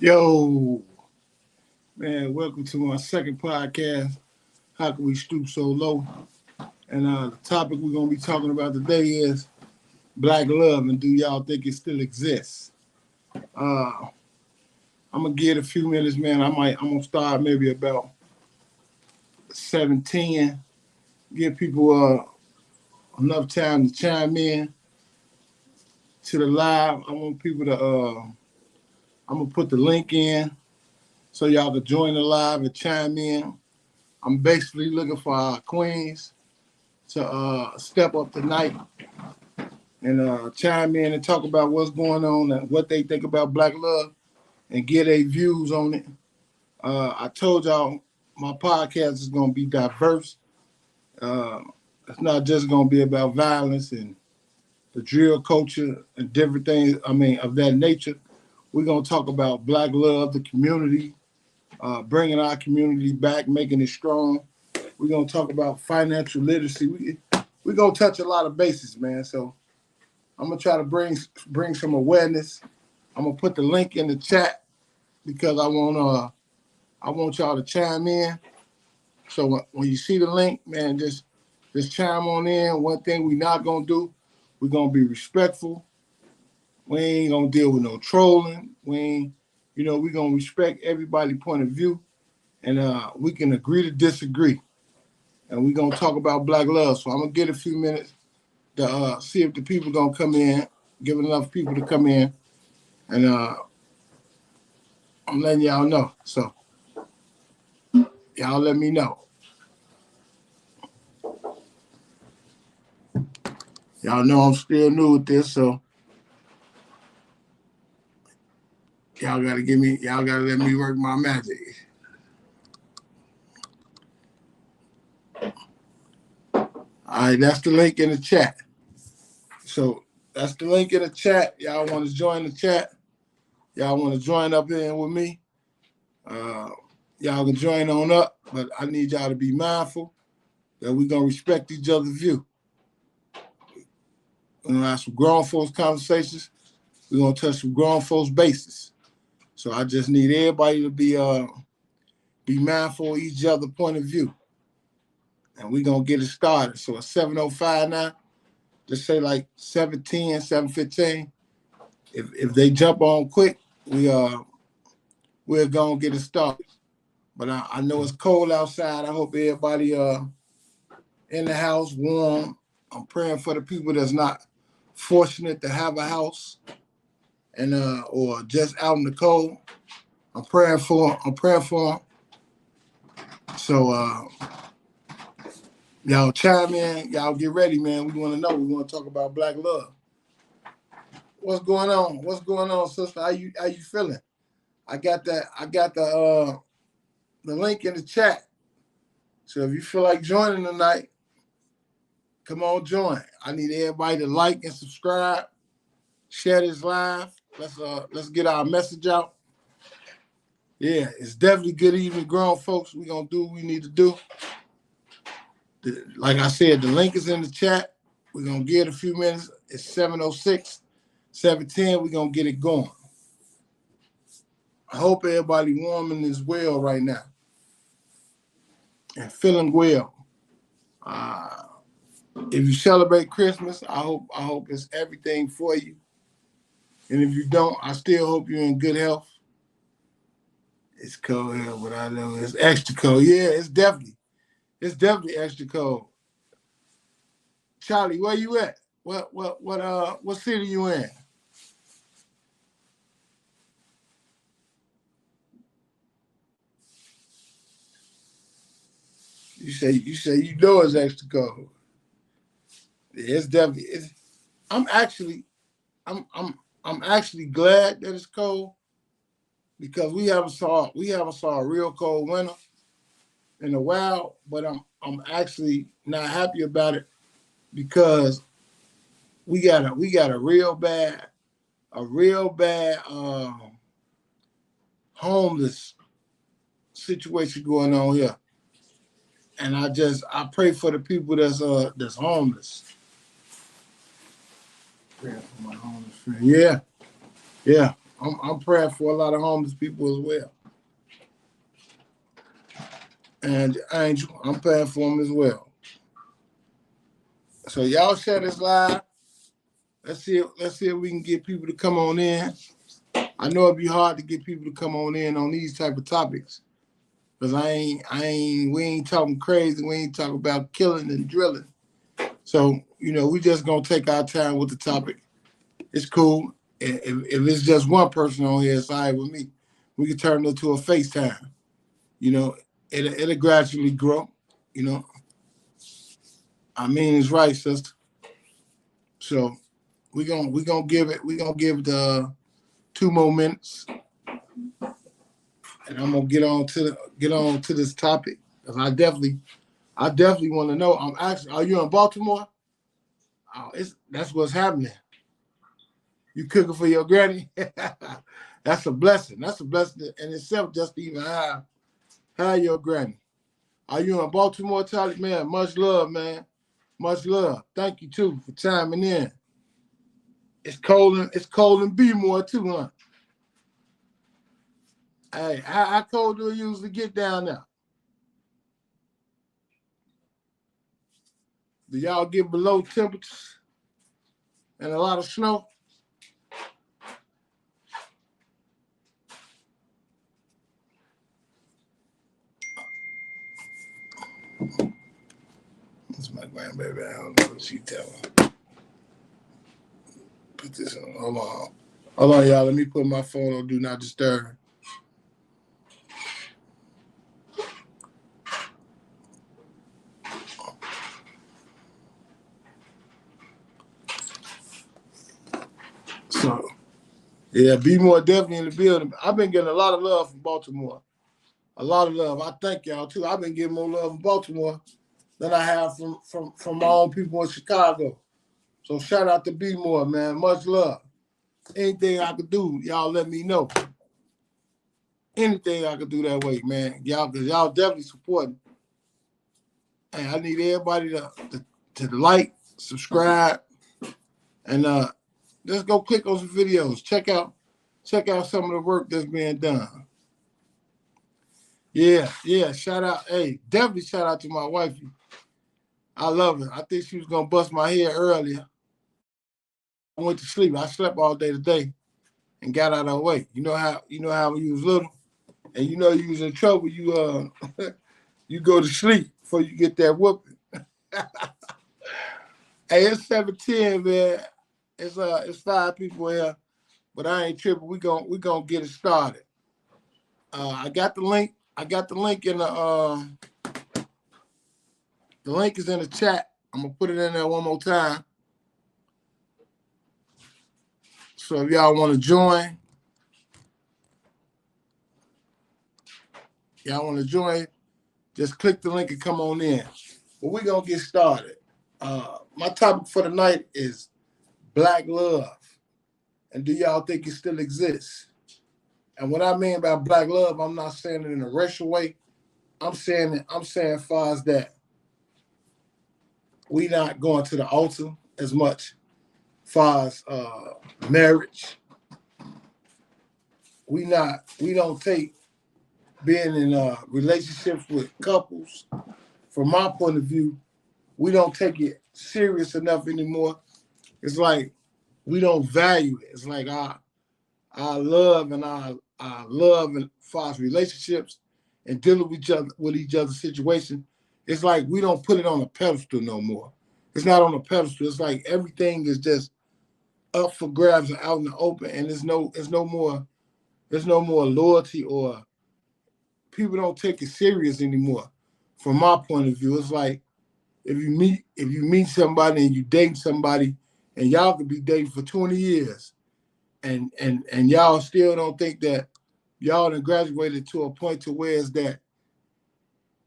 Yo, man, welcome to my second podcast. How can we stoop so low? And the topic we're gonna be talking about today is black love, and do y'all think it still exists? Uh, I'm gonna give it a few minutes, man. I'm gonna start maybe about 7:10. Give people enough time to chime in to the live. I want people to. I'm gonna put the link in so y'all can join the live and chime in. I'm basically looking for our queens to step up tonight and chime in and talk about what's going on and what they think about black love and get their views on it. I told y'all my podcast is going to be diverse. Uh, it's not just going to be about violence and the drill culture and different things, of that nature. We're going to talk about black love, the community, bringing our community back, making it strong. We're going to talk about financial literacy. We're going to touch a lot of bases, man. So I'm gonna try to bring some awareness. I'm gonna put the link in the chat because I want y'all to chime in. So when you see the link, man, just chime on in. One thing we not gonna do, we're gonna be respectful. We ain't gonna deal with no trolling. We're gonna respect everybody's point of view, and we can agree to disagree. And we're gonna talk about black love. So I'm gonna get a few minutes to see if the people gonna come in, give enough people to come in, and I'm letting y'all know. So y'all let me know. Y'all know I'm still new with this, so y'all gotta let me work my magic. All right, that's the link in the chat. So that's the link in the chat. Y'all want to join the chat? Y'all want to join up in with me? Uh, y'all can join on up, but I need y'all to be mindful that we're gonna respect each other's view. We're gonna have some grown folks conversations. We're gonna touch some grown folks bases. So I just need everybody to be mindful of each other's point of view. And we're gonna get it started. So it's 7:05 now. Just say like 7:10, 7:15. If they jump on quick, we're gonna get it started. But I know it's cold outside. I hope everybody in the house warm. I'm praying for the people that's not fortunate to have a house and or just out in the cold. I'm praying for them. So y'all chime in. Y'all get ready, man. We want to know. We want to talk about black love. What's going on? What's going on, sister? How you feeling? I got that. I got the link in the chat. So if you feel like joining tonight, come on, join. I need everybody to like and subscribe, share this live. Let's get our message out. Yeah, it's definitely good evening, grown folks. We're gonna do what we need to do. Like I said, the link is in the chat. We're gonna give it a few minutes. It's 7:06, 7:10. We're gonna get it going. I hope everybody warm and is well right now and feeling well. Uh, if you celebrate Christmas, I hope it's everything for you. And if you don't, I still hope you're in good health. It's cold here, but I know it's extra cold. Yeah, it's definitely extra cold. Charlie, where you at? What city you in? You say you know it's extra cold. Yeah, it's definitely. I'm actually I'm I'm I'm actually glad that it's cold because we haven't saw a real cold winter in a while. But I'm actually not happy about it because we got a real bad homeless situation going on here, and I pray for the people that's homeless. Yeah, my homeless friend. Yeah, yeah. I'm praying for a lot of homeless people as well. And Angel, I'm praying for them as well. So y'all share this live. Let's see if we can get people to come on in. I know it'd be hard to get people to come on in on these type of topics. Because we ain't talking crazy. We ain't talking about killing and drilling. So, we just gonna take our time with the topic. It's cool. If it's just one person on here, it's all right with me. We can turn it into a FaceTime. It'll gradually grow. I mean, it's right, sister. So we gonna give the 2 more minutes, and I'm gonna get on to this topic because I definitely want to know. Are you in Baltimore? Oh, that's what's happening. You cooking for your granny? That's a blessing. That's a blessing in itself just to even have your granny. Are you in Baltimore, Charlie? Man, much love, man. Much love. Thank you too for chiming in. It's cold in B-more too, huh? Hey, how cold do it usually get down there? Do y'all get below temperatures and a lot of snow? That's my grandbaby. I don't know what she telling. Put this on. Hold on, y'all. Let me put my phone on Do Not Disturb. So, yeah, be more definitely in the building. I've been getting a lot of love from Baltimore. A lot of love. I thank y'all too. I've been getting more love from Baltimore than I have from my own people in Chicago. So shout out to Be More, man. Much love. Anything I could do, y'all let me know. Anything I could do that way, man. Because y'all definitely supporting. And I need everybody to like, subscribe, and just go click on some videos. Check out some of the work that's being done. Yeah. Shout out. Hey, definitely shout out to my wifey. I love her. I think she was gonna bust my head earlier. I went to sleep. I slept all day today and got out of her way. You know how when you was little and you was in trouble, you you go to sleep before you get that whooping. Hey, it's 7:10, man. It's 5 people here, but I ain't tripping. We gonna get it started. I got the link. I got the link in the link is in the chat. I'm gonna put it in there one more time. So if y'all want to join, just click the link and come on in. But we're gonna get started. My topic for the night is Black love. And do y'all think it still exists? And what I mean by Black love, I'm not saying it in a racial way. I'm saying as far as that we not going to the altar as much, far as marriage. We don't take being in relationships with couples. From my point of view, we don't take it serious enough anymore. It's like we don't value it. It's like our love and our love and far as relationships and dealing with each other's situation. It's like we don't put it on a pedestal no more. It's not on a pedestal. It's like everything is just up for grabs and out in the open, and there's no more loyalty, or people don't take it serious anymore. From my point of view, it's like if you meet somebody and you date somebody, and y'all could be dating for 20 years, and y'all still don't think that y'all done graduated to a point to where it's that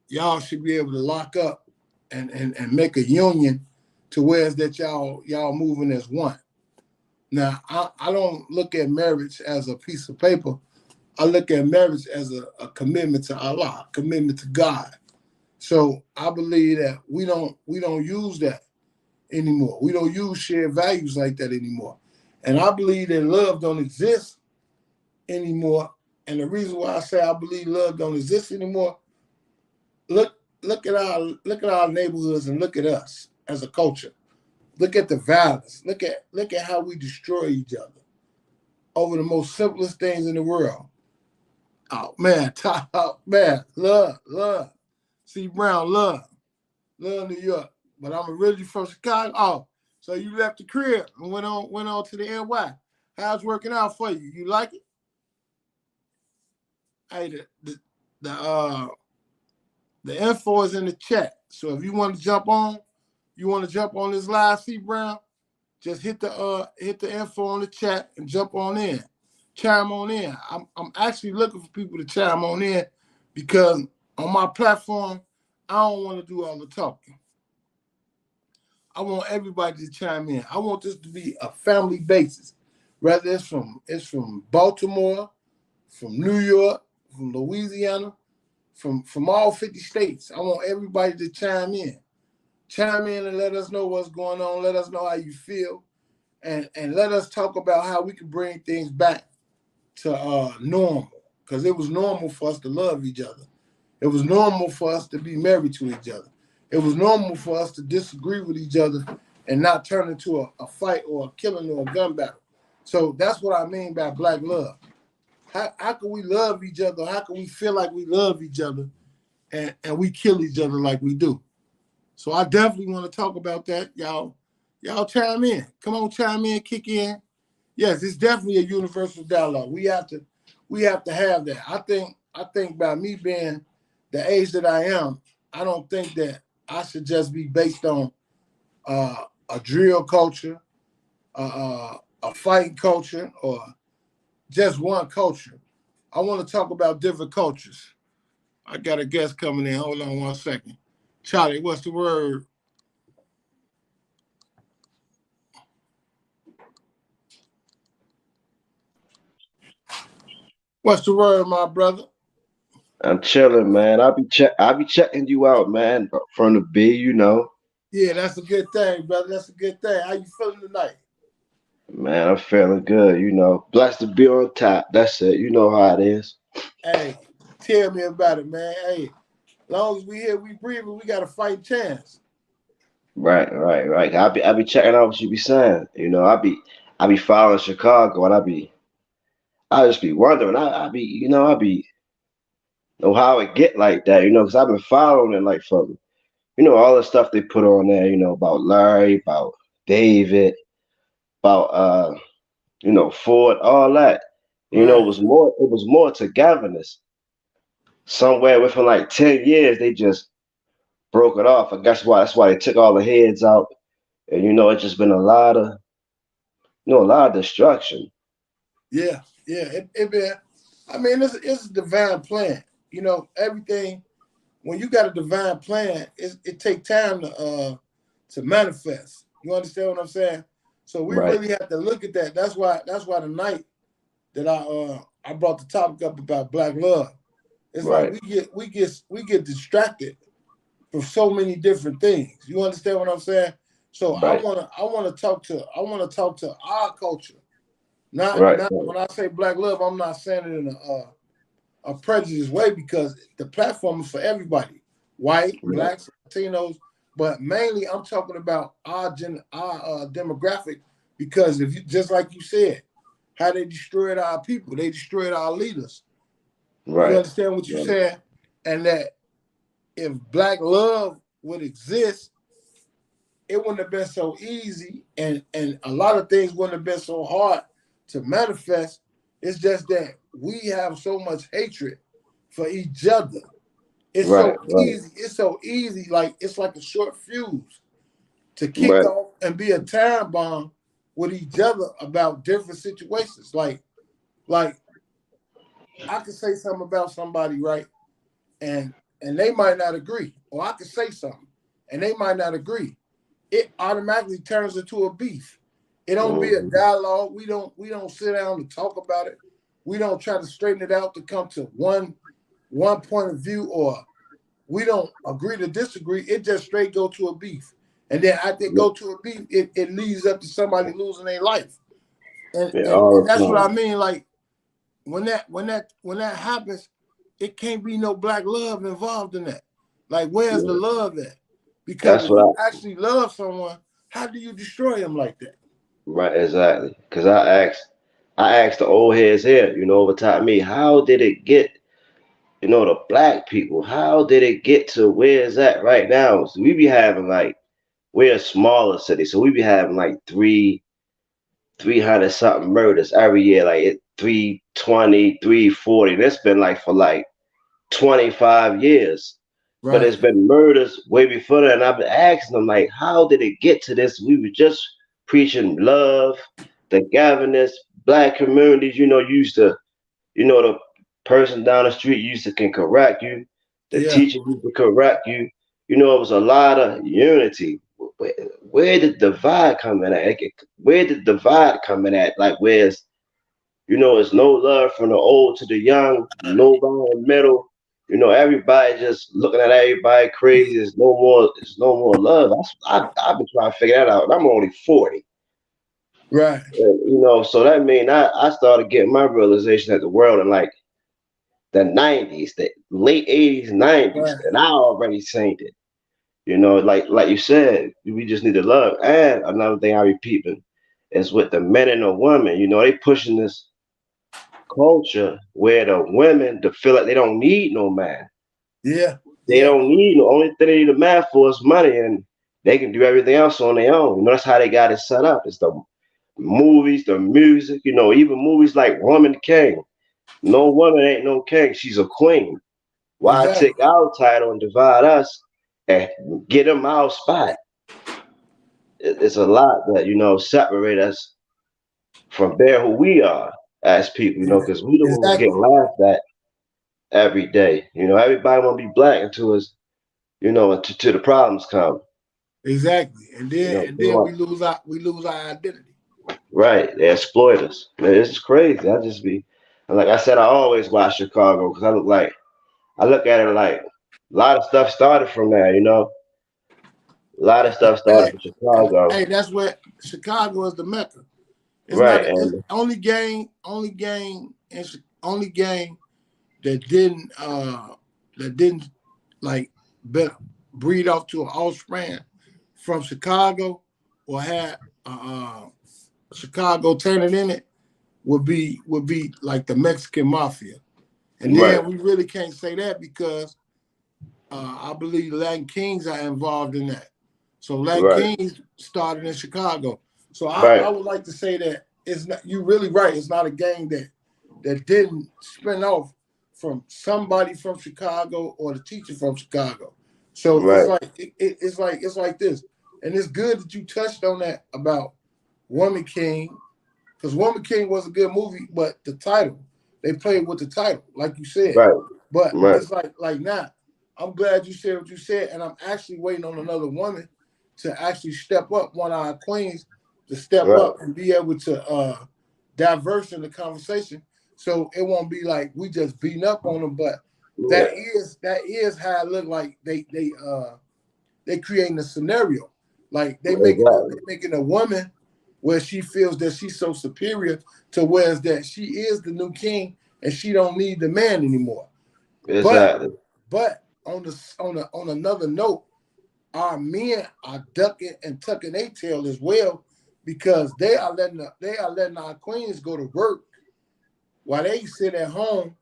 y'all should be able to lock up and make a union to where it's that y'all moving as one. Now, I don't look at marriage as a piece of paper. I look at marriage as a commitment to Allah, commitment to God. So I believe that we don't use that anymore. We don't use shared values like that anymore. And I believe that love don't exist anymore. And the reason why I say I believe love don't exist anymore, look at our neighborhoods and look at us as a culture. Look at the violence. Look at how we destroy each other over the most simplest things in the world. Oh man, man, love. C Brown, love New York. But I'm originally from Chicago. Oh, so you left the crib and went on to the NY. How's it working out for you? You like it? Hey, the uh the info is in the chat. So if you want to jump on this live, C Brown, just hit the info on the chat and jump on in. Chime on in. I'm actually looking for people to chime on in because on my platform, I don't want to do all the talking. I want everybody to chime in. I want this to be a family basis. Whether it's from Baltimore, from New York, from Louisiana, from all 50 states. I want everybody to chime in. Chime in and let us know what's going on. Let us know how you feel. And let us talk about how we can bring things back to normal. Because it was normal for us to love each other. It was normal for us to be married to each other. It was normal for us to disagree with each other and not turn into a fight or a killing or a gun battle. So that's what I mean by black love. How can we love each other? How can we feel like we love each other and we kill each other like we do? So I definitely want to talk about that. Y'all chime in. Come on, chime in, kick in. Yes, it's definitely a universal dialogue. We have to have that. I think by me being the age that I am, I don't think that I should just be based on a drill culture, a fighting culture, or just one culture. I want to talk about different cultures. I got a guest coming in. Hold on 1 second. Charlie, what's the word? What's the word, my brother? I'm chilling, man. I'll be checking you out, man, from the B, you know. Yeah, that's a good thing, brother. That's a good thing. How you feeling tonight? Man, I'm feeling good, you know. Blessed to be on top. That's it. You know how it is. Hey, tell me about it, man. Hey, long as we here, we breathing, we got a fight chance. Right. I be checking out what you be saying. You know, I be following Chicago and I just be wondering. I be I be know how it get like that, you know, because I've been following it like from all the stuff they put on there, about Larry, about David, about Ford, all that. Right. It was more togetherness. Somewhere within like 10 years, they just broke it off. I guess why that's why they took all the heads out, and it's just been a lot of destruction. Yeah. It been, I mean, it's a divine plan. Everything when you got a divine plan, it take time to manifest. You understand what I'm saying? So we Right, really have to look at that. That's why tonight that I brought the topic up about black love. It's like right, we get distracted from so many different things. You understand what I'm saying? So I right, wanna I wanna talk to I wanna talk to our culture. Not right, not right, when I say black love, I'm not saying it in a prejudiced way because the platform is for everybody, white, right, blacks, Latinos, but mainly I'm talking about our demographic because if you just like you said, how they destroyed our people, they destroyed our leaders. You right, understand what you right, said, and that if black love would exist, it wouldn't have been so easy, and a lot of things wouldn't have been so hard to manifest. It's just that we have so much hatred for each other. It's right, so right, easy. It's so easy. Like it's like a short fuse to kick right, off and be a time bomb with each other about different situations. Like I could say something about somebody, right? And they might not agree. Or I could say something and they might not agree. It automatically turns into a beef. It don't be a hmm, dialogue. We don't sit down to talk about it. We don't try to straighten it out to come to one point of view, or we don't agree to disagree. It just straight go to a beef. And then after it go to a beef, it leads up to somebody losing their life. And, yeah, and, and all the that's what I time. mean. Like when that happens, it can't be no black love involved in that. Like, where's the Yeah. love at? Because That's if what you I actually love someone, how do you destroy them like that? right exactly. Because I asked the old heads here, over time me, how did it get, the black people, how did it get to where it's at right now? So we be having like we're a smaller city, so we be having like 300 something murders every year, like 320, 340. That's been like for like 25 years. But Right. it's been murders way before that. And I've been asking them, like, how did it get to this? We were just preaching love, togetherness, black communities, used to, the person down the street used to can correct you, the Yeah. teacher used to correct you. It was a lot of unity. Where did the divide come in at? Where did the divide come in at? Like, where's it's no love from the old to the young, nobody in the middle. Everybody just looking at everybody crazy. There's no more love. I've been trying to figure that out. I'm only 40. Right. So that mean I started getting my realization that the world in like the 90s, the late 80s, 90s, Right. and I already seen it. Like you said, we just need to love. And another thing I be peeping is with the men and the women. They pushing this culture where the women to feel like they don't need no man. Yeah. They Yeah. don't need the only thing they need a man for is money, and they can do everything else on their own. That's how they got it set up. It's the movies, the music. Even movies like Woman King. No woman ain't no king. She's a queen. Why Exactly. take our title and divide us and get them our spot? It's a lot that separate us from being who we are as people. Yeah. Because we the ones Exactly. getting laughed at every day. Everybody want to be black until it's, until the problems come. Exactly. And then and They then want, we lose our identity. right? They exploit us. Man, it's just crazy. I just be, and like I said, I always watch Chicago because I look at it like a lot of stuff started from there. A lot of stuff started Hey, from and Chicago, hey, that's where Chicago is the mecca. It's not right? it's And only game that didn't like be, breed off to an offspring from Chicago or had Chicago tenant in it would be like the Mexican mafia. And right, then we really can't say that because I believe Latin Kings are involved in that. So Latin right, Kings started in Chicago. So I right, would like to say that it's not, you're really right. It's not a gang that didn't spin off from somebody from Chicago or the teacher from Chicago. So it's right, like it's like this, and it's good that you touched on that about Woman King, because Woman King was a good movie, but the title they played with the title, like you said. right, But right, it's like now, I'm glad you said what you said, and I'm actually waiting on another woman to actually step up, one of our queens to step right, up and be able to diverse in the conversation, so it won't be like we just beating up on them. But yeah, that is how it look like they creating a scenario, like they exactly, making a woman where she feels that she's so superior to whereas that she is the new king and she don't need the man anymore. But exactly, on another note, our men are ducking and tucking their tail as well because they are letting our queens go to work while they sit at home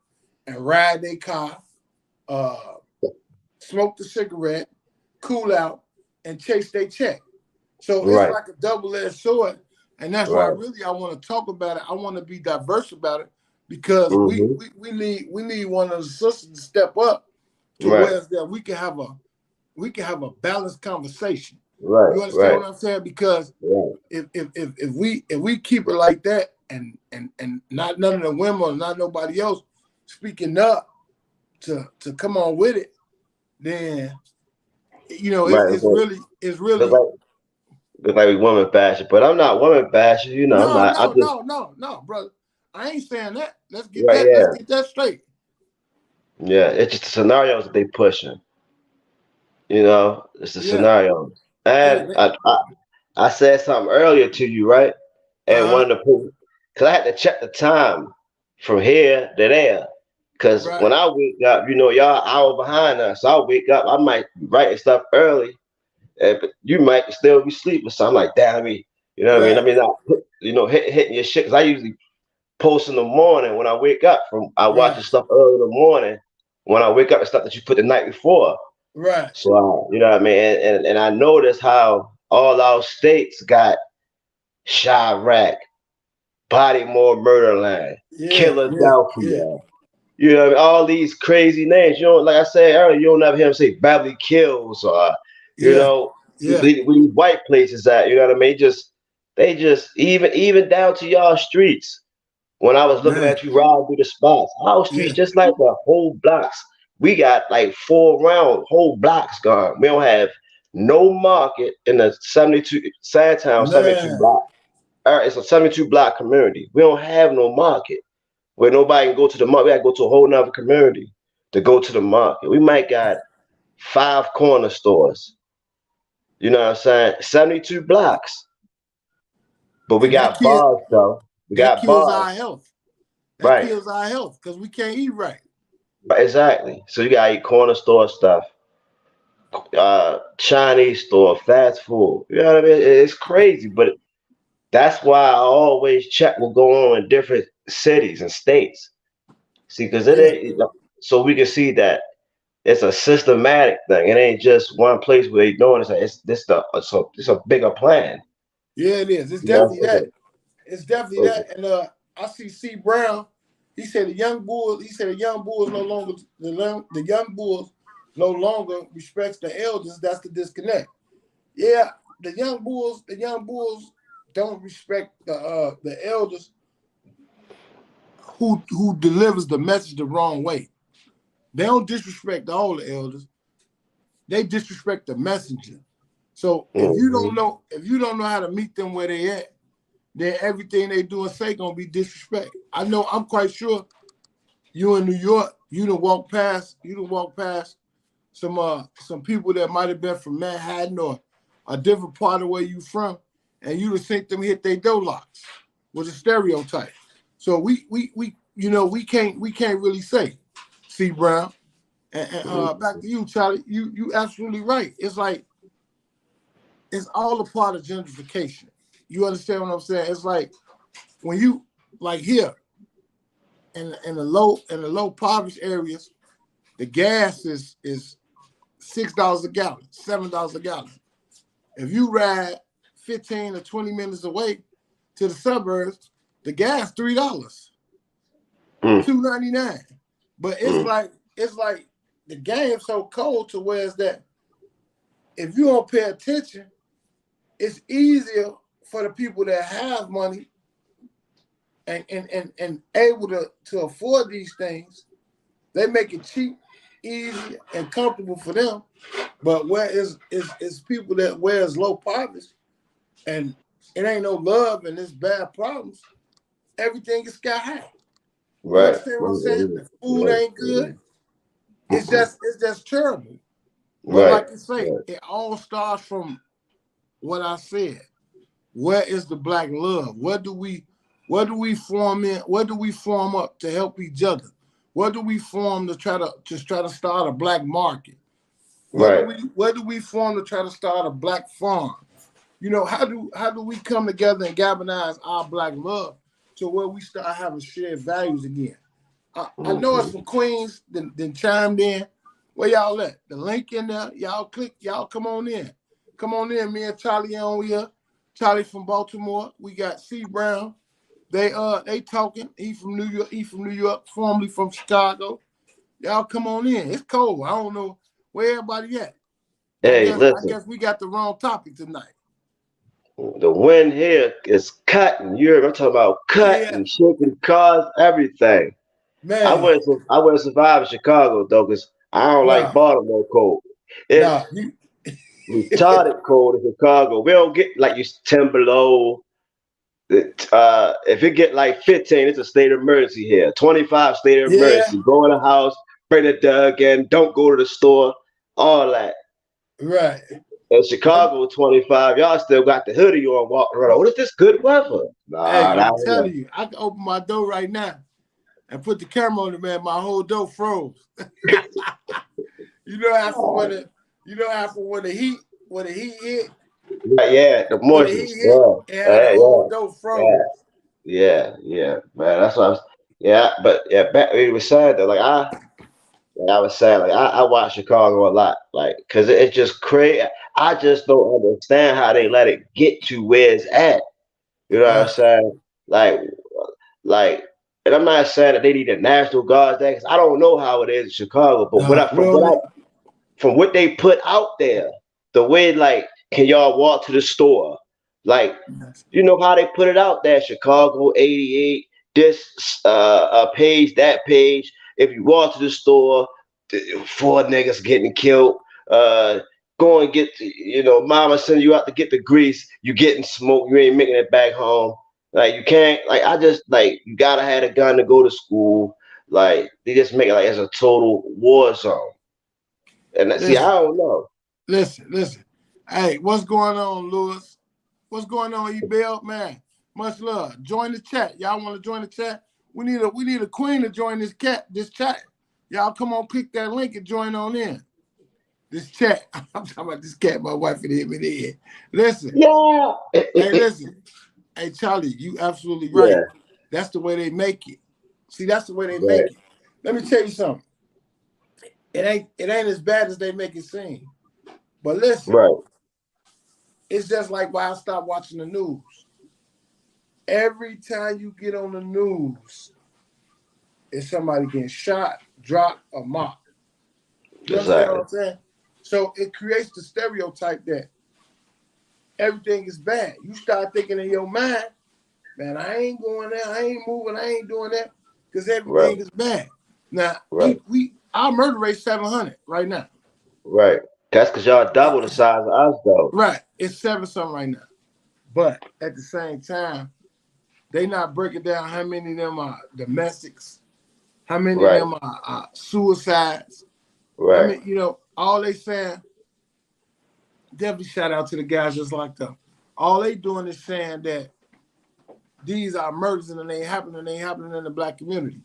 and ride their car, uh, smoke the cigarette, cool out, and chase their check. So it's right, like a double-edged sword, and that's why right, really I want to talk about it. I want to be diverse about it because we hmm we, we need we need one of the sisters to step up to right, where that we can have a balanced conversation. right, You understand right, what I'm saying? Because right, if we keep it like that and not none of the women or not nobody else speaking up to come on with it, then it's, right. it's really it's Look really like look like we woman bashing, but I'm not woman bashing. I'm no not. I no just no no no brother. I ain't saying that. Let's get right, that let's yeah, get that straight. yeah. It's just the scenarios that they pushing. It's the Yeah, scenarios. yeah. And I said something earlier to you, right? And Uh huh. one of the because I had to check the time from here to there. Cause when Right. I wake up, y'all hour behind us. So I wake up, I might be writing stuff early, but you might still be sleeping. So I'm like, damn me, you know what I mean? I Right. mean, hitting your shit. Cause I usually post in the morning when I wake up. I watch the Right. stuff early in the morning when I wake up and stuff that you put the night before. Right. So you know what I mean, and I noticed how all our states got Chirac, Bodymore Murderland, Yeah. Yeah. Yeah. Philadelphia. You know what I mean? All these crazy names. You don't, like I said earlier, you don't never hear them say Beverly Kills or you Yeah. know Yeah. where these white places at. You know what I mean? They just even down to y'all streets. When I was looking Man. at you riding through the spots, our streets Yeah. just like the whole blocks. We got like 4 round whole blocks gone. We don't have no market in the 72 Sandtown 72 Man. block. It's a 72 block community. We don't have no market where nobody can go to the market. We gotta go to a whole nother community to go to the market. We might got 5 corner stores. You know what I'm saying? 72 blocks. But we And that got kid bars though. We that got kills our bars. health. That Right. kills our health because we can't eat right. Right, exactly. So you gotta eat corner store stuff, Chinese store, fast food. You know what I mean? It's crazy, but that's why I always check what go on in different cities and states. See, because it Yeah. ain't so we can see that it's a systematic thing. It ain't just one place where they doing it. It's a bigger plan. Yeah, it is. It's You know, definitely that. It's definitely it's a, that. And I see C Brown. He said the young bulls. He said the young bulls no longer respects the elders. That's the disconnect. Yeah, the young bulls don't respect the elders who delivers the message the wrong way. They don't disrespect all the elders. They disrespect the messenger. So mhm. if you don't know how to meet them where they at, then everything they do and say gonna be disrespect. I know. I'm quite sure you in New York, you done walk past some people that might have been from Manhattan or a different part of where you from, and you would think them hit their door locks was a stereotype. So we can't really say. C Brown and back to you, Charlie. You absolutely right. It's like it's all a part of gentrification. You understand what I'm saying? It's like when you like here in the low poverty areas, the gas is $6 a gallon, $7 a gallon. If you ride 15 or 20 minutes away to the suburbs, the gas $3, Mm, $2.99. But it's mm. like the game's so cold to where it's that if you don't pay attention, it's easier for the people that have money and able to afford these things. They make it cheap, easy, and comfortable for them. But where is people that wears low poverty and it ain't no love and it's bad problems, everything is sky high. You Right. understand what I'm Right. saying? The food Right. ain't good. It's Mm-mm. just terrible. But Right. like you say, Right. it all starts from what I said. Where is the black love? Where do we form in? Where do we form up to help each other? Where do we form to try to start a black market? Right. Where do we form to try to start a black farm? How do we come together and galvanize our black love to where we start having shared values again? I know it's Mhm. from Queens, then chimed in. Where y'all at? The link in there. Y'all click. Y'all come on in. Come on in. Me and Charlie on here. Charlie from Baltimore. We got C Brown. They talking. He from New York. He from New York. Formerly from Chicago. Y'all come on in. It's cold. I don't know where everybody at. I Hey, guess I listen. guess we got the wrong topic tonight. The wind here is cutting. You heard me? I'm talking about Yeah, cutting, shaking cars, everything. I man. wouldn't. I wouldn't survive in Chicago though, cause I don't like Nah, Baltimore cold. It's nah. retarded cold in Chicago. We don't get like you 10 below. If it get like 15, it's a state of emergency here. 25 state of Yeah, emergency. Go in the house, bring the dog in, don't go to the store, all that. right. In Let me, Chicago, 25, y'all still got the hoodie on walking around. What is this good weather? hey, Nah, I'm not here. telling you, I can open my door right now. and put the camera on it, man, my whole dough froze. You know after when the heat hit, Right, yeah, the when the moistness. heat hit, Yeah, it had the yeah, whole yeah, dough yeah, froze. yeah, man. That's what I was. Yeah, but yeah, back it was sad though. Like I was saying, like I watch Chicago a lot, like because it's just crazy. I just don't understand how they let it get to where it's at. You know what I'm Right. saying? Like, like, and I'm not saying that they need a national guard there, 'cause I don't know how it is in Chicago. But Nah, well, from what they put out there, the way like, can y'all walk to the store? Like, you know how they put it out there, Chicago 88, this page, that page. If you walk to the store, four niggas getting killed. Uh, go and get, mama sending you out to get the grease. You getting smoked. You ain't making it back home. Like you can't. Like I just like you gotta have a gun to go to school. Like they just make it like it's a total war zone. And see, I listen, don't know. listen. Hey, what's going on, Lewis? What's going on, Ebel? Man, much love. Join the chat. Y'all want to join the chat? We need a queen to join this chat. Y'all come on, click that link and join on in. This chat. I'm talking about this cat. My wife and him in the head. Listen. Yeah. Hey, listen. Hey, Charlie, you absolutely right. Yeah. That's the way they make it. See, that's the way they Right. make it. Let me tell you something. It ain't as bad as they make it seem. But listen, Right. it's just like why I stopped watching the news. Every time you get on the news, it's somebody getting shot, dropped, or mocked. You understand what Exactly. I'm saying? So it creates the stereotype that everything is bad. You start thinking in your mind, man, I ain't going there, I ain't moving, I ain't doing that, because Right. everything is bad. Now Right. we our murder rate 700 right now. Right. That's because y'all double the size of us, though. Right, it's 7 something right now. But at the same time, they not breaking down how many of them are domestics, how many of Right. them are suicides. How Right. many, all they saying, definitely shout out to the guys just like them. All they doing is saying that these are murders and they happening in the black community.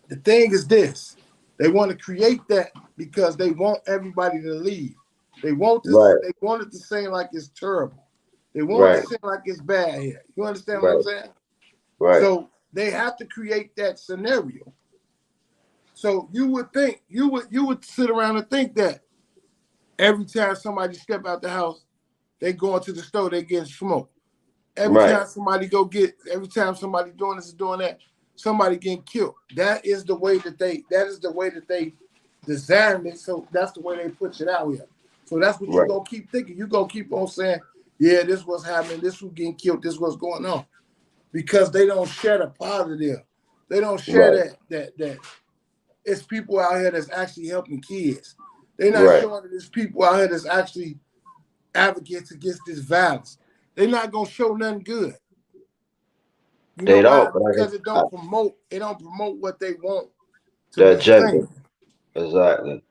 The thing is this. They want to create that because they want everybody to leave. Right. They want it to seem like it's terrible. They want it Right. to seem like it's bad here. You understand what I'm Right. saying? Right. So they have to create that scenario. So you would sit around and think that every time somebody step out the house, they going to the store, they getting smoked. Right. Every time somebody doing this and doing that, somebody getting killed. That is the way that they designed it. So that's the way they put it out here. So that's what you're Right. gonna keep thinking. You're gonna keep on saying, yeah, this was happening, this was getting killed, this was going on. Because they don't share the positive. They don't share Right. that it's people out here that's actually helping kids. They're not Right. showing that there's people out here that's actually advocates against this violence. They're not gonna show nothing good. You know They why? don't, but Because it I, don't promote. It don't promote what they want to the be agenda. seen. Exactly.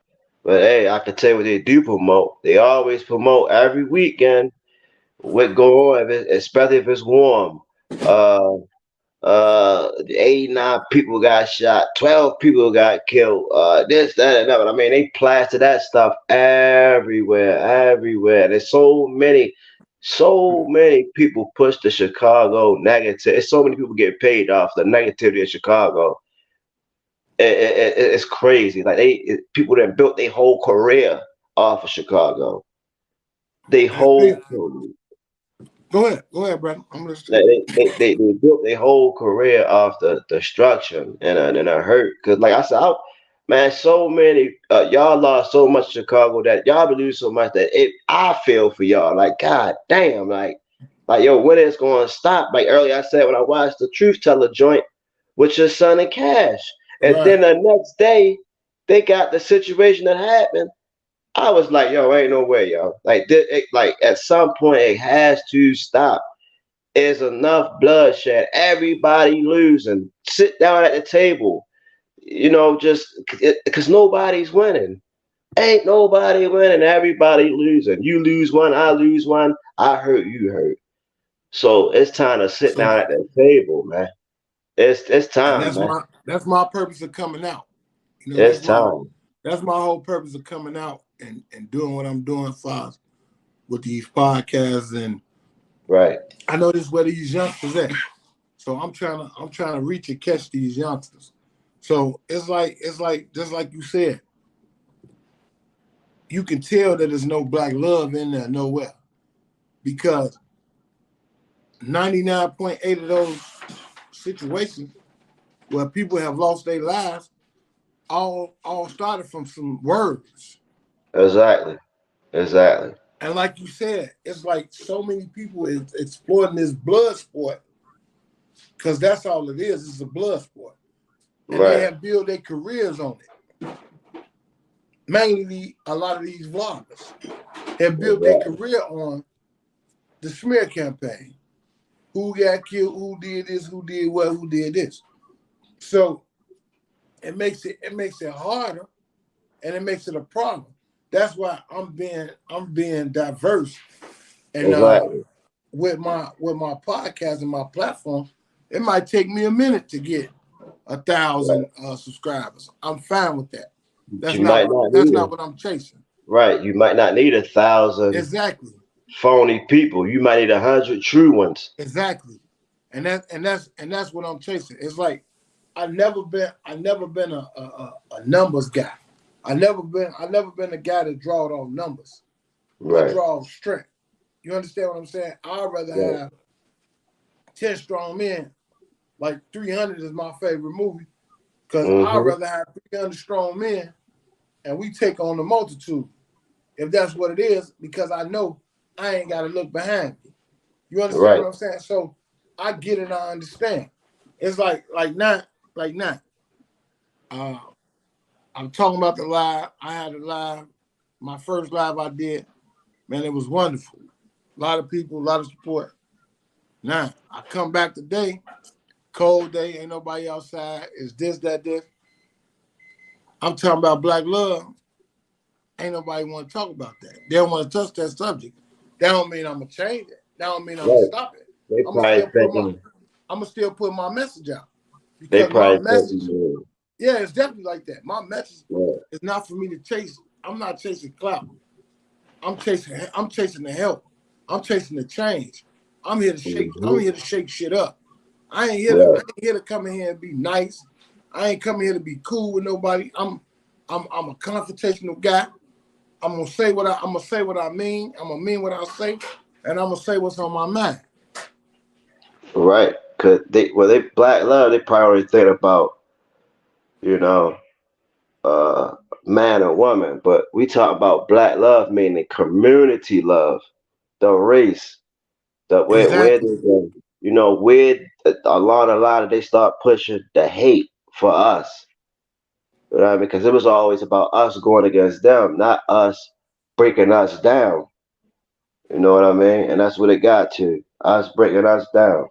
But hey, I can tell you what they do promote. They always promote every weekend what go on, especially if it's warm. Uh, 89 people got shot, 12 people got killed, this, that, and that. But I mean, they plaster that stuff everywhere, everywhere. There's so many people push the Chicago negative. It's so many people get paid off the negativity of Chicago. It's crazy. Like people that built their whole career off of Chicago. They I think. whole Go ahead, brother. I'm listening. they built their whole career off the destruction and a hurt. Cause like I said, man, so many y'all lost so much Chicago that y'all been losing so much that I feel for y'all. Like God damn, like yo, when it's going to stop? Like earlier I said when I watched the Truth Teller joint with your son and Cash, and Right. then the next day they got the situation that happened. I was like, yo, ain't no way, yo. Like at some point it has to stop. Is enough bloodshed. Everybody losing. Sit down at the table. Just because nobody's winning. Ain't nobody winning. Everybody losing. You lose one, I lose one. I hurt, you hurt. So it's time to sit So down at the table, man. It's And time, man. that's my purpose of coming out. You know, It's time. that's my whole purpose of coming out and doing what I'm doing for with these podcasts. And Right. I know this is where these youngsters at. So I'm trying to reach and catch these youngsters. So it's like just like you said, you can tell that there's no black love in there nowhere because 99.8 of those situations where people have lost their lives all started from some words. Exactly. Exactly. And like you said, it's like so many people is exploiting this blood sport because that's all it is. It's a blood sport. And they Right. have built their careers on it. Mainly a lot of these vloggers have built their Exactly. career on the smear campaign. Who got killed, who did this, who did what, who did this. So it makes it harder and it makes it a problem. That's why I'm being diverse and Exactly. with my podcast and my platform, it might take me a minute to get a Right. thousand subscribers. I'm fine with that. But you might not need That's not it. what I'm chasing. Right. You might not need 1,000 Exactly. phony people. You might need 100 true ones. Exactly. And that's what I'm chasing. It's like I never been a numbers guy. I never been a guy that drawed off numbers. I Right. draw off strength. You understand what I'm saying? I'd rather Right. have 10 strong men. Like 300 is my favorite movie. Because I'd Mm-hmm. rather have 300 strong men and we take on the multitude. If that's what it is, because I know I ain't got to look behind me. You understand Right. what I'm saying? So I get it. I understand. It's like not. Uh, I'm talking about the live. I had a live. My first live I did. Man, it was wonderful. A lot of people, a lot of support. Now I come back today. Cold day. Ain't nobody outside. It's this, that, this. I'm talking about black love. Ain't nobody want to talk about that. They don't want to touch that subject. That don't mean I'm gonna change it. That don't mean I'm gonna Right. stop it. They I'm gonna probably still put my thinking. I'm gonna still put my message out They because my probably message, thinking. yeah, it's definitely like that. My message Right. is not for me to chase. I'm not chasing clout. I'm chasing the help. I'm chasing the change. I'm Mm-hmm. here to shake shit up. I Right. ain't here to come in here and be nice. I ain't coming here to be cool with nobody. I'm a confrontational guy. I'm gonna say what I mean. I'm gonna mean what I say, and I'm gonna say what's on my mind. Right. Cause they black love. They probably think about you know uh man or woman, but we talk about black love meaning community love, the race, the where Exactly. they go. Where a lot of they start pushing the hate for us. You know what I mean? Because it was always about us going against them, not us breaking us down. You know what I mean? And that's what it got to. Us breaking us down.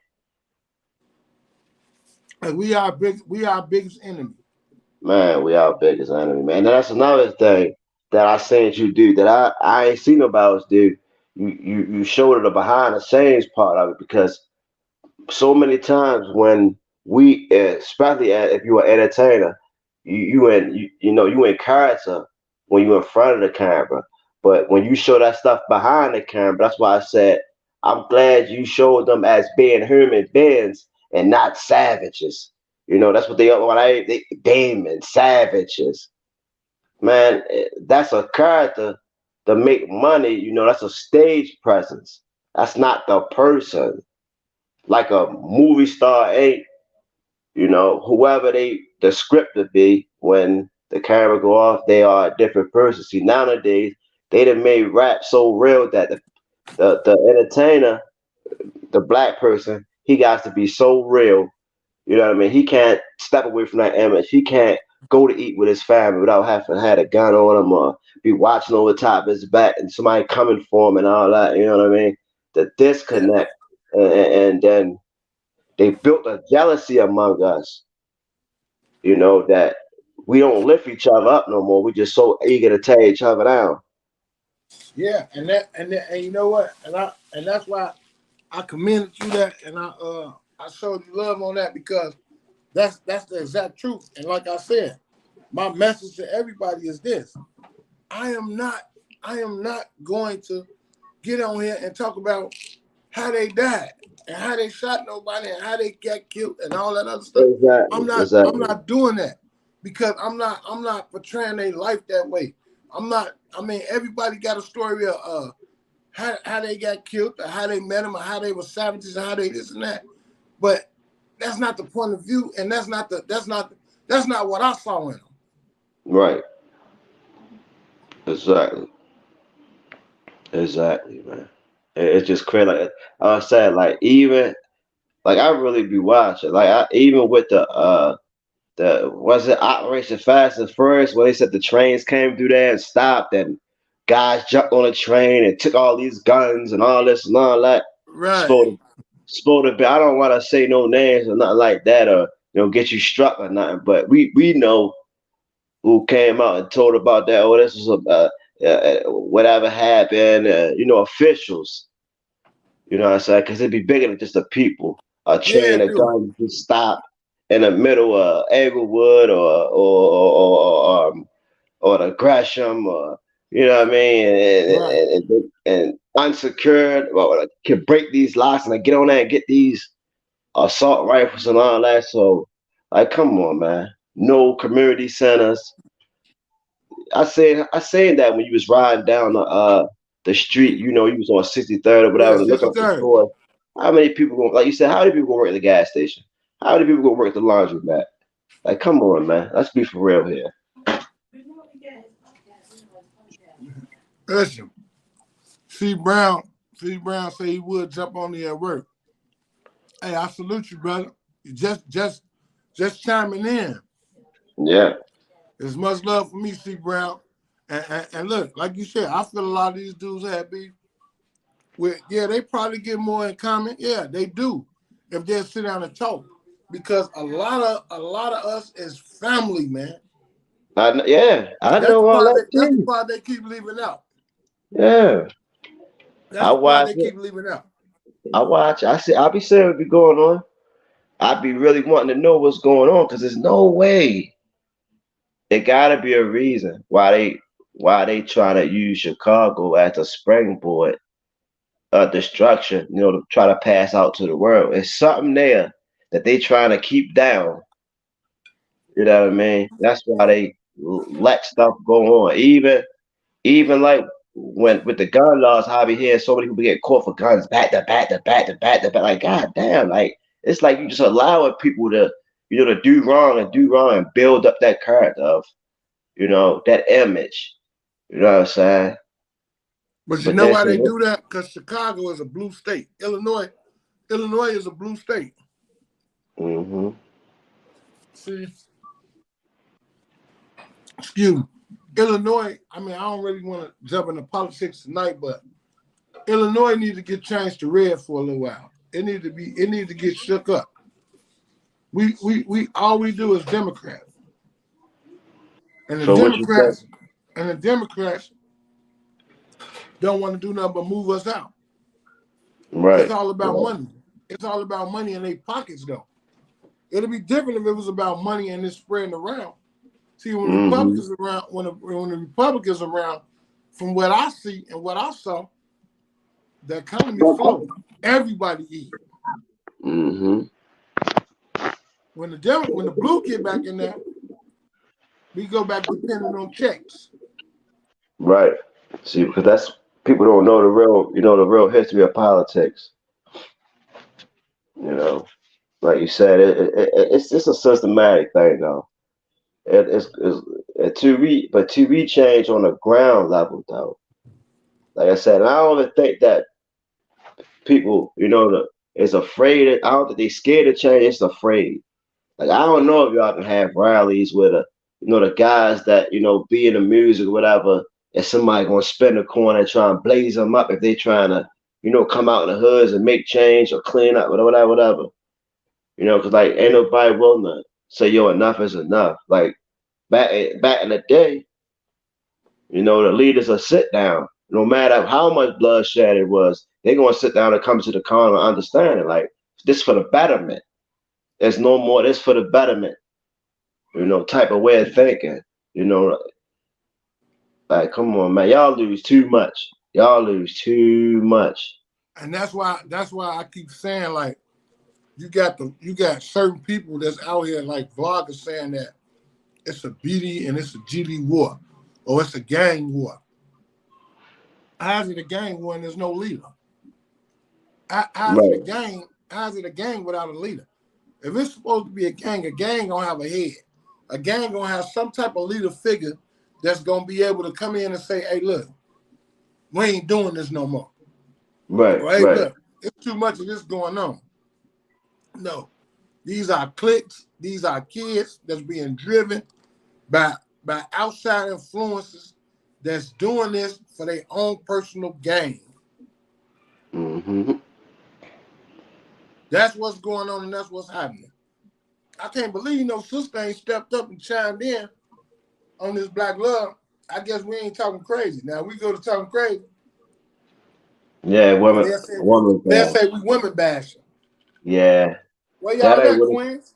And we are our biggest enemy. Man, we our biggest enemy, man. And that's another thing that I seen you do that I ain't seen nobody else do. You showed the behind the scenes part of it because so many times when we, especially if you're an entertainer, you in character when you're in front of the camera. But when you show that stuff behind the camera, that's why I said I'm glad you showed them as being human beings and not savages. That's what they demons, savages. Man, that's a character to make money. That's a stage presence. That's not the person like a movie star ain't, whoever the script to be when the camera go off, they are a different person. See, nowadays they done made rap so real that the entertainer, the black person, he got to be so real. You know what I mean? He can't step away from that image. He can't go to eat with his family without having had a gun on him or be watching over the top of his back and somebody coming for him and all that. You know what I mean? The Yeah. disconnect, and then they built a jealousy among us, that we don't lift each other up no more. We just so eager to tear each other down. Yeah, and you know what? And that's why I commended you that, and I showed you love on that because That's the exact truth. And like I said, my message to everybody is this: I am not I am not going to get on here and talk about how they died and how they shot nobody and how they got killed and all that other stuff. Exactly, I'm exactly. not doing that because I'm not portraying their life that way. I'm not. I mean, everybody got a story of how they got killed, or how they met them, or how they were savages, and how they this and that. But that's not the point of view, and that's not what I saw in them. Right, exactly, exactly, man. It's just crazy. Like I said, like even like I really be watching. Like I even with the was it Operation Fast and Furious where they said the trains came through there and stopped and guys jumped on a train and took all these guns and all this and all that. Right. Supposed supposed to be. I don't want to say no names or nothing like that or get you struck or nothing. But we know who came out and told about that. Oh, this was whatever happened. Officials. You know what I'm saying? Because it'd be bigger than just the people. A Yeah, train, a dude. gun just stop in the middle of Englewood or the Gresham or you know what I mean, Right. and unsecured or like, can break these locks and like, get on there and get these assault rifles and all that. So like, come on, man. No community centers. I seen that when you was riding down the street, you was on 63rd or Yeah, whatever, looking up the 63rd. stores. How many people going like you said, how many people gonna work at the gas station? How many people gonna work at the laundromat? Like, come on, man. Let's be for real here. Listen, C. Brown, C. Brown said he would jump on the at work. Hey, I salute you, brother. You just chiming in. Yeah. There's much love for me, C. Brown. And look, like you said, I feel a lot of these dudes have beef with, yeah, they probably get more in common. Yeah, they do. If they sit down and talk. Because a lot of us is family, man. Yeah, I That's the know all part that that that's the too. part they keep leaving out. Yeah. That's I the part watch they it. keep leaving out. I watch. I see. I be saying what be going on. I be really wanting to know what's going on because there's no way. It gotta be a reason why they try to use Chicago as a springboard of destruction. To try to pass out to the world. It's something there that they trying to keep down. You know what I mean? That's why they let stuff go on. Even like when with the gun laws, how we hear so many people get caught for guns back to back to back to back to back. Like, god damn, like it's like you just allowing people to do wrong and build up that character of, that image. You know what I'm saying? But you But know then why say, they do that? Because Chicago is a blue state. Illinois is a blue state. mm-hmm, See, excuse me. Illinois, I mean, I don't really want to jump into politics tonight, but Illinois needs to get changed to red for a little while. It needs to get shook up. We all we do is Democrats. And the so what you think? Democrats and the Democrats don't want to do nothing but move us out. It's Right, all about right. money. It's all about money in their pockets, though. It'll be different if it was about money and it's spreading around. See, when Mm-hmm, Republicans around, when the Republicans around, from what I see and what I saw, the economy flow. Everybody eat. mm-hmm. When the blue get back in there, we go back depending on checks. Right. See, because that's people don't know the real history of politics. You know, like you said, it's a systematic thing, though. To change on the ground level, though. Like I said, I don't even think that people, is afraid. I don't think they scared of change. It's afraid. Like I don't know if y'all can have rallies with the guys that be in the music or whatever, and somebody gonna spin the corner and try and blaze them up if they trying to, come out in the hoods and make change or clean up, whatever, whatever, whatever. Because like ain't nobody willing to say yo enough is enough. Like back in the day, the leaders will sit down. No matter how much bloodshed it was, they're gonna sit down and come to the common understanding. Like this for the betterment. There's no more. This for the betterment. Type of way of thinking. You know, like come on, man, y'all lose too much. Y'all lose too much. And that's why I keep saying like you got certain people that's out here like vloggers saying that it's a BD and it's a GD war or it's a gang war. How's it a gang war and there's no leader? How's it a Right, gang? How's it a gang without a leader? If it's supposed to be a gang gonna have a head. A gang gonna have some type of leader figure that's gonna be able to come in and say, "Hey, look, we ain't doing this no more." right, Or, "Hey, right. look, it's too much of this going on." No, these are cliques. These are kids that's being driven by outside influences that's doing this for their own personal gain. Hmm. That's what's going on and that's what's happening. I can't believe no sister ain't stepped up and chimed in on this black love. I guess we ain't talking crazy. Now we go to talking crazy, Yeah, and woman they'll bad. say we women bashing. Yeah, Where that y'all ain't at, what Queens?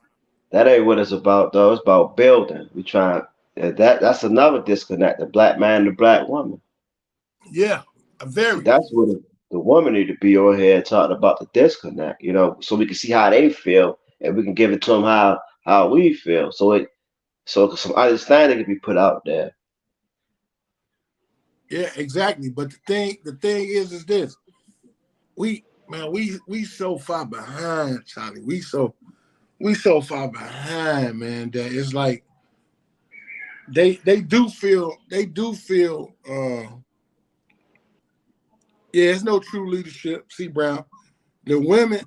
that ain't what it's about though. It's about building. We trying that's another disconnect. The black man, and the black woman. Yeah, See, very. that's what the woman need to be on here talking about the disconnect. So we can see how they feel and we can give it to them how we feel. So some understanding can be put out there. Yeah, exactly. But the thing is this: we so far behind, Charlie. We so far behind, man. That it's like they do feel. Yeah, it's no true leadership. See, Brown, the women,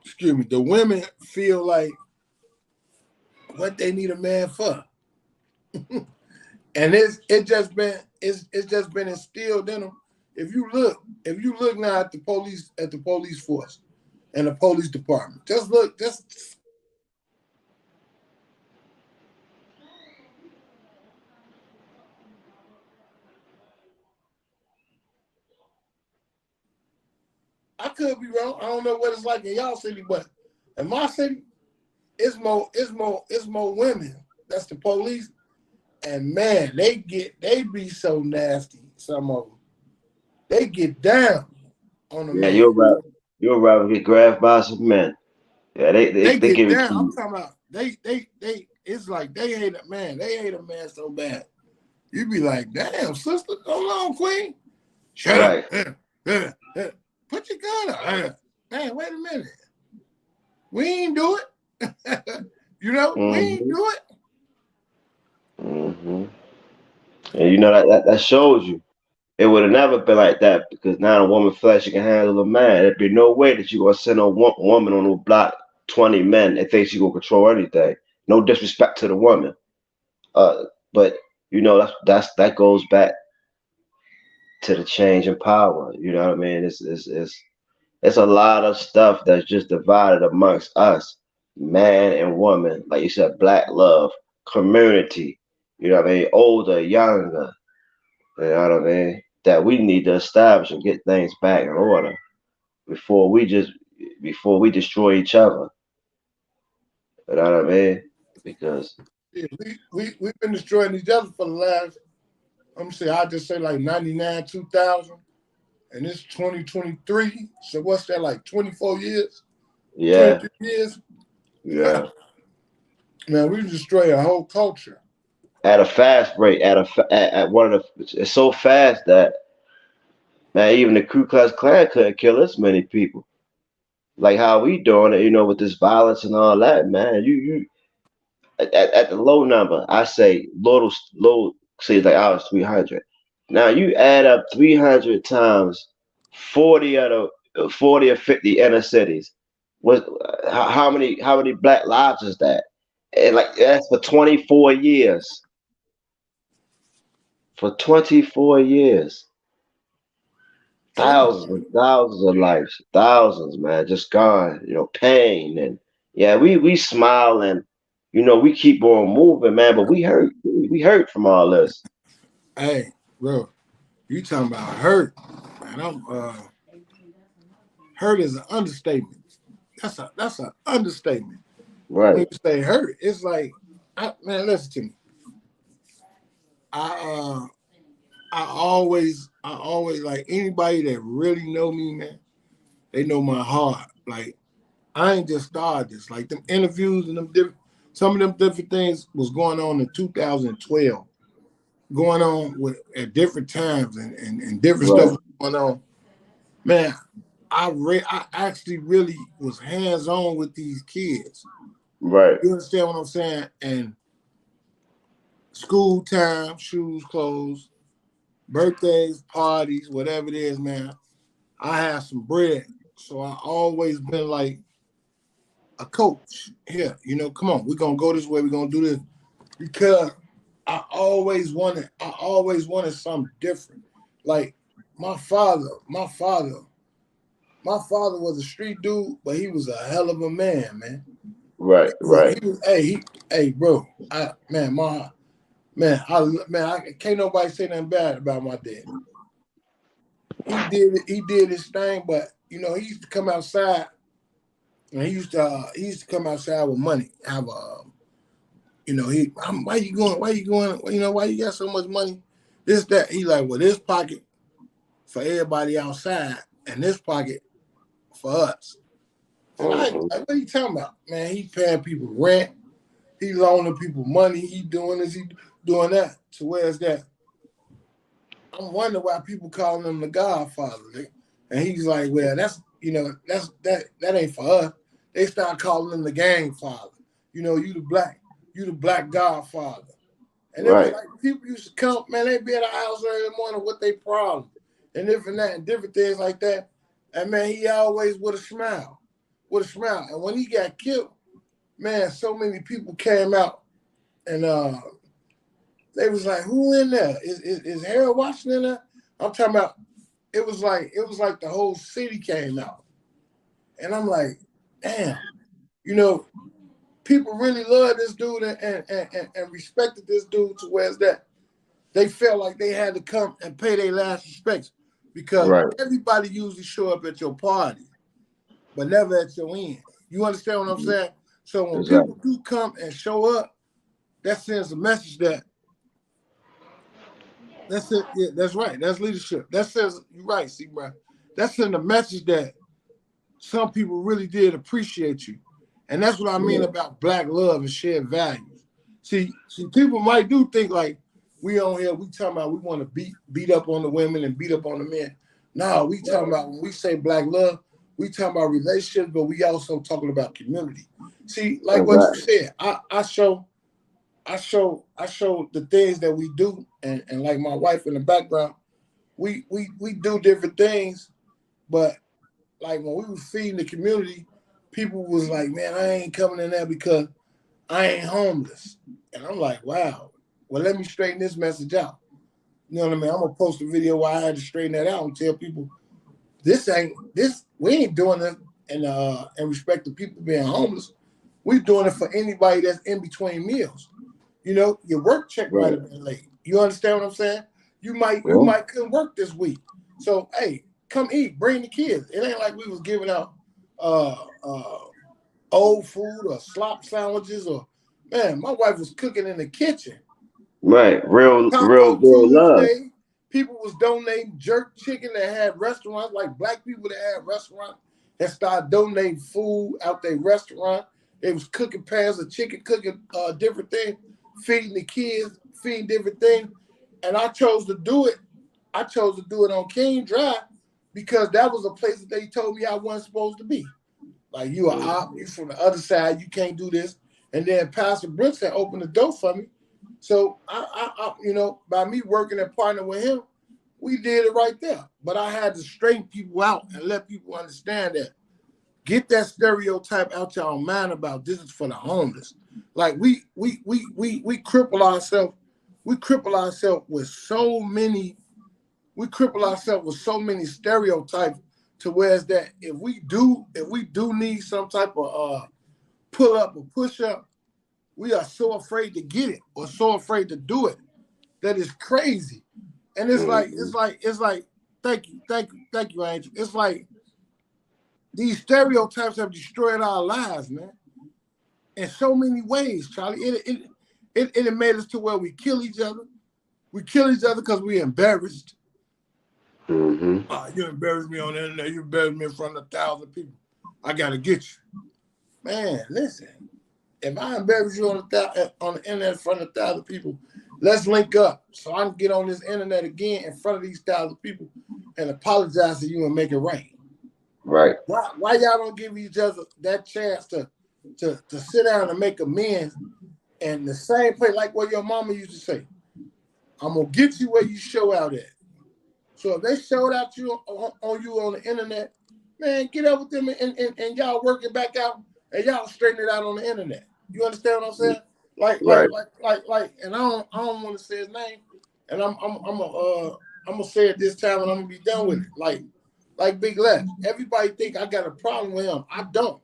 excuse me, the women feel like what they need a man for, and it's just been instilled in them. If you look now at the police force and the police department, just I could be wrong. I don't know what it's like in y'all city, but in my city, it's more women. That's the police, and man, they be so nasty. Some of them, they get down on a Yeah, man. you'll rather get grabbed by some men. Yeah, they They they get give it down. to I'm you. talking about they. It's like they hate a man. They hate a man so bad. You be like, damn, sister, hold on, queen. Shut up. Right. Put your gun up. Man, wait a minute. We ain't do it. We ain't Hmm. do it. Hmm. And that shows you. It would have never been like that because now a woman flesh she can handle a man. There'd be no way that you gonna send a woman on a block 20 men and think she gonna control anything. No disrespect to the woman. But that goes back to the change in power. You know what I mean? It's a lot of stuff that's just divided amongst us, man and woman. Like you said, black love, community. You know what I mean? Older, younger. You know what I mean? That we need to establish and get things back in order before we just before we destroy each other. You know what I mean? Because Yeah, we've been destroying each other for the last, I'm saying, I just say like 99, 2000, and it's 2023. So what's that, like 24 years, yeah, 23 years? yeah. Man, we destroy a whole culture. At a fast rate, at one of the, it's so fast that man, even the Ku Klux Klan couldn't kill this many people. Like how we doing it, with this violence and all that, man. You at the low number, I say low say like I was 300. Now you add up 300 times 40 of the 40 or 50 inner cities. What how many black lives is that? And like that's for 24 years. For 24 years. True. Thousands and thousands of lives. Thousands, man, just gone. Pain and yeah, we smile and we keep on moving, man, but we hurt. We hurt from all this. Hey, bro, you talking about hurt. And hurt is an understatement. That's an understatement. Right. When you say hurt, it's like, man, listen to me. I I always like anybody that really know me, man. They know my heart. Like I ain't just started this. Like them interviews and them different, some of them different things was going on in 2012, going on with at different times and different stuff Right. was going on. Man, I actually really was hands on with these kids. Right. You understand what I'm saying? And school time, shoes, clothes, birthdays, parties, whatever it is, man. I have some bread. So I always been like a coach. Here, come on, we're gonna go this way, we're gonna do this. Because I always wanted something different. Like my father, my father, my father was a street dude, but he was a hell of a man, man. Right. Right. Hey, bro, I can't nobody say nothing bad about my dad. He did his thing, but he used to come outside, and he used to come outside with money. Have a, why you going? Why you going? Why you got so much money? This that he like, well, this pocket for everybody outside, and this pocket for us. And I Mm-hmm. like, what are you talking about, man? He paying people rent, he loaning people money, he doing this, he doing that. So where's that? I'm wondering why people calling him the Godfather. And he's like, well, that ain't for us. They start calling him the gang father. You the black Godfather. And it was Right. like people used to come, man, they be at the house early in the morning with their problem and different that and different things like that. And man, he always with a smile. With a smile. And when he got killed, man, so many people came out and they was like, who in there? Is Harold Washington in there? I'm talking about it was like the whole city came out. And I'm like, damn, you know, people really love this dude and respected this dude to where's that they felt like they had to come and pay their last respects because Right. everybody usually show up at your party, but never at your end. You understand what I'm Mhm. saying? So when Exactly. people do come and show up, that sends a message that that's it. Yeah, that's right. That's leadership. That says you're right, see, bro. That sends a message that some people really did appreciate you. And that's what I mean Yeah. about black love and shared values. See, people might do think like we on here, we talking about we want to beat up on the women and beat up on the men. No, we talking Right. about when we say black love, we talking about relationships, but we also talking about community. See, like what you Exactly. said, I show the things that we do, and like my wife in the background, we do different things, but like when we was feeding the community, people was like, man, I ain't coming in there because I ain't homeless. And I'm like, wow. Well, let me straighten this message out. You know what I mean? I'm gonna post a video where I had to straighten that out and tell people we ain't doing it in respect to people being homeless. We doing it for anybody that's in between meals. Your work check might Right. have been late. You understand what I'm saying? You might you Yeah. might couldn't work this week. So hey, come eat, bring the kids. It ain't like we was giving out uh uh old food or slop sandwiches or man, my wife was cooking in the kitchen. Right. Real, real, Taco real love. Tuesday, people was donating jerk chicken that had restaurants, like black people that had restaurants that started donating food out their restaurant. They was cooking pans of chicken, cooking different things, feeding the kids, feeding different things. And I chose to do it. I chose to do it on King Drive because that was a place that they told me I wasn't supposed to be. Like you are out, you Mhm. from the other side, you can't do this. And then Pastor Brooks had opened the door for me. So by me working and partnering with him, we did it right there. But I had to straighten people out and let people understand that. Get that stereotype out your mind about this is for the homeless. Like we cripple ourselves. We cripple ourselves with so many stereotypes to whereas that if we do need some type of pull up or push up, we are so afraid to get it or so afraid to do it that is crazy. And Mhm. it's like, thank you, Angel. It's like these stereotypes have destroyed our lives, man. in so many ways, Charlie. It made us to where we kill each other. We kill each other because we're embarrassed. Mm-hmm. You embarrassed me on the internet. You embarrassed me in front of 1,000 people. I gotta get you, man. Listen, if I embarrass you on the internet in front of 1,000 people, let's link up so I can get on this internet again in front of these 1,000 people and apologize to you and make it right. Right. Why y'all don't give each other that chance to sit down and make amends and the same place like what your mama used to say? I'm gonna get you where you show out at. So if they showed out you on you on the internet, man, get up with them and y'all work it back out and y'all straighten it out on the internet. You understand what I'm saying? Right. And I don't want to say his name, and I'm gonna say it this time and I'm gonna be done with it. Like Big Les. Everybody think I got a problem with him. I don't.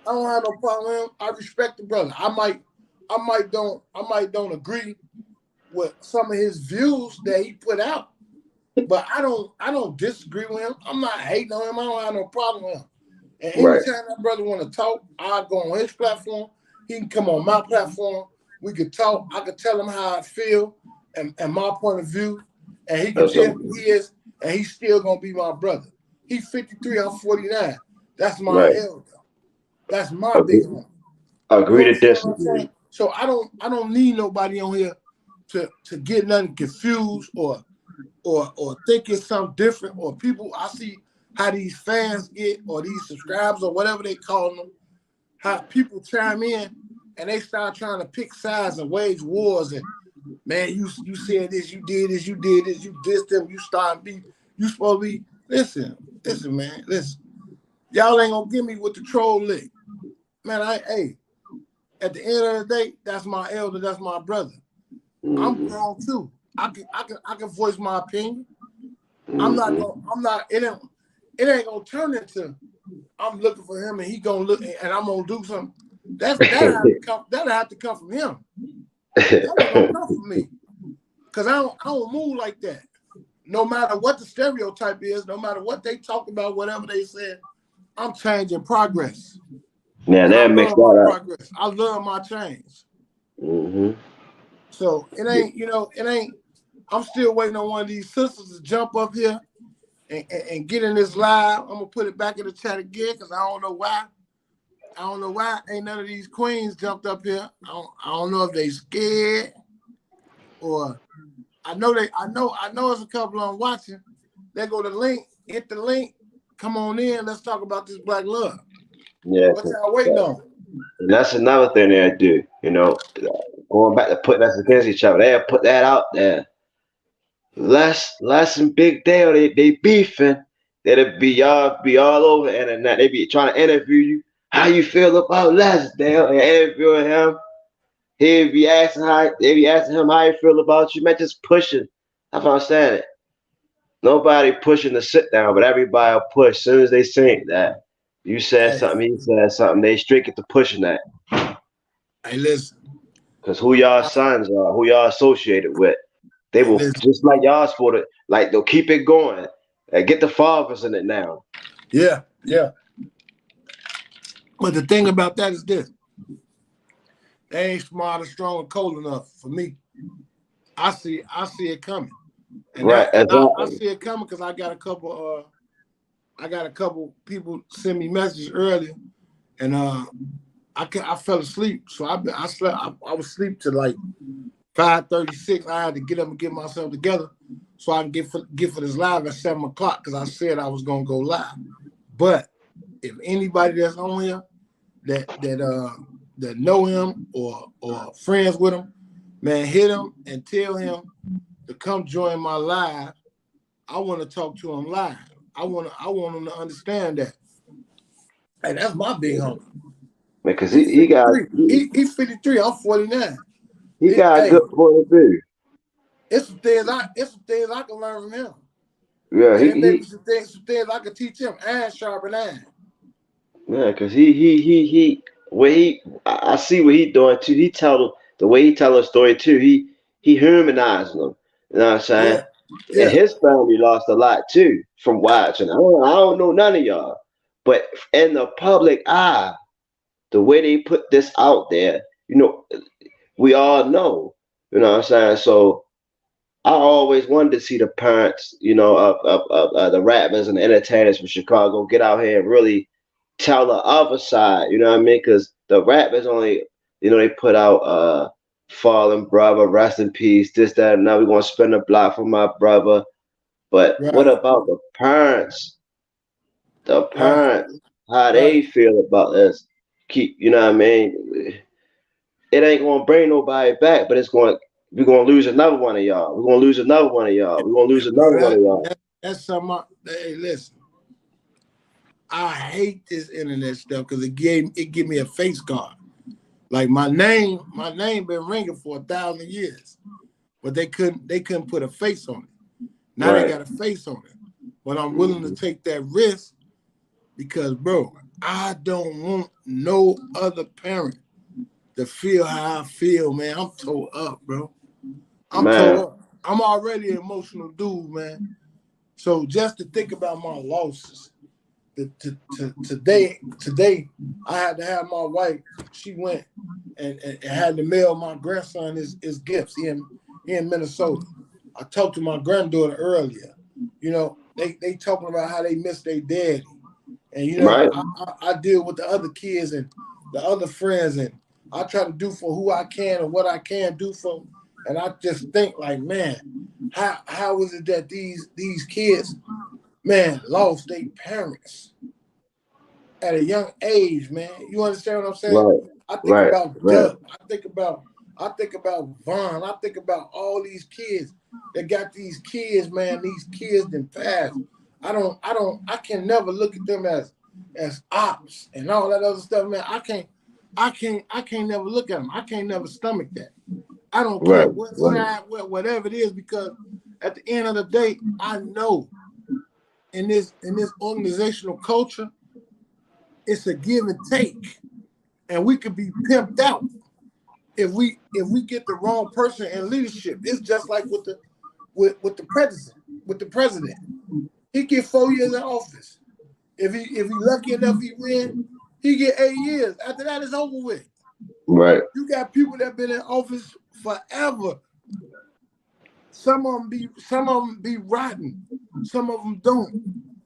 I don't have no problem with him. I respect the brother. I might don't agree with some of his views that he put out, but I don't disagree with him. I'm not hating on him. I don't have no problem with him. And Right. anytime that brother want to talk, I'll go on his platform. He can come on my platform. We could talk. I could tell him how I feel and my point of view, and he can tell me he is, and he's still gonna be my brother. He's 53. I'm 49. That's my Right. elder. That's my big Agree, homie. You agree to understand what I'm saying? disagree. So I don't need nobody on here to get nothing confused or thinking something different, or people. I see how these fans get, or these subscribers, or whatever they call them, how people chime in and they start trying to pick sides and wage wars. And man, you said this, you did this, you did this, you dissed them, you started beef, you supposed to be. Listen, man, listen. Y'all ain't gonna give me with the troll lick, man. Hey, at the end of the day, that's my elder, that's my brother. I'm Mm-hmm. grown too. I can voice my opinion. Mm-hmm. I'm not. It ain't gonna turn into I'm looking for him and he gonna look and I'm gonna do something. That'll have to come from him. That ain't gonna come from me. Cause I don't move like that. No matter what the stereotype is, no matter what they talk about, whatever they said, I'm changing progress. Now And I that makes love my that up. progress. I love my change. Mm-hmm. So it ain't, I'm still waiting on one of these sisters to jump up here and get in this live. I'm gonna put it back in the chat again because I don't know why. I don't know why ain't none of these queens jumped up here. I don't know if they scared or I know it's a couple of them watching. They go to the link, hit the link, come on in, let's talk about this black love. Yeah, What y'all waiting on? and that's another thing they do. Going back to putting us against each other, they put that out there. Les and Big Dale, they beefing. That'll be all over the internet. They be trying to interview you. How you feel about Les Dale? And interviewing him. They be asking him how he feel about you. Man, just pushing. That's what I'm saying. Nobody pushing to sit down, but everybody will push. As soon as they say that, you said Hey, something, he said something, they straight get to pushing that. hey, listen. Cause who y'all sons are, who y'all associated with, they Hey, will listen. just like y'all sport it. Like they'll keep it going. And get the fathers in it now. Yeah, yeah. But the thing about that is this. They ain't smart or strong or cold enough for me. I see it coming. Right, I exactly. see it coming because I got a couple people send me messages earlier, and I fell asleep. So I slept. I was asleep till like 5:36. I had to get up and get myself together so I can get for this live at 7 o'clock because I said I was gonna go live. But if anybody that's on here that know him or friends with him, man, hit him and tell him to come join my live. I want to talk to him live. I want him to understand that. Hey, that's my big homie. Because He he got 53. He 53. I'm 49. he got a Hey, good point of view. it's some things I can learn from him. Yeah, And it may be some things I can teach him. Iron sharpen iron. yeah, because he what I see what he doing too. The way he tell a story too. He humanizing them. You know what I'm saying? Yeah, And yeah, his family lost a lot too from watching. I don't know none of y'all, but in the public eye, the way they put this out there, we all know. You know what I'm saying? So I always wanted to see the parents, of the rappers and the entertainers from Chicago get out here and really tell the other side. You know what I mean? Because the rappers only, they put out "Fallen Brother," "Rest in Peace," this, that, and now we want to spin the block for my brother. But what Right, about the parents? The right, parents, how right. they feel about this? You know what I mean? It ain't gonna bring nobody back, but we're gonna lose another one of y'all. We're gonna lose another one of y'all. We're gonna lose Bro, another one of y'all. that's something. Hey, listen, I hate this internet stuff because it gave me a face card. Like my name been ringing for 1,000 years, but they couldn't put a face on it. Now they Right. got a face on it, but I'm willing to Hmm. take that risk because, bro, I don't want no other parent to feel how I feel, man. I'm tore up, bro. I'm Man. tore up. I'm already an emotional dude, man. So just to think about my losses, today, I had to have my wife. She went and had to mail my grandson his gifts. He in Minnesota. I talked to my granddaughter earlier. They talking about how they miss their daddy, and Right. I deal with the other kids and the other friends, and I try to do for who I can and what I can do for them. And I just think like, man, how is it that these kids, man, lost their parents at a young age, man? You understand what I'm saying? Right. I think Right. about Right. Duck. I think about Vaughn. I think about all these kids that got these kids, man. These kids then passed. I can never look at them as ops and all that other stuff, man. I can't never look at them. I can't never stomach that. I don't care Right. what Right. whatever it is, because at the end of the day, I know in this organizational culture, it's a give and take, and we could be pimped out if we get the wrong person in leadership. It's just like with the president. With the president, he get 4 years in office. If he lucky enough, he win. He get 8 years. After that, it's over with. Right. You got people that been in office forever. Some of them be rotten. Some of them don't.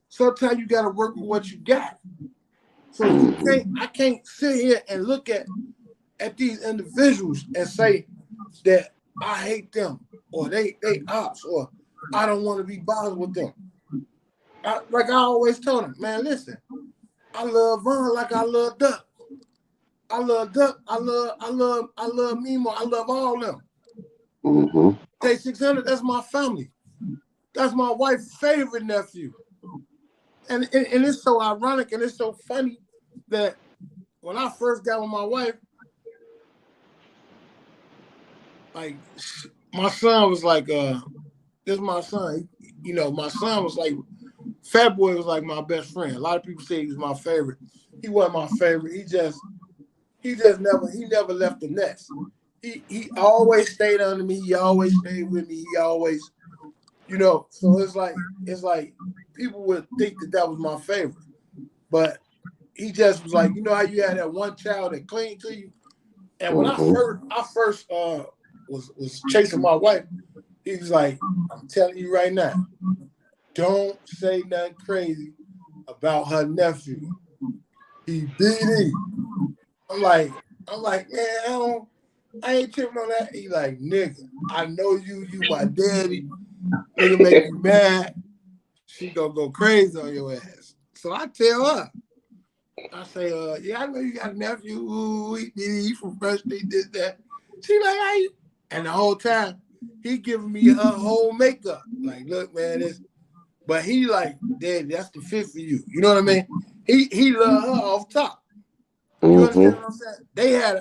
Sometimes you got to work with what you got. So Hmm. I can't sit here and look at these individuals and say that I hate them or they ops or I don't want to be bothered with them. Like I always told them, man, listen, I love Vaughn like I love Duck. I love Duck. I love Mimo. I love all them. Hmm. J600, that's my family. That's my wife's favorite nephew. And it's so ironic and it's so funny that when I first got with my wife, like my son was like, this is my son. My son was like, Fat Boy was like my best friend. A lot of people say he was my favorite. He wasn't my favorite. He never left the nest. He always stayed under me. He always stayed with me. He always, so it's like people would think that was my favorite. But he just was like, how you had that one child that cling to you. And when I Hmm. first was chasing my wife, he was like, I'm telling you right now, don't say nothing crazy about her nephew. He BD. I'm like, man, I ain't tripping on that. He like, nigga, I know you my daddy. Nigga make you mad. She gonna go crazy on your ass. So I tell her, I say, yeah, I know you got a nephew. Ooh, he from First Street, this, that. She like, how you? And the whole time, he giving me her whole makeup. Like, look, man, but he like, Daddy, that's the fit for you. You know what I mean? He love her off top. You Hmm. understand what I'm saying? They had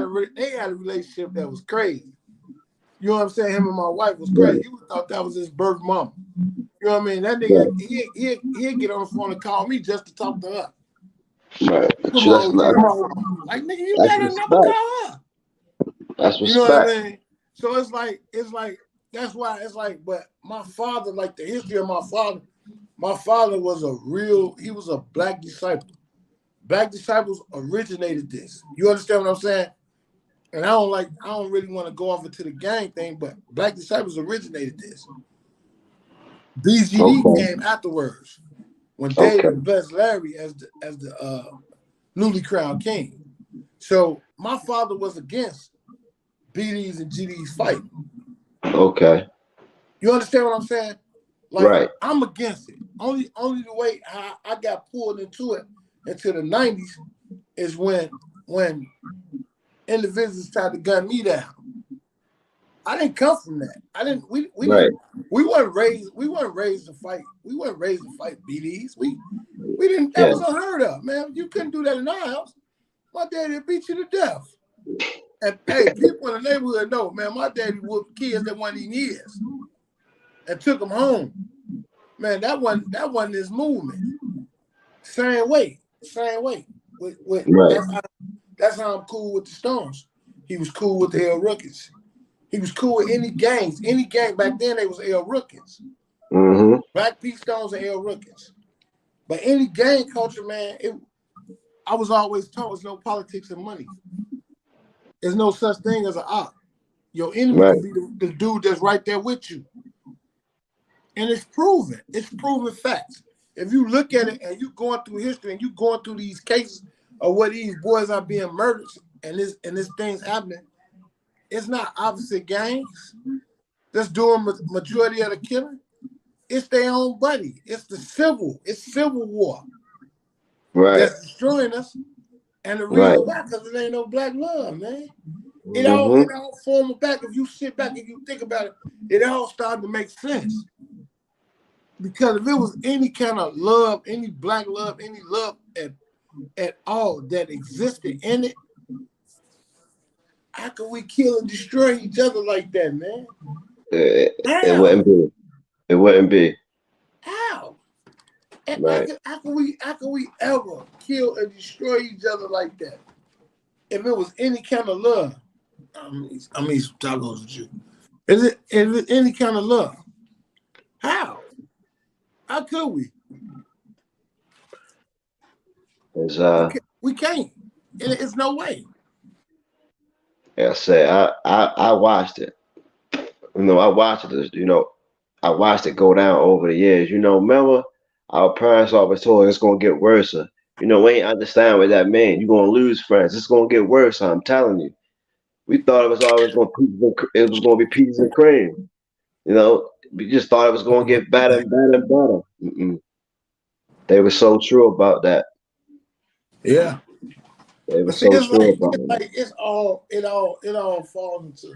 a relationship that was crazy. You know what I'm saying? Him and my wife was crazy. Right. You would thought that was his birth mama. You know what I mean? That nigga, Right. he'd get on the phone and call me just to talk to her. Right. Come That's on, love. Jim. Come on. Like, nigga, you That's gotta never respect. call her. That's You know what respect. I mean? So it's like that's why it's like, but my father, like the history of my father was he was a black disciple. Black disciples originated this. You understand what I'm saying? And I don't really want to go off into the gang thing, but Black disciples originated this. BGD Okay. came afterwards when Okay. David blessed Larry as the newly crowned king. So my father was against BDs and GDs fighting. Okay. You understand what I'm saying? Like Right. I'm against it. Only the way I got pulled into it into the 90s is when individuals tried to gun me down. I didn't come from that. I didn't. We Right. didn't. We weren't raised. We weren't raised to fight. We weren't raised to fight BDs. We didn't. That Yeah. was unheard of, man. You couldn't do that in our house. My daddy would beat you to death. And hey, people in the neighborhood know, man. My daddy whooped kids that wasn't even his and took them home. Man, that wasn't his movement. Same way. With Right. that's how I'm cool with the Stones. He was cool with the L Rookies. He was cool with any gangs. Any gang back then, they was L Rookies. Mm-hmm. Black Pete Stones and L Rookies. But any gang culture, man, I was always taught there's no politics and money. There's no such thing as an op. Your enemy Right. can be the dude that's right there with you. And it's proven. It's proven facts. If you look at it and you going through history and you going through these cases of where these boys are being murdered and this thing's happening, it's not opposite gangs that's doing majority of the killing. It's their own buddy. It's civil war Right. that's destroying us. And the Right. reason why, because it ain't no black love, man. It Mm-hmm. all formed back. If you sit back and you think about it, it all started to make sense. Because if it was any kind of love, any black love, any love at all that existed in it, how can we kill and destroy each other like that, man? It How? wouldn't be. It wouldn't be. How? And Right. how can we ever kill and destroy each other like that? If it was any kind of love, I mean some tacos with you. Is it any kind of love? How? How could we? It's We can't. It's no way. like I said, I watched it. I watched it. I watched it go down over the years. Remember our parents always told us it's gonna get worse. We ain't understand what that meant. You're gonna lose friends. It's gonna get worse. I'm telling you. We thought it was always gonna be peaches and cream. We just thought it was gonna get better and better and better. Mm-mm. They were so true about that. Yeah. They were But see, so true about it. it all falls into,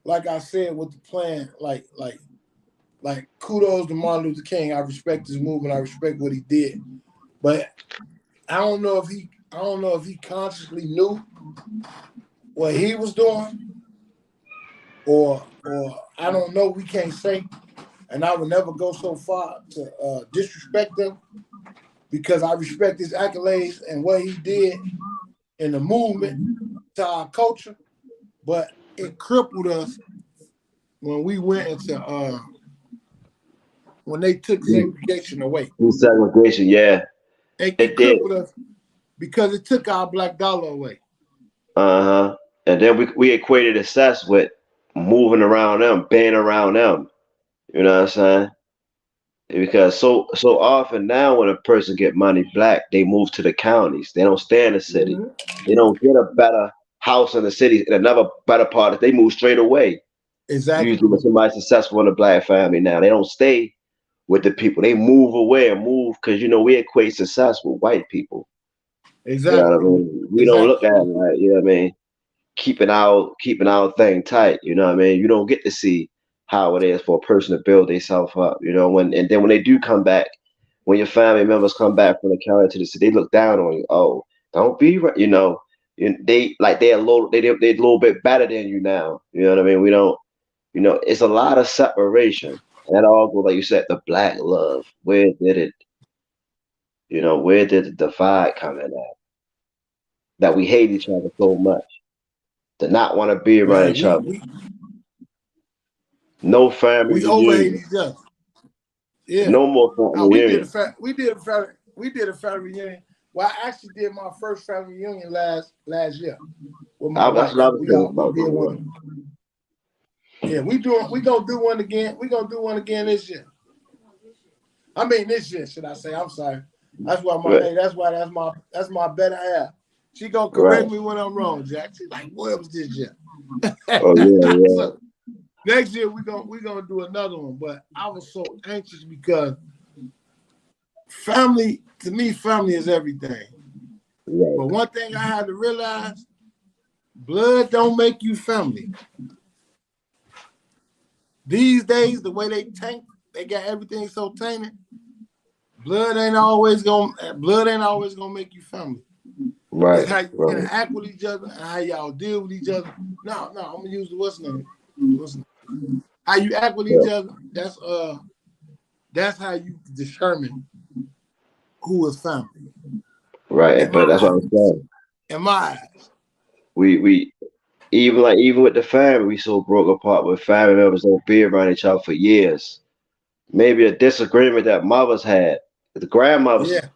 like I said, with the plan, like kudos to Martin Luther King. I respect his movement. I respect what he did. But I don't know if he consciously knew what he was doing, or I don't know. We can't say, and I would never go so far to disrespect him because I respect his accolades and what he did in the movement to our culture. But it crippled us when we went into when they took segregation away. Segregation, yeah, It it did. crippled us because it took our black dollar away. Uh-huh. And then we equated success with moving around them, being around them. You know what I'm saying? Because so often now when a person get money black, they move to the counties. They don't stay in the city. Mm-hmm. They don't get a better house in the city in another better part. They move straight away. Exactly. Usually when somebody's successful in a black family now, they don't stay with the people. They move away and move because we equate success with white people. You know what I Exactly. mean? We don't look Exactly. at it like, you know what I mean? Keeping our thing tight. You know what I mean? You don't get to see how it is for a person to build themselves up. And then when they do come back, when your family members come back from the county to the city, they look down on you. Oh, don't be right. They're a little bit better than you now. You know what I mean? We don't. It's a lot of separation. And that all goes, like you said, the black love. Where did it? Where did the divide come in at? That we hate each other so much, to not want to be around Man, each other. No family we overhate reunion. each other. Yeah. No more family We did reunion. a family reunion. Well, I actually did my first family reunion last year with my That's wife. what I was thinking We about did doing. one. Yeah, we gonna do one again. We gonna do one again this year. I mean this year, should I say? I'm sorry. That's why my Right, hey, that's my better half. She gonna right. correct me when I'm wrong, Jack. She's like, "Boy, it was this year." Oh yeah, yeah. So next year we gonna do another one. But I was so anxious because family to me, family is everything. But Right, one thing I had to realize: blood don't make you family. These days, the way they got everything so tainted. Blood ain't always gonna make you family. It's right, how you right, interact with each other and how y'all deal with each other. No, I'm gonna use the what's name. What's name? How you act with each yeah, other. That's how you determine who is family. In right. my But that's what I'm eyes. saying. In my eyes. We even with the family, we so broke apart with family members don't be around each other for years. Maybe a disagreement that mothers had, the grandmothers Yeah,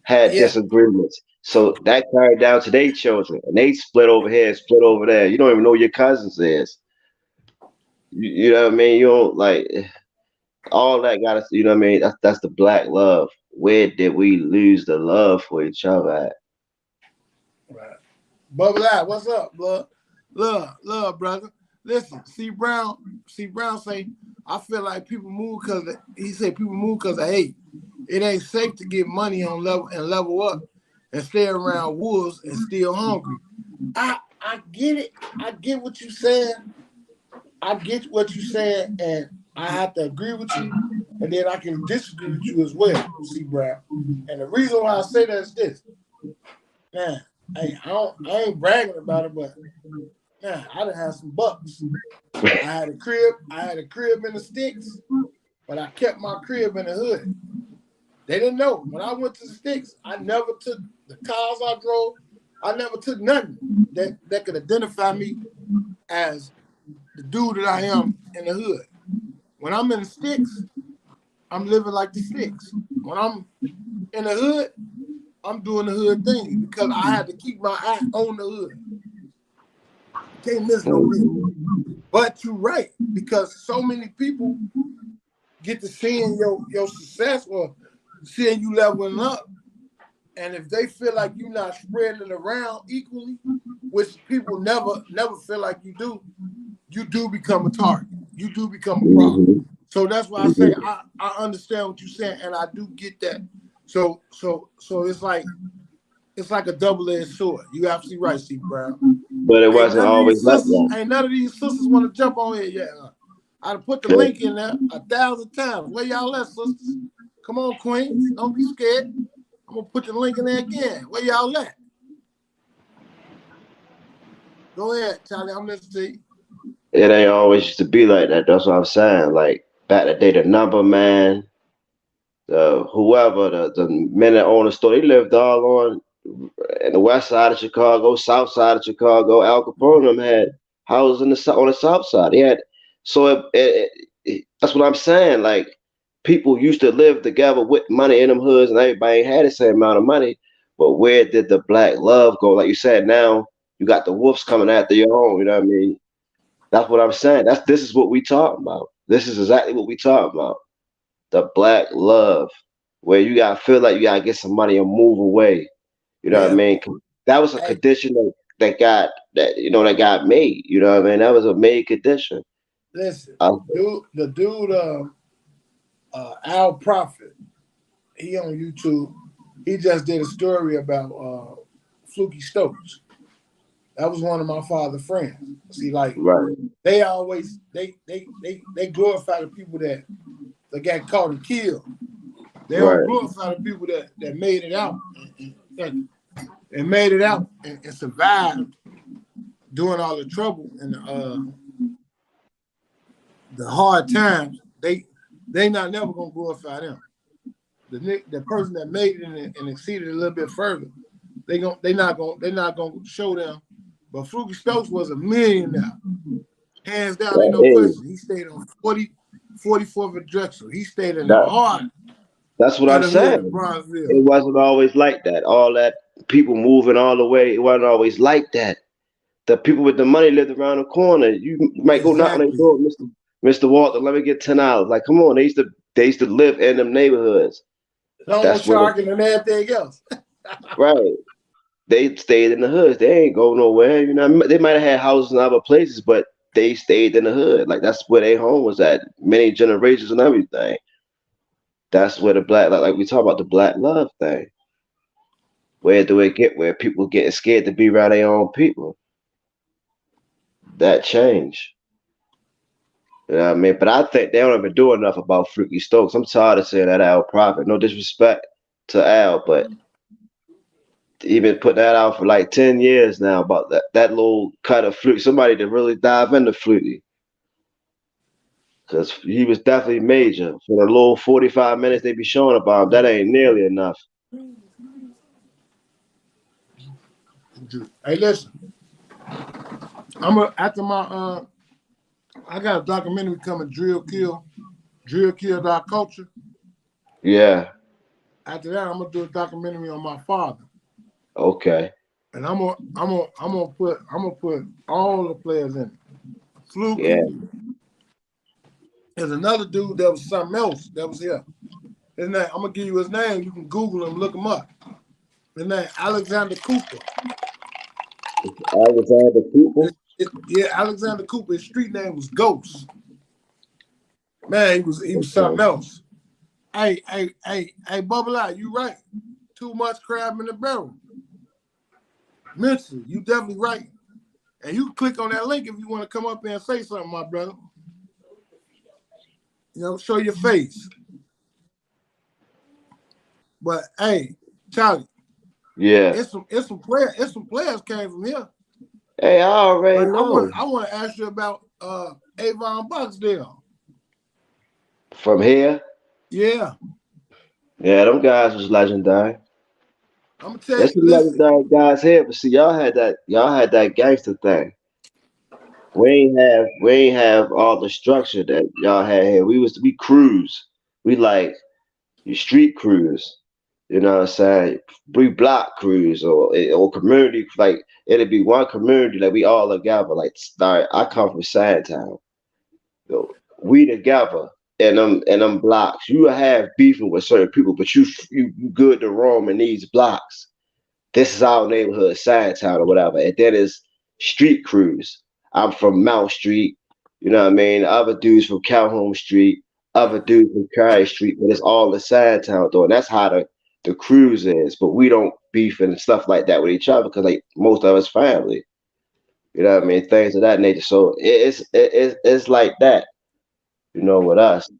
had yeah. disagreements. So that carried down to their children, and they split over here, split over there. You don't even know who your cousins is. You know what I mean? You don't like all that. Got to, you know what I mean? That's the black love. Where did we lose the love for each other at? Right. Bubble out. What's up, blood? Love, brother. Listen, C. Brown say, I feel like people move because he said people move because of hate. It ain't safe to get money on level up and stay around wolves and still hungry. I get it. I get what you saying. I get what you saying, and I have to agree with you, and then I can disagree with you as well, C. Brown. And the reason why I say that is this, man. Hey, I ain't bragging about it, but man, I done had some bucks. I had a crib in the sticks, but I kept my crib in the hood. They didn't know. When I went to the sticks, I never took the cars I drove. I never took nothing that could identify me as the dude that I am in the hood. When I'm in the sticks, I'm living like the sticks. When I'm in the hood, I'm doing the hood thing because I had to keep my eye on the hood. You can't miss no beat. But you're right, because so many people get to seeing your success or seeing you leveling up. And if they feel like you're not spreading it around equally, which people never feel like you do become a target. You do become a problem. Hmm. So that's why I say I understand what you're saying, and I do get that. So it's like a double-edged sword. You absolutely right, Steve Brown. But it wasn't always like that. Ain't none of these sisters want to jump on here yet. I'd put the Yeah. link in there 1,000 times. Where y'all at, sisters? Come on, queens. Don't be scared. I'm gonna put the link in there again. Where y'all at? Go ahead, Charlie. I'm listening to you. It ain't always used to be like that. That's what I'm saying. Like back the day, the number man, the whoever, the men that own the store, they lived all on in the west side of Chicago, south side of Chicago. Al Capone them had houses in on the south side. He had so that's what I'm saying. Like people used to live together with money in them hoods, and everybody ain't had the same amount of money. But where did the black love go? Like you said, now you got the wolves coming after your own. You know what I mean? That's what I'm saying. This is what we talking about. This is exactly what we talking about. The black love, where you gotta feel like you gotta get some money and move away. You know what I Yeah. mean? That was a Hey, condition that got made. You know what I mean? That was a made condition. listen. Uh, The dude, Al Prophet. He on YouTube. He just did a story about Fluky Stokes. That was one of my father's friends. See, like right, they always they glorify the people that got caught and killed. They don't right. glorify the people that made it out and made it out and survived during all the trouble and the hard times. They not never gonna glorify them. The person that made it and exceeded a little bit further, they not gonna show them. But Fluky Stokes was a millionaire. Hands down, ain't That no is question. He stayed on 44th and Drexel. He stayed in the that heart That's what of I'm the hood in saying. Bronzeville. It wasn't always like that. All that people moving all the way, it wasn't always like that. The people with the money lived around the corner. You might go knock on their Exactly. door, Mr. Walter, let me get $10. Like, come on, they used to live in them neighborhoods. Long That's what it, charging and everything else. right. They stayed in the hood. They ain't go nowhere. You know, they might have had houses in other places, but they stayed in the hood. Like that's where their home was at. Many generations and everything. That's where the black, like we talk about the black love thing. Where do it get? Where people getting scared to be around their own people? That change. You know what I mean? But I think they don't even do enough about Freaky Stokes. I'm tired of saying that Al Prophet. No disrespect to Al, but even put that out for like 10 years now about that little cut of Flutie. Somebody to really dive into Flutie. Because he was definitely major. For the little 45 minutes they be showing about him, that ain't nearly enough. Hey, listen. After my I got a documentary coming, Drill Kill Culture. Yeah. After that, I'm gonna do a documentary on my father, Okay. and I'm gonna put all the players in it. Yeah. Fluky. There's another dude that was something else that was here. His name, I'm gonna give you his name. You can Google him, look him up. His name Alexander Cooper. Alexander People. Yeah, Alexander Cooper. His street name was Ghost. Man, he was something Okay. else. Hey, Bubble Out, you right. Too much crab in the barrel. Mentally, you definitely right. And you can click on that link if you want to come up there and say something, my brother. Show your face. But hey, Charlie, Yeah. it's some players came from here. Hey, I already Like I want know. I want to ask you about Avon Barksdale. From here, Yeah, yeah, them guys was legendary. I'm gonna tell There's you. some Listen, legendary guys here, but see, y'all had that gangster thing. We ain't have all the structure that y'all had here. We cruise. We like you street cruise. You know what I'm saying? We block cruise or community like it'd be one community like we all together. Like start I come from Sandtown. Yo, we together in them blocks. You have beefing with certain people, but you good to roam in these blocks. This is our neighborhood, Sandtown or whatever. And then it's street crews. I'm from Mount Street, you know what I mean? Other dudes from Calhoun Street, other dudes from Cary Street, but it's all the Sandtown though. And that's how the cruise is. But we don't beef and stuff like that with each other because like most of us family. You know what I mean? Things of that nature. So it's like that, with us.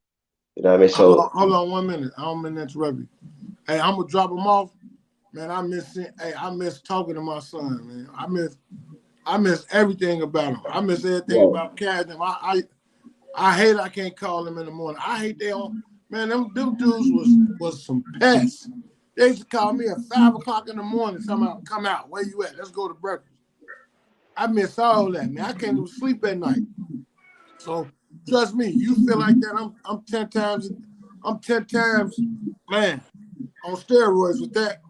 You know what I mean? So hold on 1 minute. I don't mean to interrupt you. Hey, I'm gonna drop him off. Man, I miss talking to my son, man. I miss everything about him. I miss everything yeah, about catching him. I hate I can't call him in the morning. I hate they on man, them dudes was some pests. They used to call me at 5 o'clock in the morning, somehow come out. Where you at? Let's go to breakfast. I miss all that, man. I can't even sleep at night. So trust me, you feel like that. I'm 10 times, man, on steroids with that.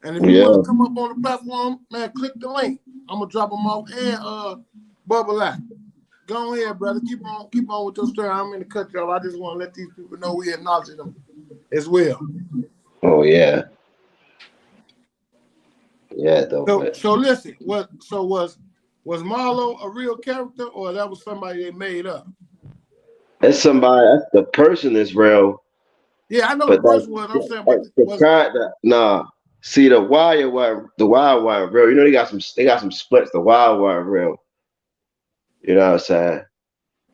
And if you want to yeah. come up on the platform, man, click the link. I'm gonna drop them off and bubble out. Go ahead, brother. Keep on with your story. I'm in the cut y'all. I just want to let these people know we acknowledge them as well. Oh yeah. Yeah, though, So but so listen, was Marlo a real character or that was somebody they made up? it's somebody. The person is real, Yeah, I know the but person was. I'm saying, but the was character. Nah. See, the wire wasn't real. They got some splits. The wire wasn't real. You know what I'm saying?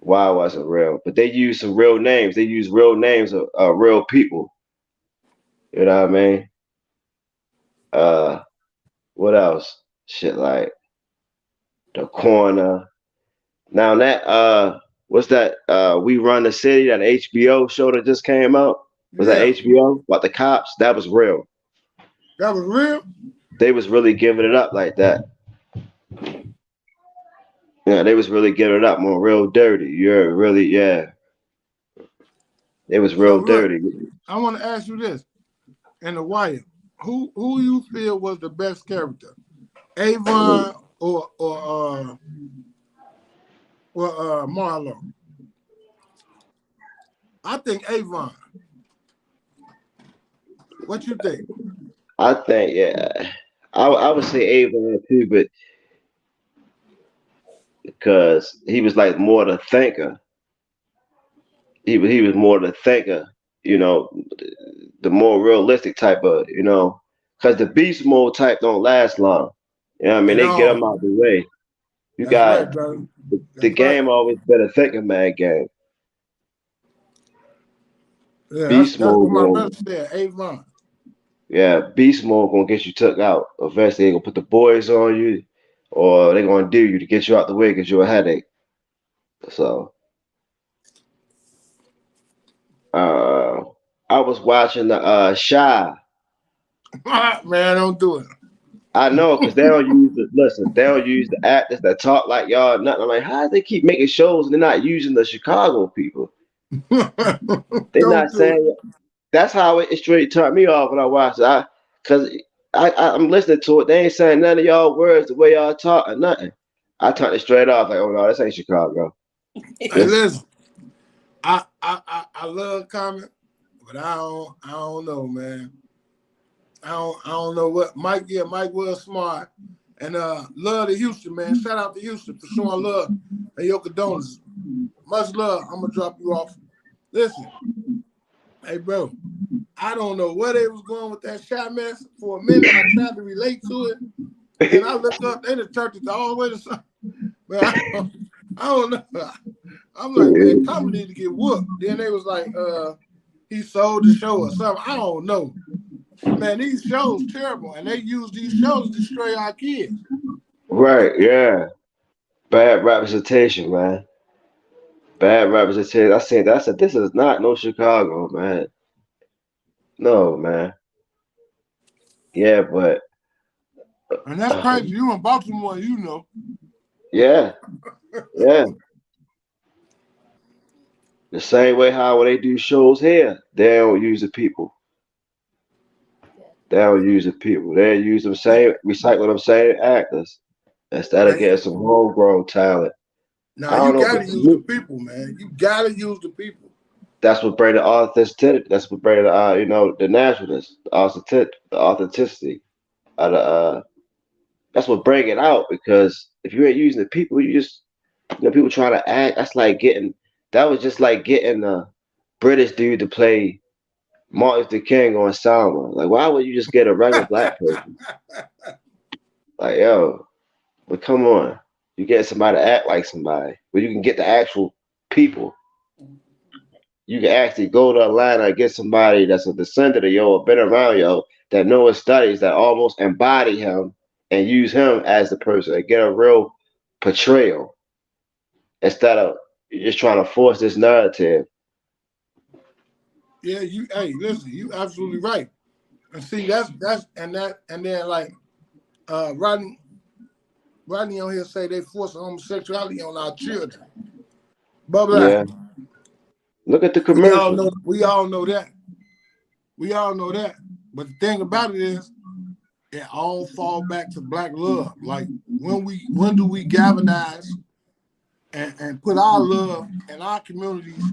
Wire wasn't real, but they used some real names. They used real names of real people. You know what I mean? Uh, what else? Shit like the corner. Now that what's that? We Run the City, that HBO show that just came out. Was that yeah, HBO? About the cops? That was real. that was real. They was really giving it up like that. Yeah, they was really giving it up more real dirty. You're really, yeah. It was So real look, dirty. I want to ask you this: in the Wire, who you feel was the best character, Avon or Marlo? I think Avon. What you think? I think, yeah, I would say Avon too, but because he was like more the thinker. He was more the thinker, you know, the more realistic type of, because the beast mode type don't last long. You know what I mean? And They get all. them out the way. You That's got right, brother. the That's right. game always been a thinking man game. Yeah, Beast that's mode what my going, brother said. Avon. yeah, beast mode gonna get you took out. Eventually, they gonna put the boys on you, or they gonna do you to get you out the way, get you a headache. So, uh, I was watching the Shy. Man, don't do I know, cause they don't use the listen. They don't use the actors that talk like y'all. Nothing. I'm like, how do they keep making shows and they're not using the Chicago people? it. They're Don't not do it. saying. That's how it straight turned me off when I watched it. Cause I'm listening to it. They ain't saying none of y'all words the way y'all talk or nothing. I turned it straight off. Like, oh no, this ain't Chicago. Hey, This listen. I love comment, but I don't know, man. I don't know what Mike. Yeah, Mike was smart, and love to Houston, man. Shout out to Houston for showing love and your condolences. Much love. I'm gonna drop you off. Listen, hey, bro. I don't know where they was going with that shot mess. For a minute, I tried to relate to it. Then I looked up, they done turned it all the way to something. Man, I don't know. I'm like, man, comedy need to get whooped. Then they was like, he sold the show or something. I don't know. Man, these shows terrible, and they use these shows to destroy our kids. right, yeah. Bad representation, man. Bad representation. I said, this is not no Chicago, man. No, man. Yeah, but And that's crazy. You in Baltimore, you know. yeah, yeah. The same way how when they do shows here, they don't use the people. They don't use the people. They use them same, recycle them same actors instead of Man, getting some homegrown talent. now I don't you know, but gotta to use the me, people, man. You gotta use the people. that's what bring the authenticity. That's what bring the the naturalness, the authenticity of the. That's what bring it out because if you ain't using the people, you just people trying to act. That's like getting. That was just like getting a British dude to play Martin Luther King on Selma. Like, why would you just get a regular black person? Like, yo, but come on, you get somebody to act like somebody, but you can get the actual people. You can actually go to Atlanta and get somebody that's a descendant of yo or been around yo that know his studies that almost embody him and use him as the person and get a real portrayal instead of just trying to force this narrative. Yeah, hey, listen, you absolutely right. And see, and then like Rodney on here say they force homosexuality on our children. Blah blah. Yeah, look at the We all commercial. know. We all know that. We all know that. But the thing about it is, it all fall back to black love. Like when do we galvanize and put our love in our communities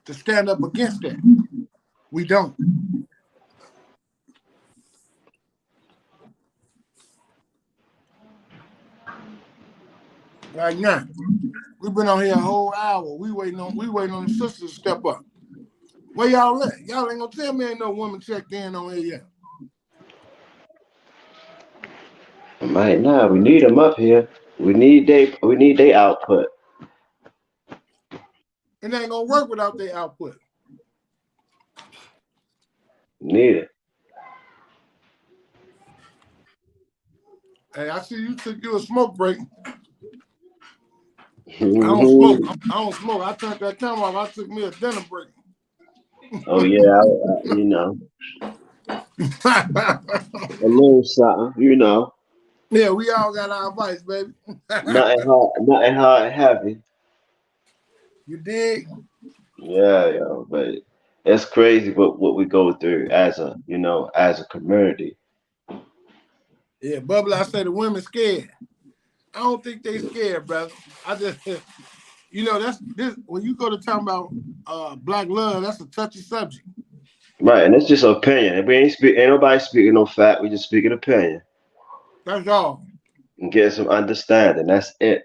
to stand up against that? We don't. Right now, we've been on here a whole hour. We waiting on the sisters to step up. Where y'all at? Y'all ain't gonna tell me ain't no woman checked in on here yet. Right now, we need them up here. We need their output. It ain't gonna work without their output. Need it. Hey, I see you took you a smoke break. I don't smoke. Hmm. I don't smoke. I turned that camera off. I took me a dinner break. Oh yeah, a little something. Yeah, we all got our advice, baby. Nothing hard and heavy. You dig? Yeah, yo, but It's crazy what we go through as a as a community. Yeah, Bubba, I say the women scared. I don't think they scared, brother. I just, that's this when you go to talk about black love, that's a touchy subject. Right, and it's just opinion. And we ain't nobody speaking no fact. We just speaking opinion That's all. and getting some understanding. That's it.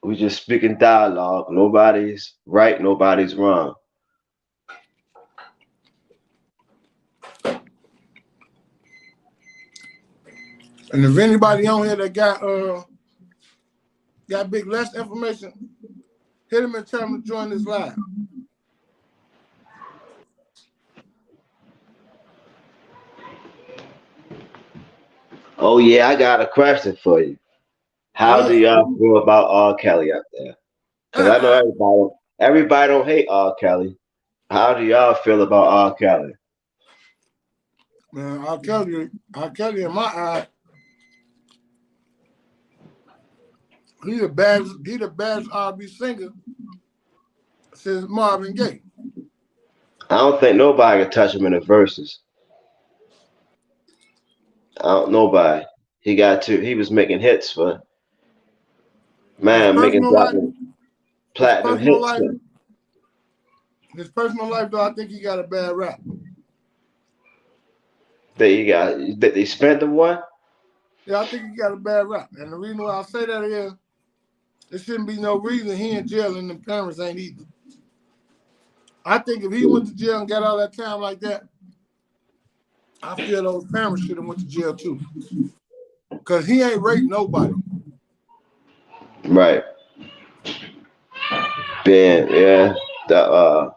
We just speaking dialogue. Nobody's right. Nobody's wrong. And if anybody on here that got big less information, hit him and tell him to join this live. Oh yeah, I got a question for you. How do Yeah. y'all feel about R. Kelly up there? Because I know everybody don't hate R. Kelly. How do y'all feel about R. Kelly? Man, I'll tell you in my eye, he the best R&B singer since Marvin Gaye. I don't think nobody can touch him in the verses. I don't nobody. He got to. He was making hits for His man, making personal life, his platinum personal hits. life, his personal life, though, I think he got a bad rap. That you got. That they spent the one. Yeah, I think he got a bad rap. And the reason why I say that is there shouldn't be no reason he in jail and the parents ain't either. I think if he went to jail and got all that time like that, I feel those parents should have went to jail too. Cause he ain't raped nobody. Right. Ben. Yeah. The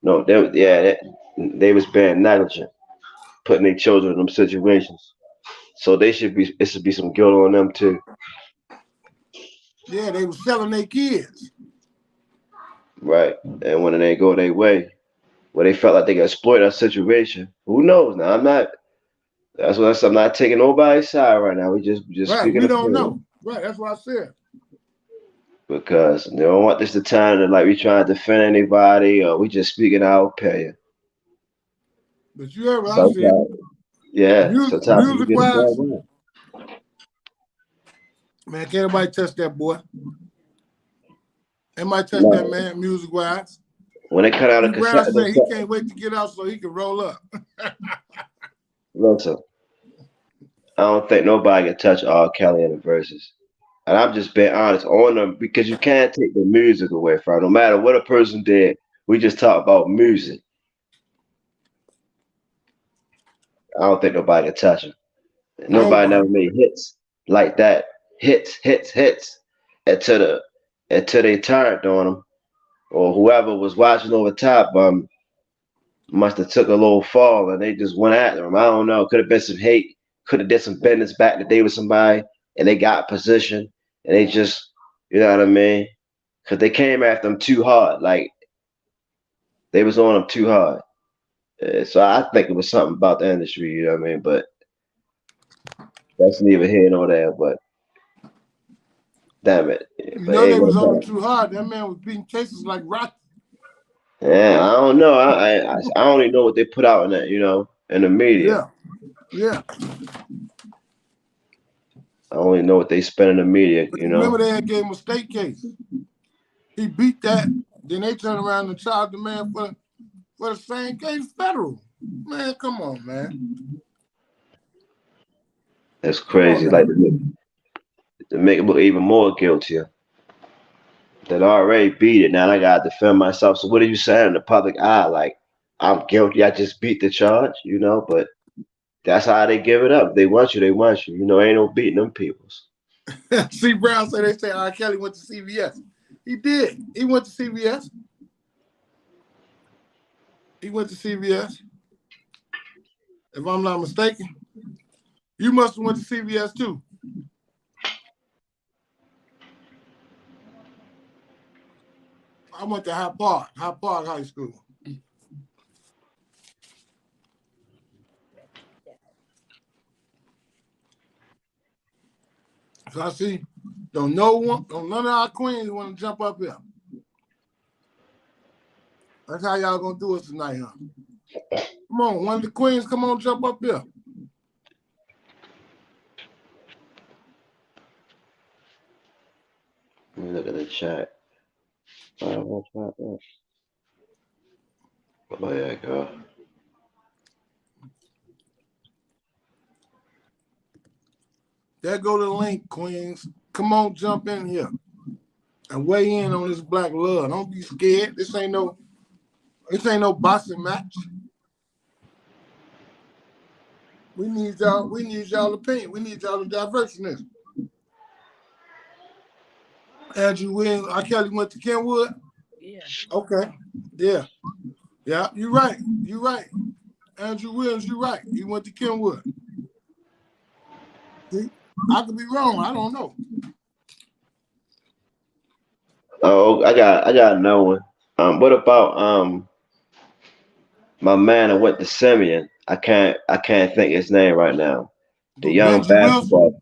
no. They was being negligent, putting their children in them situations. So they should be. It should be some guilt on them too. Yeah, they was selling their kids. Right. And when they go their way, where they felt like they got exploited that situation. Who knows? Now I'm not. That's what I'm not taking nobody's side right now. We just Right, speaking we don't opinion know. Right, that's what I said. because they don't want this the time that like we trying to defend anybody or we just speaking our opinion. But you heard what I said. Sometimes, yeah, sometimes we Music get it wise, done man, can't nobody touch that boy. They might touch that right. man music wise. When they cut out a Steve Brown cassette, said he can't wait to get out so he can roll up. listen, I don't think nobody can touch R. Kelly in the verses. And I'm just being honest on them because you can't take the music away from it. No matter what a person did, we just talk about music. I don't think nobody can touch him. Nobody never Nobody. made hits like that. Hits until they turned on him or whoever was watching over top must have took a little fall and they just went after him. I don't know. Could have been some hate. Could have did some business back the day with somebody and they got position and they just you know what I mean? Because they came after him too hard. Like they was on him too hard. So I think it was something about the industry. You know what I mean? But that's neither here nor there. But damn it, You but know hey, they was what's on him up? too hard. That man was beating cases like Rocky. Yeah, I don't know. I don't even know what they put out in that, in the media. Yeah, yeah. I only know what they spend in the media, But you remember they had gave him a state case. He beat that. Then they turned around and charged the man for the same case federal. Man, come on, man. That's Come on crazy. Like now. to make it look even more guilty. That I already beat it. Now I gotta defend myself. So what are you saying in the public eye? Like I'm guilty. I just beat the charge. But that's how they give it up. They want you. They want you. Ain't no beating them peoples. C. Brown said they say R. Kelly went to CVS. He did. He went to CVS. He went to CVS. If I'm not mistaken. You must have went to CVS too. I went to High Park High School. So I see, don't none of our queens want to jump up here. That's how y'all gonna do us tonight, huh? Come on, one of the queens, come on, jump up here. Let me look at the chat. Oh yeah, girl. There go the link, queens. Come on, jump in here and weigh in on this black love. Don't be scared. This ain't no boxing match. We need y'all opinion. We need y'all diverse in this. Andrew Williams, R. Kelly went to Kenwood. Yeah. Okay. Yeah. Yeah, you're right. You're right. Andrew Williams, you're right. He went to Kenwood. See? I could be wrong. I don't know. Oh, I got another one. What about my man that went to Simeon? I can't think his name right now. The young Benji Wilson. basketball.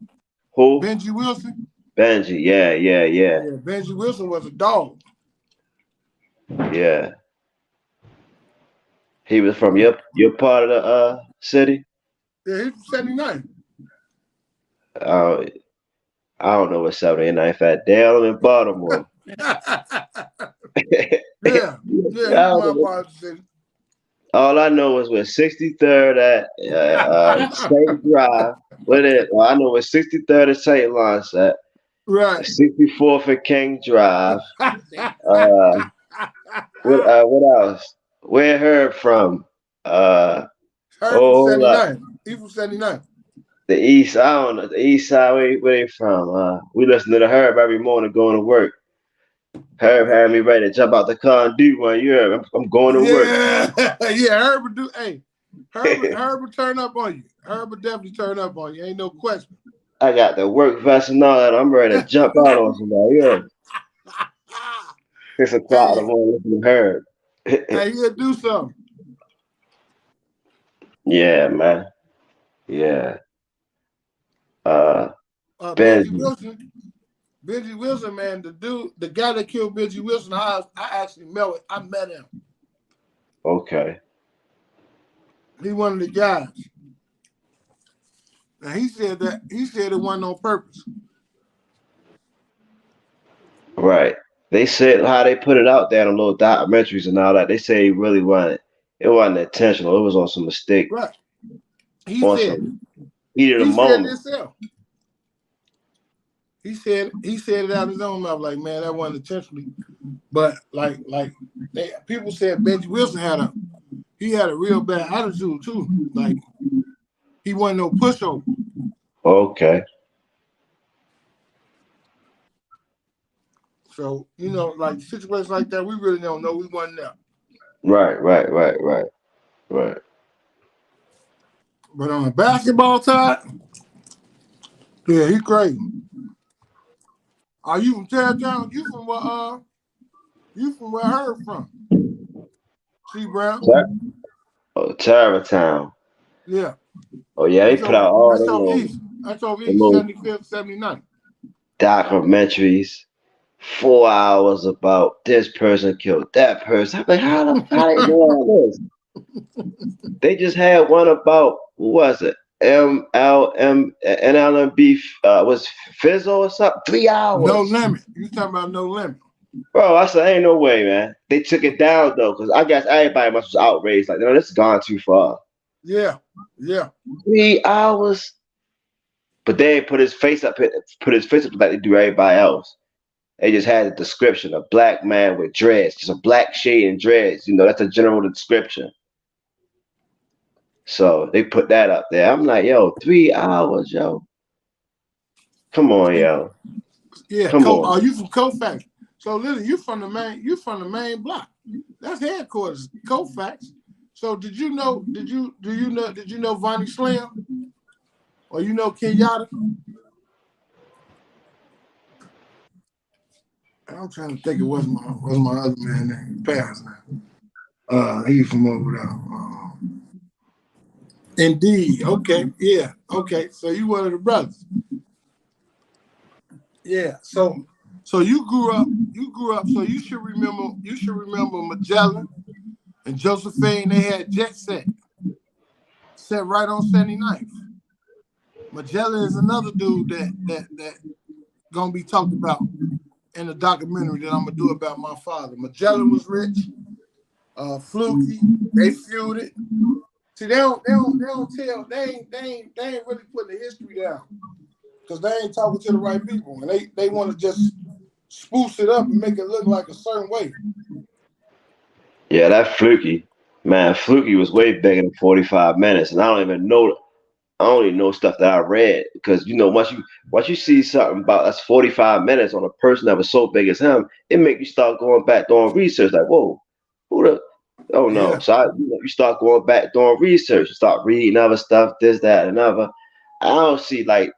Who? Benji Wilson. Benji. Yeah. Yeah, Benji Wilson was a dog. Yeah. He was from your part of the city. Yeah, he's from 79. Uh, I don't know what 79th at. Down in Baltimore. Yeah, he's my part of the city. All I know is where 63rd at State Drive. Well, I know where 63rd at St. Lawrence at. Right. 64th at King Drive. What else? Where Herb from? Herb from 79. He from 79. The East. I don't know. The East Side. Where they from? We listen to the Herb every morning going to work. Herb had me ready to jump out the car and do one. You heard? I'm going to work. Yeah. Herb would do. Hey, Herb would turn up on you. Herb would definitely turn up on you. Ain't no question. I got the work vest and all that. I'm ready to jump out on somebody. Yeah. 6 o'clock in the morning listening to Herb. Hey, he'll do something. Yeah, man. Yeah. Benji Wilson. Benji Wilson, man, the guy that killed Benji Wilson, I actually met him. Okay. He one of the guys. Now he said it wasn't on purpose. Right. They said how they put it out there in little documentaries and all that. They say it really wasn't. It wasn't intentional. It was on some mistake. Right. He said it moment. himself. He said it out of his own mouth, like, man, that wasn't intentionally. But people said Benji Wilson had a real bad attitude too. Like he wasn't no pushover. Okay. So, like situations like that, we really don't know. We wasn't there. Right. But on the basketball side, yeah, he crazy. Are you from Terrytown? You from where Herb from? C. Brown? Oh, Terrytown. Yeah. Oh yeah, they put out all them That's over East, 75th, 79th. documentaries. 4 hours about this person killed that person. I'm like, how they do all this? They just had one about what was it? NLMB was Fizzle or something. 3 hours. No Limit. You talking about No Limit? Bro, I said, ain't no way, man. They took it down though, because I guess everybody must was outraged. Like, no, this has gone too far. Yeah. 3 hours. But they ain't put his face up like they do everybody else. They just had a description: a black man with dreads, just a black shade and dreads. That's a general description. So they put that up there. I'm like, yo, 3 hours, yo. Come on, yo. Yeah, come on. Are you from Colfax? So literally, you from the main block. That's headquarters, Colfax. So do you know Vonnie Slim? Or Kenyatta? I'm trying to think of what's my other man name. He passed now. He's from over there. Indeed. Okay. Yeah. Okay. So you one of the brothers. Yeah. So you grew up. So you should remember Magellan. And Josephine, they had Jet set right on 79th. Magellan is another dude that gonna be talked about in the documentary that I'm gonna do about my father. Magellan was rich, Fluky, they feuded. See, they don't tell, they ain't really putting the history down because they ain't talking to the right people, and they want to just spruce it up and make it look like a certain way. Yeah, that Fluky, man, Fluky was way bigger than 45 minutes, and I don't even know. I only know stuff that I read because once you see something about that's 45 minutes on a person that was so big as him, it make you start going back doing research. Like, whoa, who the? Oh no! Yeah. So you start going back doing research. You start reading other stuff, this, that, and other. I don't see like,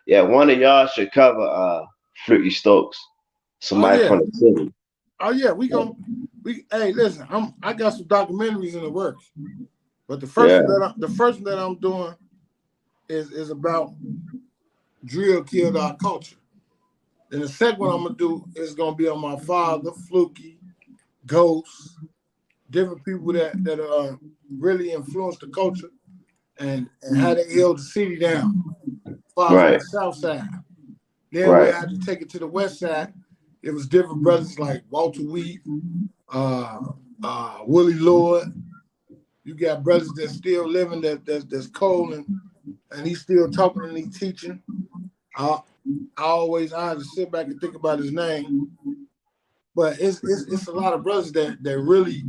yeah, one of y'all should cover Fluky Stokes, Oh somebody yeah. from the city. Oh yeah. Hey, listen, I got some documentaries in the works, but Yeah, the first one that I'm doing is about drill killed our culture. Then the second one I'm gonna do is gonna be on my father, Fluky, Ghost, different people that really influenced the culture and how they held the city down. As far as on right, the south side. Then we right, had to take it to the west side. It was different brothers like Walter Wheat, Willie Lord. You got brothers that's still living that's cold and he's still talking and he's teaching. I I had to sit back and think about his name. But it's a lot of brothers that really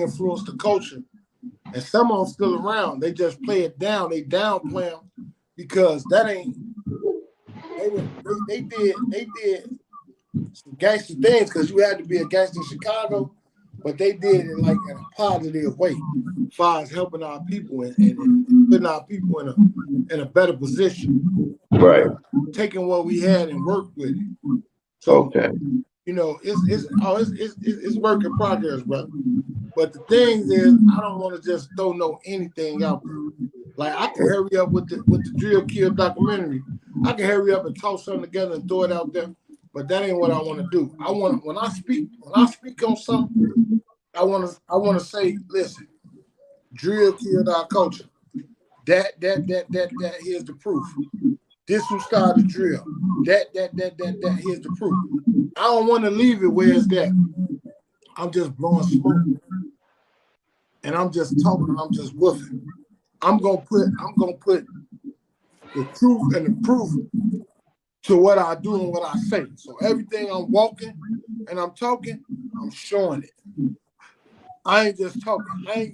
influenced the culture. And some of them still around. They just play it down. They downplay them because that ain't they did some gangster things because you had to be a gangster in Chicago, but they did it like in a positive way, as far as helping our people and putting our people in a better position. You right. know, taking what we had and work with it. So Okay, it's work in progress, brother. But the thing is, I don't want to just throw anything out there. Like I can hurry up with the drill kill documentary. I can hurry up and toss something together and throw it out there. But that ain't what I want to do. I want when I speak on something, I want to say, listen, drill killed our culture. That here's the proof. This who started the drill. That here's the proof. I don't want to leave it where it's that. I'm just blowing smoke and I'm just talking and I'm just woofing. I'm gonna put the truth and the proof to what I do and what I say. So everything I'm walking and I'm talking, I'm showing it. I ain't just talking. I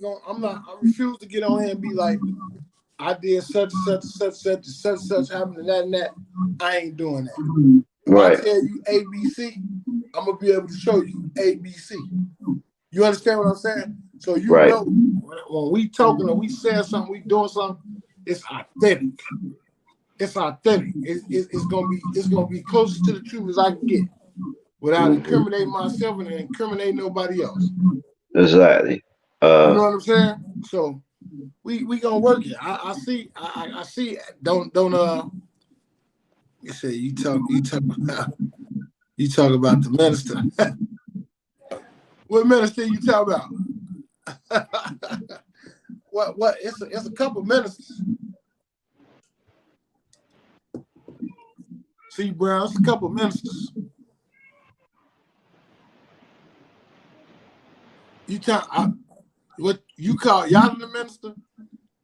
refuse to get on here and be like, I did such and such and such and such happened and that. I ain't doing that. If I right, tell you ABC, I'm gonna be able to show you ABC. You understand what I'm saying? So you right. know when we talking or we saying something, we doing something, it's authentic. It's authentic. It's gonna be closest to the truth as I can get without incriminating myself and incriminating nobody else. Exactly. You know Uh, what I'm saying? So we gonna work it. I see. I see. Don't you say you talk about the minister. What minister you talk about? What? It's a couple ministers. See, Brown, it's a couple ministers. What you call Yada the minister?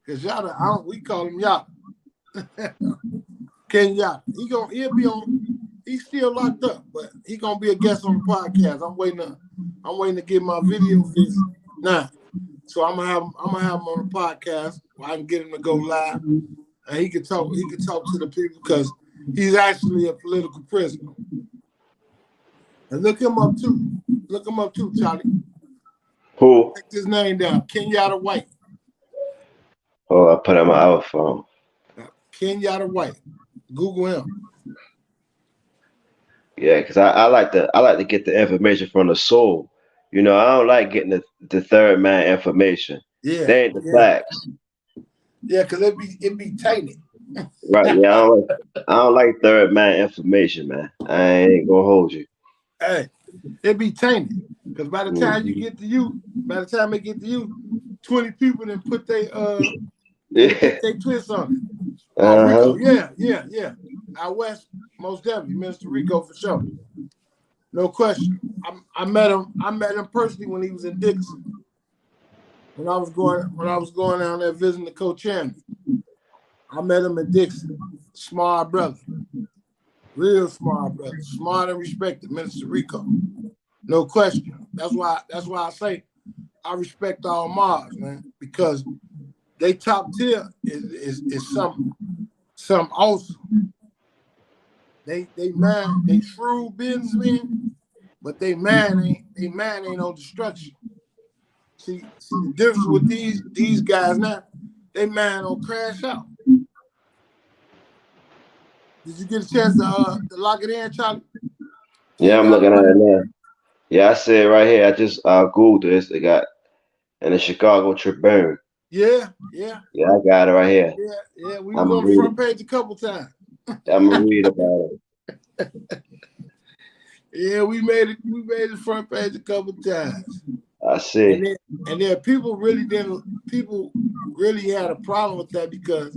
Because Yada, we call him Yada. Ken Yada. He'll be on. He's still locked up, but he gonna be a guest on the podcast. I'm waiting to get my video visit now. So I'm gonna have him on the podcast where I can get him to go live and he can talk to the people because he's actually a political prisoner. And look him up too. Look him up too, Charlie. who? Take his name down. Kenyatta White. Oh, I put on my other phone. Kenyatta White. Google him. Yeah, because I like to get the information from the soul. I don't like getting the third man information. Yeah, They ain't the yeah, facts. yeah. Cause it be tainted. Right. Yeah, I don't like third man information, man. I ain't gonna hold you. Hey, It be tainted. Because Mhm. by the time they get to you, 20 people then they Yeah. put their twist on it. Oh, Uh-huh. Rico, yeah, yeah, yeah. Out west, most definitely, Mr. Rico for sure. No question. I met him. I met him personally when he was in Dixon. When I was going down there visiting the coach Champion. I met him in Dixon. Smart brother. Real smart brother. Smart and respected, Minister Rico. No question. That's why I say I respect all Mars, man, because they top tier is some awesome. They shrewd businessmen, but they man ain't on destruction. See the difference with these guys now, they man on crash out. Did you get a chance to lock it in, Charlie? See Yeah, you I'm got it looking at right? it now. Yeah, I see it right here. I just Googled this. They got in the Chicago Tribune. Yeah, yeah, Yeah, I got it right here. yeah, yeah. We was I'm gonna on the read. front page a couple times. I'm gonna read about it. Yeah, we made the front page a couple times. I And see. then people really had a problem with that because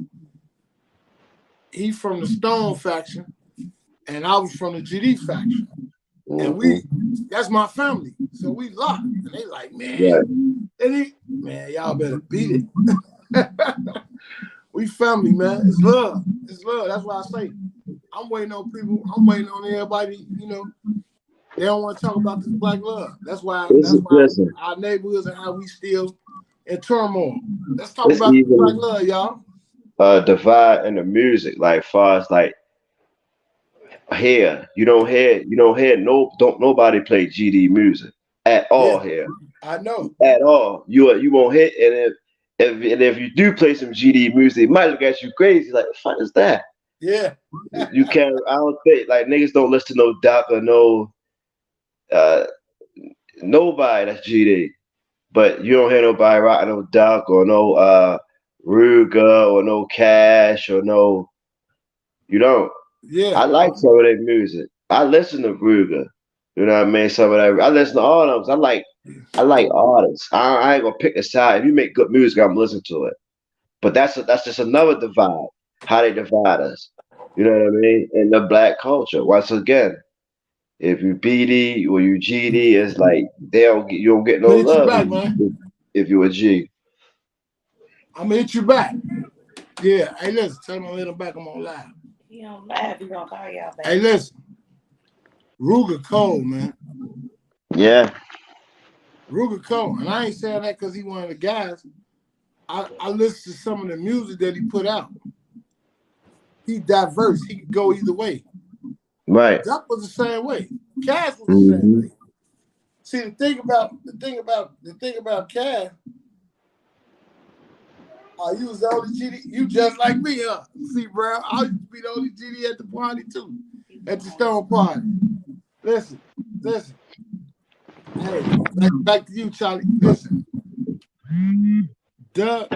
he from the Stone faction and I was from the GD faction. And Hmm. that's my family. So we locked. And they like, Right. man, y'all better beat it. We family, man. It's love. It's love. That's why I say I'm waiting on people. I'm waiting on everybody, they don't want to talk about this black love. That's why Listen. our neighborhoods and how we still in turmoil. Let's talk It's about this black even love, y'all. divide in the music. Like far as like here, you don't hear don't nobody play GD music at Yeah, all here. I know. At all. You won't hit, and if you do play some GD music, they might look at you crazy, like, the fuck is that? Yeah. You can't. I don't think like niggas don't listen to no Doc or no uh nobody that's GD. But you don't hear nobody rocking no Doc or no Ruger or no Cash or no. You don't. Yeah. I like some of their music. I listen to Ruger. You know what I mean? Some of that. I listen to all of them. I like artists. I ain't gonna pick a side. If you make good music, I'm listening to it. But that's just another divide. How they divide us. You know what I mean? In the black culture. Once again, if you BD or you GD, it's like you don't get I'm no gonna hit you love back, man. if you a G. I'm gonna hit you back. Yeah. Hey, listen, tell me I'm gonna hit him back. I'm on live. He on live. He gonna call y'all back. Hey, listen, Ruger Cole, man. Yeah. Ruger Cole. And I ain't saying that because he one of the guys. I listened to some of the music that he put out. He diverse. He could go either way. Right. Duck was the same way. Cash was the same Hmm. way. See the thing about Cash, you was the only GD. You just like me, huh? See, bro, I used to be the only GD at the party too, at the Stone party. Listen, listen. Hey, back to you, Charlie. Listen, Duck,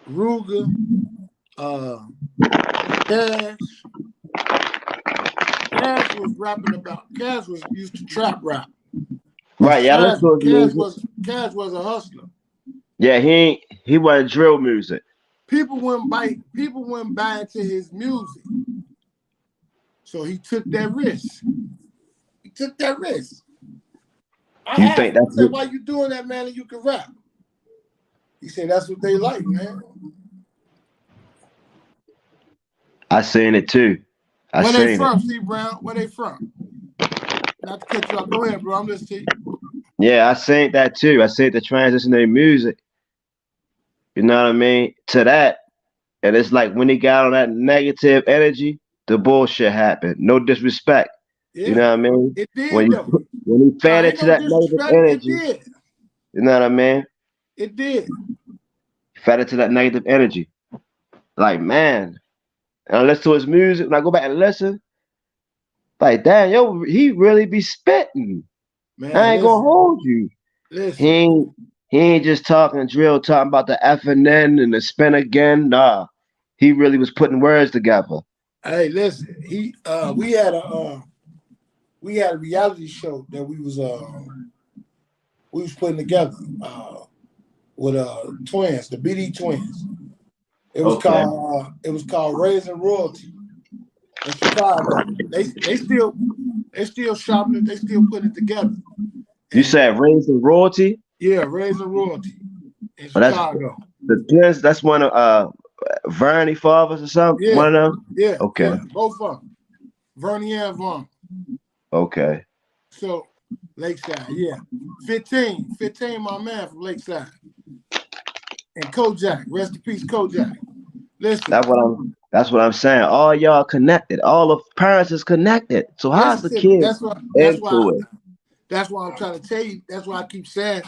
Ruger, uh, Cash. Cash was used to trap rap. And Right. Yeah. I listen to his music. Cash was a hustler. Yeah. He wasn't drill music. People wouldn't buy into his music. So he took that risk. He took that risk. I You asked think him, I that's said, it? why you doing that, man, and you can rap? He said, that's what they like, man. I seen it too. I Where they seen it. from, Steve Brown? Where they from? Not to cut you off. Go ahead, bro. I'm listening to you. Yeah, I seen that too. I seen the transition in music. You know what I mean? To that, and it's like when he got on that negative energy, the bullshit happened. No disrespect. You Yeah. know what I mean? It When did, he though. when he fed Nah, ain't into no that negative disrespect. It energy, did. you know what I mean? It did. Fed into that negative energy. Like man, and I listen to his music. When I go back and listen, like damn, yo, he really be spitting. I Man, ain't gonna listen. hold you. He Listen. ain't he ain't just talking drill, talking about the F and N and the spin again. Nah, he really was putting words together. Hey, listen. We had we had a reality show that we was putting together with twins, the BD twins. Okay. It was called Raising Royalty in Chicago. They still shopping it. They still putting it together. You And said raising royalty? yeah, Raising Royalty in Oh, that's Chicago. the twins. That's one of Vernie fathers or something. Yeah, One of them. Okay. yeah, both of them, Vernie and Vaughn. Okay. So Lakeside, yeah, 15, my man from Lakeside, and Kojak, rest in peace, Kojak. Listen, That's what I'm saying. All y'all connected. All of parents is connected. So how's the listen to me. kid into it? That's why I'm trying to tell you. That's why I keep saying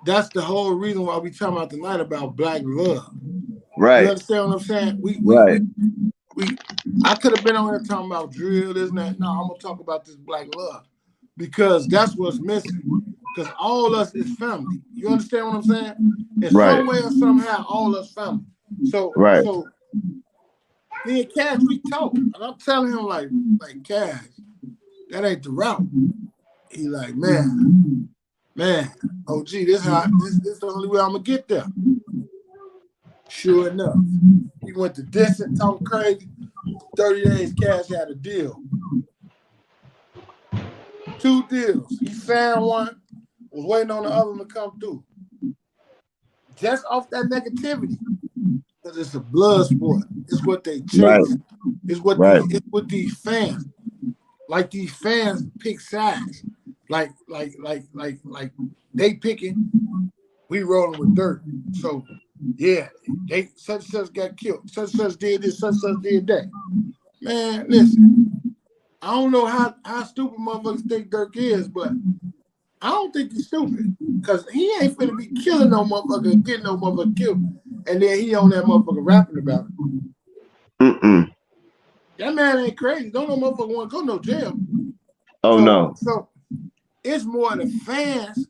that's the whole reason why we talking about tonight about black love. You Right. understand what I'm saying? Right. I could have been on here talking about drill, this and that. No, I'm gonna talk about this black love because that's what's missing. Because all us is family. You understand what I'm saying? In Right. some way or somehow, all us family. Right. So me and Cash, we talk, and I'm telling him like Cash, that ain't the route. He like, man, oh gee, this the only way I'm gonna get there. Sure enough, he went to distant, talking crazy. 30 days, Cash had a deal. 2 deals. He signed one, was waiting on the other one to come through. Just off that negativity. Because it's a blood sport. It's what they Right. chase. It's what Right. these fans. Like these fans pick sides. Like they picking, we rolling with dirt. So yeah, they such got killed. Such did this, such did that. Man, listen. I don't know how stupid motherfuckers think Dirk is, but I don't think he's stupid. Cause he ain't finna be killing no motherfucker, getting no motherfucker killed. And then he on that motherfucker rapping about it. Mm-mm. That man ain't crazy. Don't no motherfucker want to go no jail. Oh no. So it's more the fans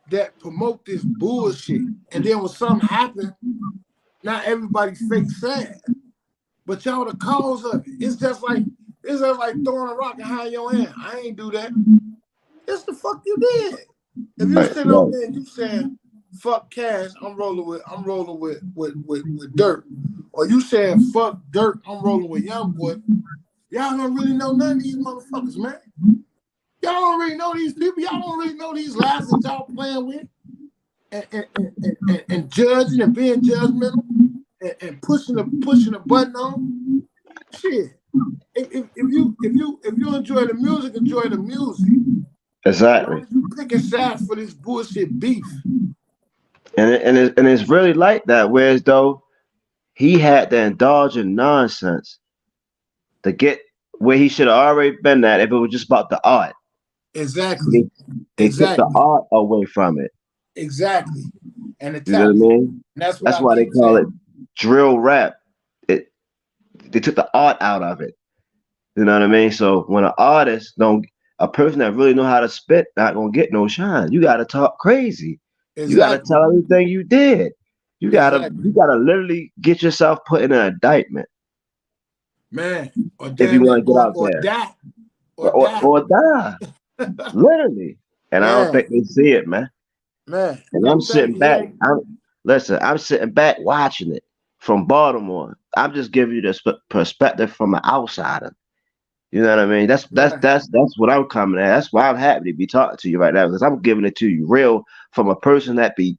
that promote this bullshit. And then when something happens, not everybody fake sad. But y'all the cause of it. It's just like throwing a rock behind your hand. I ain't do that. It's the fuck you did. If you Right. sitting over Right. there and you saying, fuck Cash, I'm rolling with Dirt. Or you saying fuck Dirt, I'm rolling with Youngboy. Y'all don't really know none of these motherfuckers, man. Y'all don't really know these people. Y'all don't really know these lies that y'all playing with. And judging and being judgmental and pushing a button on. Shit. If you enjoy the music, enjoy the music. Exactly. You picking sides for this bullshit beef. And it's really like that. Whereas though he had to indulge in nonsense to get where he should have already been at if it was just about the art. Exactly. They took the Exactly. art away from it. Exactly. And the You know what I talent. mean? And that's what That's I why they keep call saying. it drill rap. It They took the art out of it. You know what I mean? So when an artist don't a person that really know how to spit not gonna get no shine. You gotta talk crazy. You gotta Exactly. tell everything you did. Exactly. You gotta literally get yourself put in an indictment Man. Or if you damn want near to get or, out or there. die. Or die. Or die. Literally. And I don't Man. think they see it, man. Man. And I'm I'm telling sitting you, it back. ain't. I'm sitting back watching it from Baltimore. I'm just giving you the perspective from an outsider. You know what I mean? Man. That's what I'm coming at. That's why I'm happy to be talking to you right now because I'm giving it to you real from a person that be,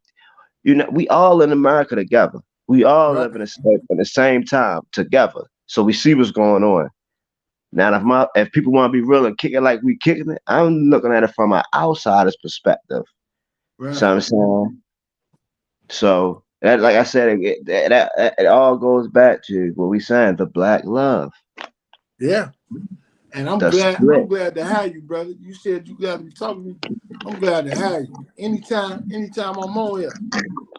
we all in America together. We all Right. live in the same time together. So we see what's going on. Now, if people want to be real and kick it like we kicking it, I'm looking at it from an outsider's perspective. So Right. I'm saying, so that, like I said, it all goes back to what we saying, the black love, Yeah. And the split. I'm glad to have you, brother. You said you got to be talking to me. I'm glad to have you. Anytime I'm on here,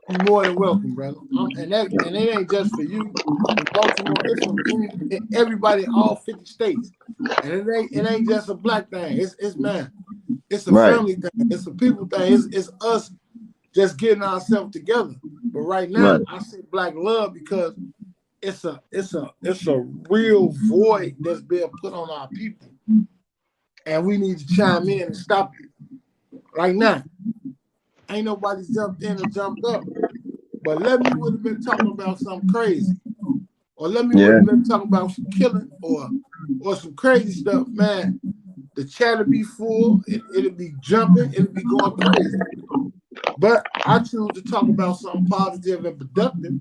you're more than welcome, brother. And it ain't just for you in Baltimore. It's for everybody, all 50 states. And it ain't just a black thing. It's man. It's a Right, family thing. It's a people thing. It's us just getting ourselves together. But right now, right, I say black love because it's a real void that's being put on our people. and we need to chime in and stop it. Right now, ain't nobody jumped in or jumped up. But let me would have been talking about something crazy, or let me would Yeah, have been talking about some killing or some crazy stuff, man. The chat would be full. It'll be jumping. It'll be going crazy. But I choose to talk about something positive and productive,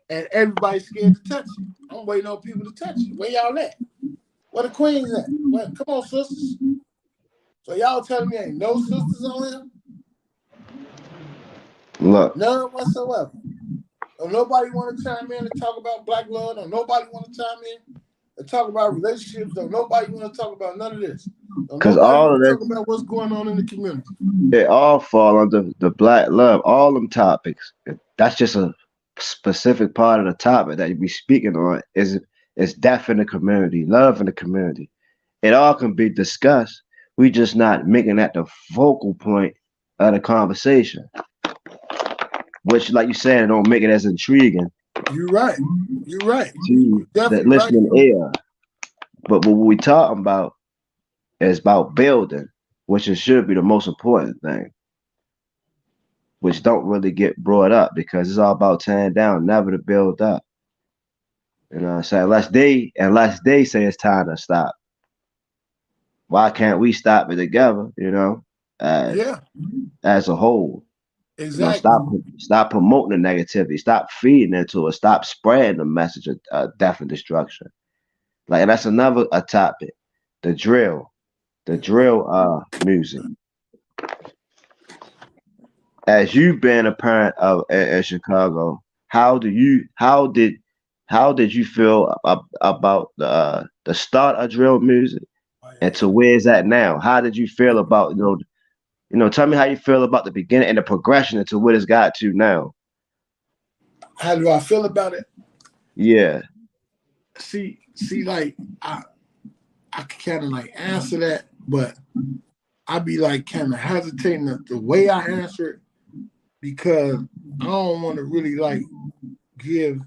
and everybody's scared to touch it. I'm waiting on people to touch it. Where y'all at? Where the queens at? Well, come on, sisters. So y'all telling me ain't no sisters on here? look, None whatsoever. Don't nobody want to chime in and talk about black love. Don't nobody want to chime in and talk about relationships. Don't nobody want to talk about none of this. Don't because nobody all want of to talk this, about what's going on in the community. it all fall under the black love. All them topics. That's just a specific part of the topic that you be speaking on. Is death in the community, love in the community. It all can be discussed. We just not making that the focal point of the conversation. Which, like you said, don't make it as intriguing You're right. You're right. to You're the definitely right. listening ear. But what we talking about is about building, which it should be the most important thing, which don't really get brought up because it's all about tearing down, never to build up. You know what I'm saying? Unless they say it's time to stop. Why can't we stop it together, as Yeah, as a whole? exactly. Stop promoting the negativity, stop feeding into it, stop spreading the message of death and destruction. Like that's another a topic. The drill. The drill music. As you being a parent of in Chicago, how did you feel about the start of drill music and to where is that now? How did you feel about tell me how you feel about the beginning and the progression into what it's got to now. How do I feel about it? Yeah. See, like I kind of like answer that, but I be like kind of hesitating the way I answer it because I don't want to really like give.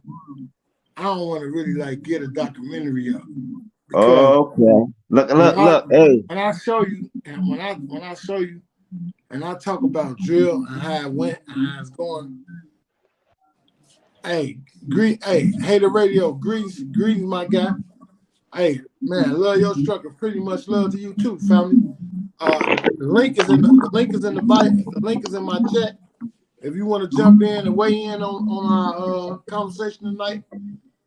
I don't want to really like get a documentary up because Okay. Look, when look, I look. Hey, when I show you and when I show you and I talk about drill and how it went and how it's going, hey, hey, the radio, greetings, my guy. Hey, man, love your structure. Pretty much love to you too, family. The link is in the link is in the link is in my chat. If you want to jump in and weigh in on our conversation tonight,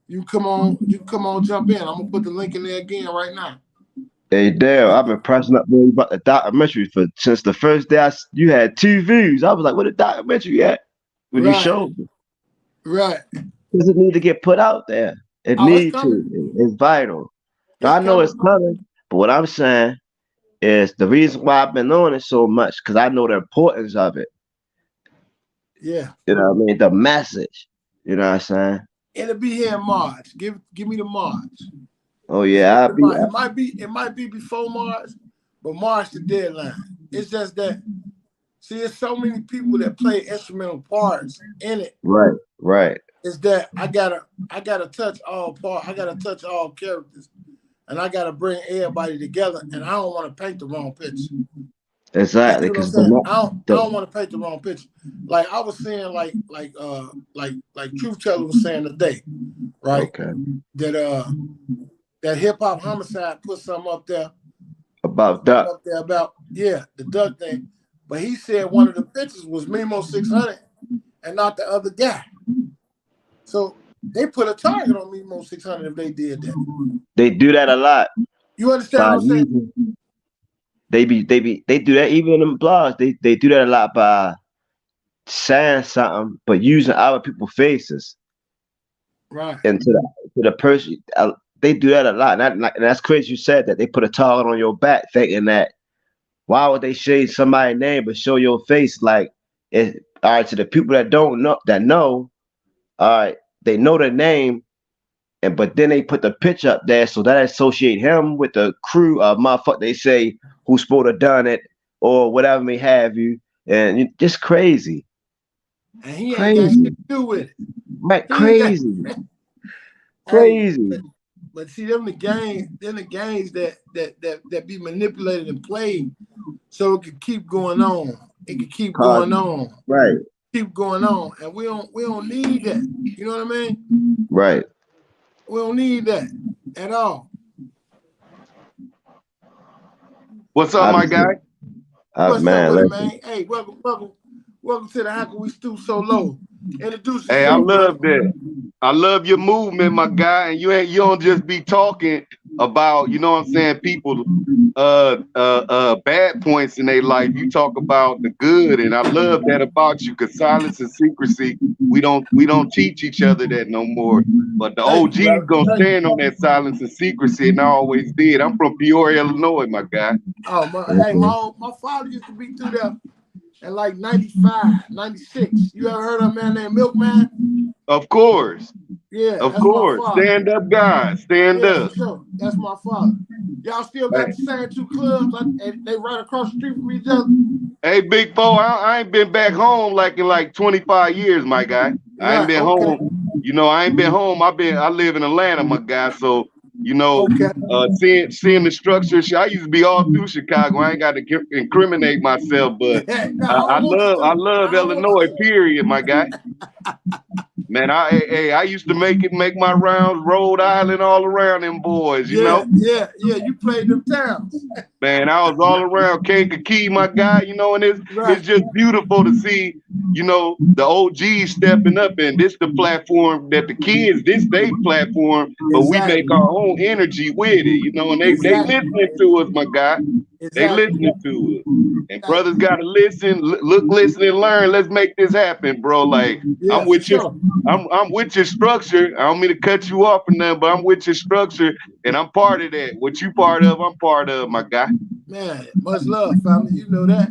you come on, jump in. I'm gonna put the link in there again right now. hey, Dale. I've been pressing up really about the documentary for since the first day you had two views. I was like, "What the documentary at?" When you Right, showed, right. because it need to get put out there. It Oh, it's need to. coming. It's vital. Now It's I know it's coming. coming, but what I'm saying is the reason why I've been on it so much because I know the importance of it. Yeah, You know what I mean? The message. You know what I'm saying? it'll be here in March. Give me the March. Oh Just give yeah, me I'll the be. March. It might be before March, but March the deadline. It's just that see, there's so many people that play instrumental parts in it. Right, right. Is that I gotta touch all part. I gotta touch all characters, and I gotta bring everybody together. And I don't want to paint the wrong picture. You see Exactly, what I'm because saying? I don't the want to paint the wrong picture. Like I was saying, like Truth Teller was saying today, right? okay That that hip hop homicide put about something that. up there about the duck thing. But he said one of the pictures was Mimo 600 and not the other guy. So they put a target on Mimo 600 if they did that. They do that a lot You understand by what I'm saying? using. They do that even in them blogs. They do that a lot by saying something but using other people's faces Right. into the person. They do that a lot, and that's crazy. You said that they put a target on your back, thinking that why would they shade somebody's name but show your face? Like, all right, to the people that don't know, all right, they know the name, and but then they put the picture up there, so that associate him with the crew of motherfucker. They say who's supposed to have done it or whatever may have you, and just crazy, And he ain't got shit crazy, to do with it. right? He ain't got Crazy, hey, crazy. But see, them the games that be manipulated and played, so it could keep going on. It could keep going on. Right. Keep going on, and we don't need that. You know what I mean? Right. We don't need that at all. What's up, my guy? What's Man, up with it, man? Hey, welcome to the How Can We Stoop So Low. Introduce yourself. Hey, I love brother. that. I love your movement, my guy. And you don't just be talking about, you know what I'm saying, people bad points in their life. You talk about the good, and I love that about you, because silence and secrecy, we don't teach each other that no more. But the OG's gonna stand on that silence and secrecy, and I always did. I'm from Peoria, Illinois, my guy. Oh, my father used to be through there in like 95, 96. You ever heard of a man named Milkman? Of course. Yeah, of that's course. My father. Stand up, guys. Stand up. For sure. That's my father. Y'all still got the same two clubs, and they right across the street from each other. Hey, Big Bo, I ain't been back home like in like 25 years, my guy. I ain't been home. You know, I ain't been home. I live in Atlanta, my guy. So, you know, seeing the structure, I used to be all through Chicago. I ain't got to incriminate myself, but I love Illinois, period, my guy. Man, I used to make my rounds, Rhode Island, all around them boys, you know? Yeah, you played them towns. Man, I was all around Kankakee, my guy, you know, and it's just beautiful to see, you know, the OGs stepping up, and this the platform that the kids, this they platform, but we make our own energy with it, you know, and they listening to us, my guy. They listening to us. And brothers gotta listen, look, listen, and learn. Let's make this happen, bro. Like I'm with you. I'm with your structure. I don't mean to cut you off or nothing, but I'm with your structure, and I'm part of that. What you part of, I'm part of, my guy. Man, much love, family. You know that.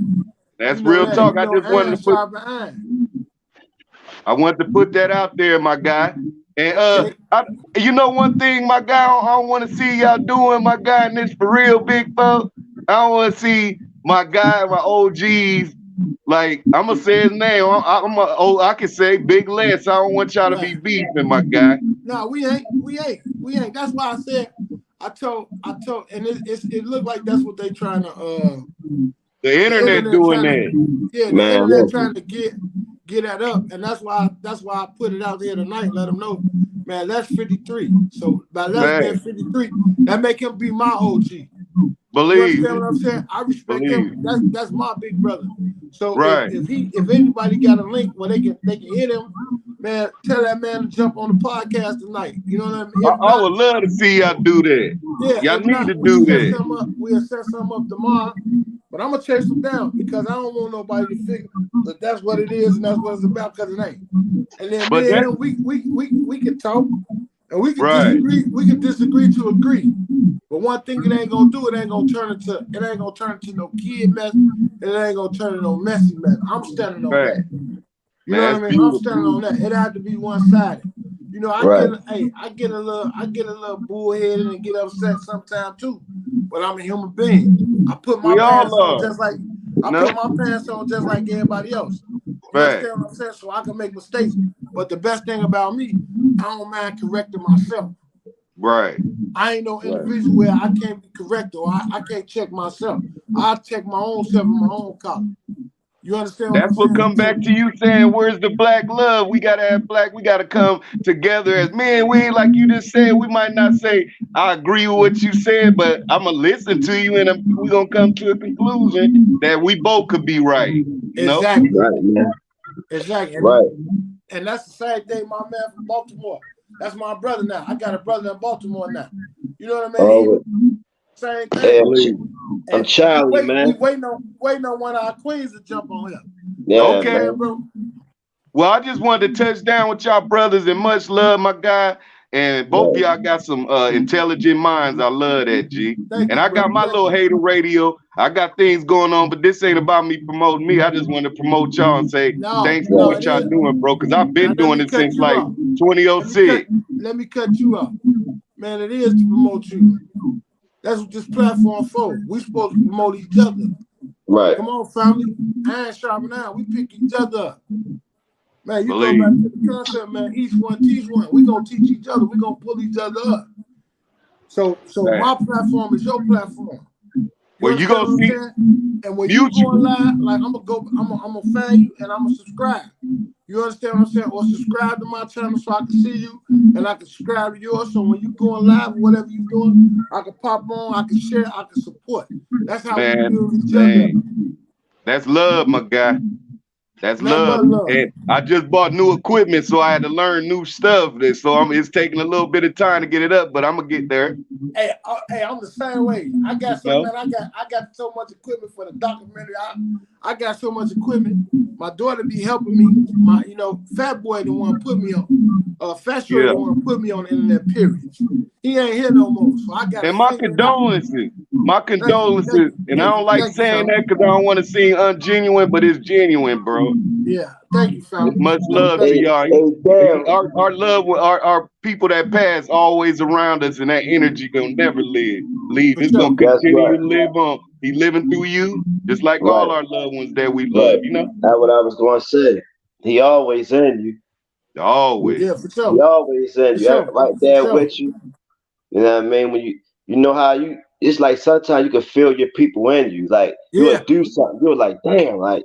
That's real talk. You I just wanted to put that out there, my guy. And you know one thing, my guy, I don't want to see y'all doing, my guy, and this for real, big folks. I don't want to see my guy, my OGs. Like, I'm gonna say his name. I can say Big Les. I don't want y'all to be beefing, my guy. No, we ain't. That's why I said I told, and it looked like that's what they trying to. The internet doing that. Yeah, the internet trying to get that up, and that's why I put it out there tonight. Let them know, man. That's 53. So by Les being 53, that make him be my OG. Believe. You understand what I'm saying? I respect him. That's my big brother. So right. if anybody got a link where they can hit him, man, tell that man to jump on the podcast tonight. You know what I mean? I would love to see y'all do that. Yeah, y'all need to do that. We'll set something up tomorrow. But I'm gonna chase them down because I don't want nobody to figure that that's what it is and that's what it's about, because it ain't. And then me and him, we can talk and we can disagree. We can disagree to agree. But one thing it ain't gonna do, it ain't gonna turn into no kid mess. It ain't gonna turn into no messy mess. I'm standing on that. You know what I mean? I'm standing on that. It had to be one-sided. You know, I get a little bullheaded and get upset sometimes too. But I'm a human being. I put my pants on just like everybody else. You understand what I'm saying? So I can make mistakes. But the best thing about me, I don't mind correcting myself. Right. I ain't no individual where I can't be corrected or I can't check myself. I check my own self in my own collar. You understand what I'm saying? That's what come back to you saying, where's the black love? We gotta have black, we gotta come together as men. We ain't like you just said, we might not say I agree with what you said, but I'm gonna listen to you and we're gonna come to a conclusion that we both could be right. You know? Exactly. Right. And that's the same thing, my man from Baltimore. That's my brother now. I got a brother in Baltimore now. You know what I mean? Same thing. I'm Charlie, man. We waiting on one of our queens to jump on here. Yeah, okay, man. bro. Well, I just wanted to touch down with y'all brothers and much love, my guy. And both of y'all got some intelligent minds. I love that, G. I got my little hater radio. I got things going on, but this ain't about me promoting me. I just want to promote y'all and say thanks for what y'all doing, bro. Because I've been doing it since like 2006. Let me cut you off. Man, it is to promote you. That's what this platform for. We supposed to promote each other. Right. Come on, family. Iron sharpen iron. We pick each other up. Man, you go back to the concept, man. Each one teach one. We gonna teach each other. We gonna pull each other up. So Right. my platform is your platform. You Well, you understand gonna what I'm see saying? And when you going mutual. live, like I'm gonna fan you and I'm gonna subscribe. You understand what I'm saying? Or subscribe to my channel so I can see you and I can subscribe to yours. So when you going live or whatever you doing, I can pop on, I can share, I can support. That's how we Man, build each other up. man, that's love, my guy. That's Nothing love. but love. And I just bought new equipment, so I had to learn new stuff. So it's taking a little bit of time to get it up, but I'm gonna get there. Hey, I'm the same way. I got so No? man, I got so much equipment for the documentary. I got so much equipment. My daughter be helping me. My Fat Boy the one put me on. Fat Shorty Yeah. the one put me on the internet. Period. He ain't here no more, so I got to And my figure it out. condolences. My Thank you, condolences. And I don't like thank you, saying fella. that because I don't want to seem ungenuine, but it's genuine, bro. Yeah, thank you, fella. It's much love to Thank you. y'all. Hey, damn. Our love with our people that pass always around us, and that energy gonna never leave. For It's sure. gonna That's continue right. to live on. He living through you, just like Right. all our loved ones that we Right. love. You know, That's what I was going to say. He always in you. always. Yeah, for He sure. always in For you. sure. Right For there sure. with you. You know what I mean? When you know how you, it's like sometimes you can feel your people in you. Like you'll Yeah. do something, you're like, damn, like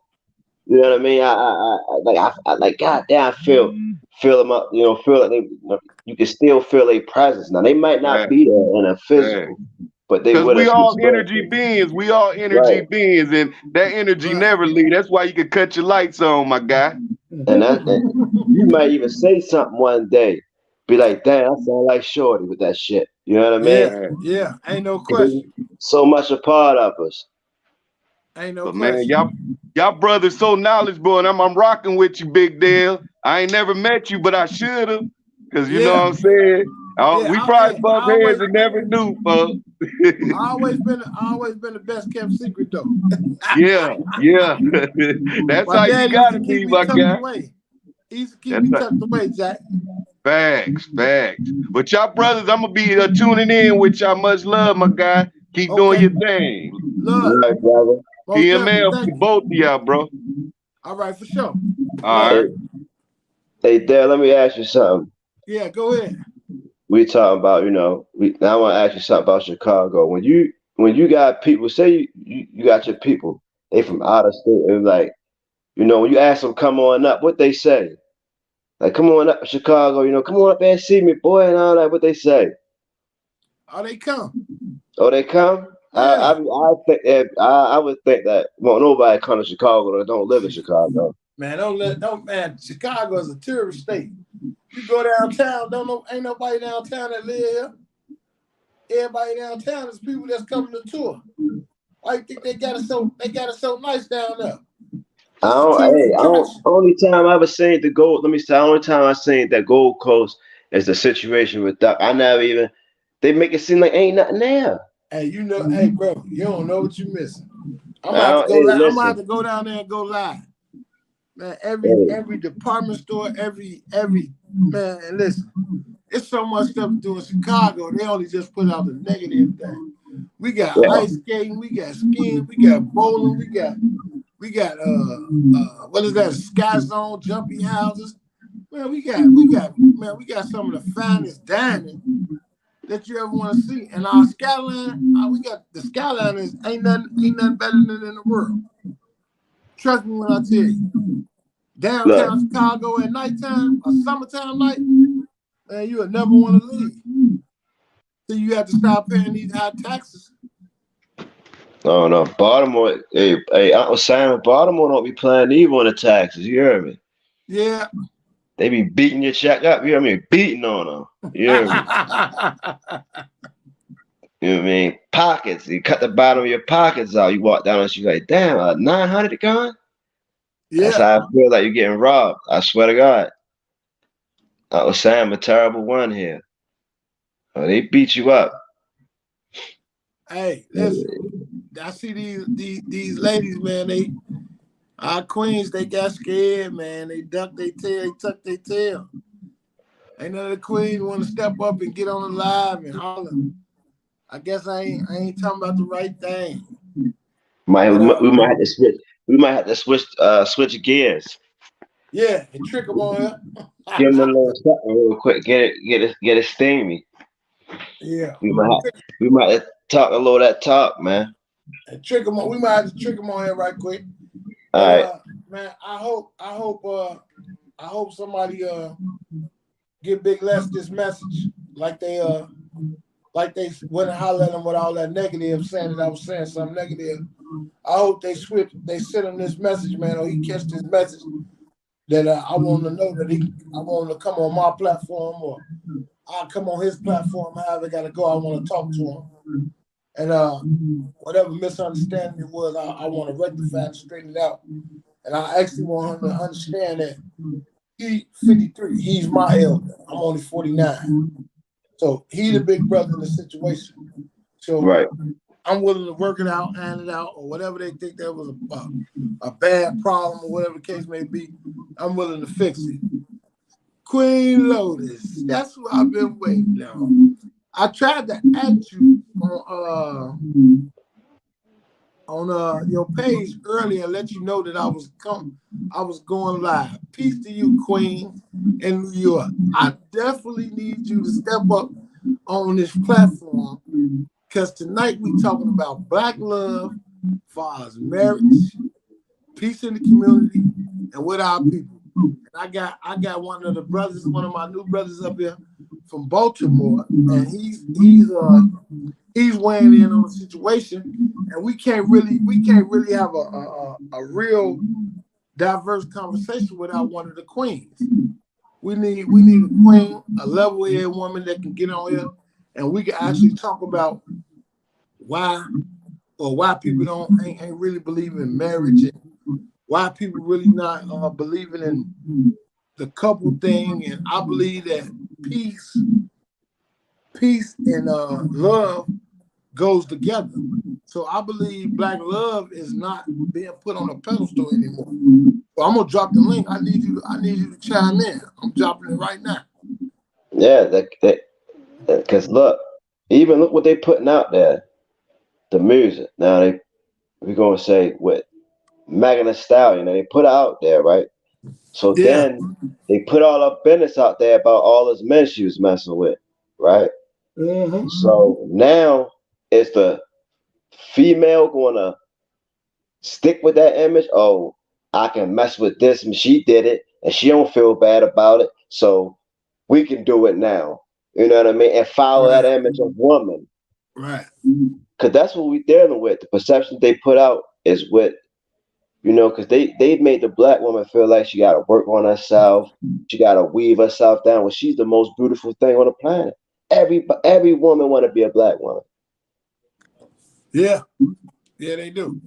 you know what I mean? I like, God damn, I feel them up. You know, feel like they, you can still feel their presence. Now they might not Right, be there in a right. physical, but they Because with we us in the all energy spirit. beings. We all Right. energy beings, and that energy Right. never leave. That's why you can cut your lights on, my guy. And you might even say something one day, be like, damn, I sound like Shorty with that shit. You know what I mean? Yeah. Right. Yeah. Ain't no 'Cause question. so much a part of us. Ain't no But man, question. y'all brothers so knowledgeable, and I'm rocking with you, Big Dale. I ain't never met you, but I should have, cause you know Yeah. what I'm saying. Yeah. We probably I bump heads always and never knew, folks. I always been the best kept secret though. Yeah, yeah. That's My how you dad used to gotta keep be, me my tucked guy. away. He used to keep That's me a, tucked away, Jack. facts, facts. But y'all brothers, I'm gonna be tuning in with y'all. Much love, my guy. Keep doing Okay. your thing. Love. Right, brother. Most definitely. PML Thank for you. both of y'all, bro. All right, for sure. All Love. right. Hey, hey, Dale, let me ask you something. Yeah, go ahead. We talking about, now I want to ask you something about Chicago. When you got people, say you got your people, they from out of state, and like, when you ask them come on up, what they say? Like, come on up to Chicago, come on up there and see me, boy, and all that, what they say? Oh, they come. Oh, they come? Yeah. I think that I would think that nobody come to Chicago that don't live in Chicago. Man, don't man. Chicago is a tourist state. You go downtown, ain't nobody downtown that live here. Everybody downtown is people that's coming to tour. Why you think they got it so nice down there? I It's a don't. tourist Hey, I don't. attraction. Only time I ever seen the gold. Let me say. Only time I seen that Gold Coast is the situation with Duck. I never even. They make it seem like ain't nothing there. Hey, hey, bro, you don't know what you're missing. I'm gonna I have to don't. go. Hey, I'm gonna have listen. to go down there and go live. Man, Hey, every department store, every man, and listen, it's so much stuff to do in Chicago. They only just put out the negative thing. We got yeah. ice skating, we got skiing, we got bowling, we got what is that? Sky Zone, jumping houses. Man, we got some of the finest dining that you ever want to see. And our skyline, we got the skyline is ain't nothing better than in the world. Trust me when I tell you. Look. Downtown Chicago at nighttime, a summertime night, man, you would never want to leave. So you have to start paying these high taxes. I don't know. Baltimore. Hey, Uncle Sam, Baltimore don't be playing evil on the taxes. You hear me? Yeah. They be beating your check up. You hear me? Beating on them. You hear me? You know what I mean? Pockets. You cut the bottom of your pockets out. You walk down and you like, damn, 900 gone? That's Yeah. how I feel like you're getting robbed. I swear to God. I was saying I'm a terrible one here. Oh, they beat you up. Hey, listen. I see these ladies, man. Our queens, they got scared, man. They ducked their tail, they tucked their tail. Ain't none of the queens want to step up and get on the live and holler. I guess I ain't talking about the right thing. But We might have to switch. We might have to switch gears. yeah, and trick them on her. Give them a little something real quick. Get it steamy. Yeah. We might talk a little of that talk, man. And trick him on. We might have to trick him on here right quick. All And right. man, I hope somebody give Big Les this message like they went and hollered at him with all that negative, saying that I was saying something negative. I hope they send him this message, man, or he catch this message that I want to know that I want him to come on my platform or I'll come on his platform. However, got to go. I want to talk to him, and whatever misunderstanding it was, I want to rectify and straighten it out. And I actually want him to understand that he 53. He's my elder. I'm only 49. So he the big brother in the situation. So Right. I'm willing to work it out, hand it out, or whatever they think that was a bad problem or whatever the case may be. I'm willing to fix it. Queen Lotus, that's what I've been waiting on. I tried to add you on your page earlier and let you know that I was going live. Peace to you, Queen, in New York. I definitely need you to step up on this platform because tonight we talking about Black love, as marriage, peace in the community, and with our people. And I got one of my new brothers up here from Baltimore, and he's weighing in on the situation, and we can't really have a real diverse conversation without one of the queens. We need a queen, a level-headed woman that can get on here, and we can actually talk about why people ain't really believing in marriage and why people really not believing in the couple thing. And I believe that peace and love goes together. So I believe Black love is not being put on a pedestal anymore. So I'm gonna drop the link. I need you to chime in. I'm dropping it right now. Yeah, because look, even look what they putting out there. The music. Now we're gonna say what Megan Thee Stallion, they put out there, right? So Yeah. then they put all the business out there about all this men she was messing with, right? Mm-hmm. So now is the female gonna stick with that image? Oh, I can mess with this and she did it and she don't feel bad about it. So we can do it now. You know what I mean? And follow that Right. image of woman. Right. Cause that's what we dealing with. The perception they put out is what because they made the Black woman feel like she got to work on herself, she got to weave herself down. When she's the most beautiful thing on the planet. Every woman want to be a Black woman. Yeah. Yeah, they do.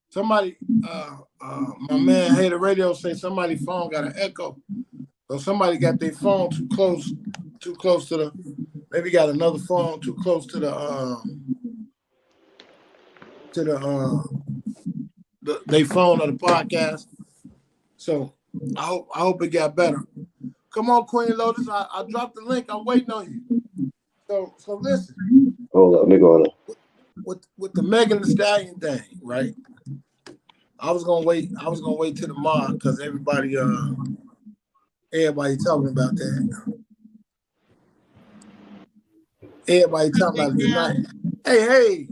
Somebody, my man Hater Radio say somebody's phone got an echo. So somebody got their phone too close to the. Maybe got another phone too close to they phone of the podcast. So I hope it got better. Come on, Queen Lotus. I dropped the link. I'm waiting on you. So listen. Hold up, let me go on. With the Megan Thee Stallion thing, right? I was gonna wait till tomorrow because everybody talking about that. Everybody talking about it tonight. Hey,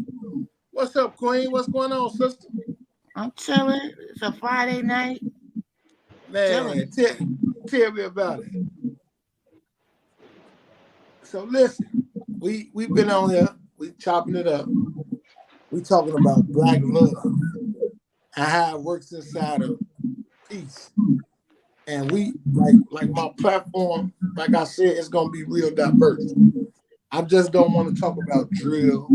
what's up, Queen? What's going on, sister? I'm chilling. It's a Friday night. Man, tell me about it. So listen, we've been on here, we chopping it up. We talking about Black love and how it works inside of peace. And we like my platform, like I said, it's gonna be real diverse. I just don't want to talk about drill,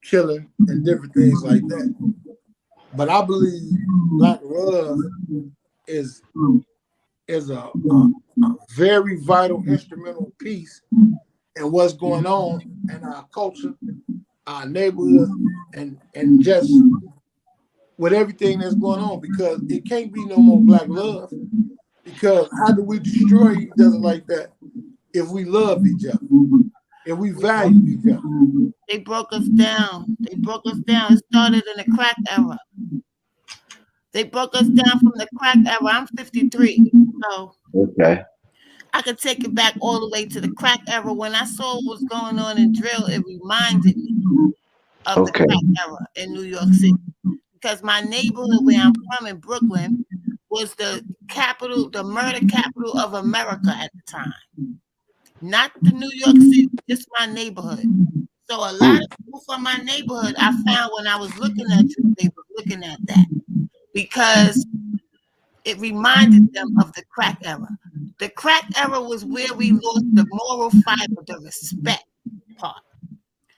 killing, and different things like that. But I believe Black love is a very vital instrumental piece in what's going on in our culture, our neighborhood, and just with everything that's going on, because it can't be no more Black love. Because how do we destroy each other like that if we love each other, if we value each other? They broke us down. It started in the crack era. They broke us down from the crack era. I'm 53. So Okay. I could take it back all the way to the crack era. When I saw what was going on in drill, it reminded me of the Okay. crack era in New York City. Because my neighborhood where I'm from in Brooklyn was the capital, the murder capital of America at the time. Not the New York City, just my neighborhood. So a lot of people from my neighborhood, I found when I was looking at you, they were looking at that because it reminded them of the crack era. The crack era was where we lost the moral fiber, the respect part.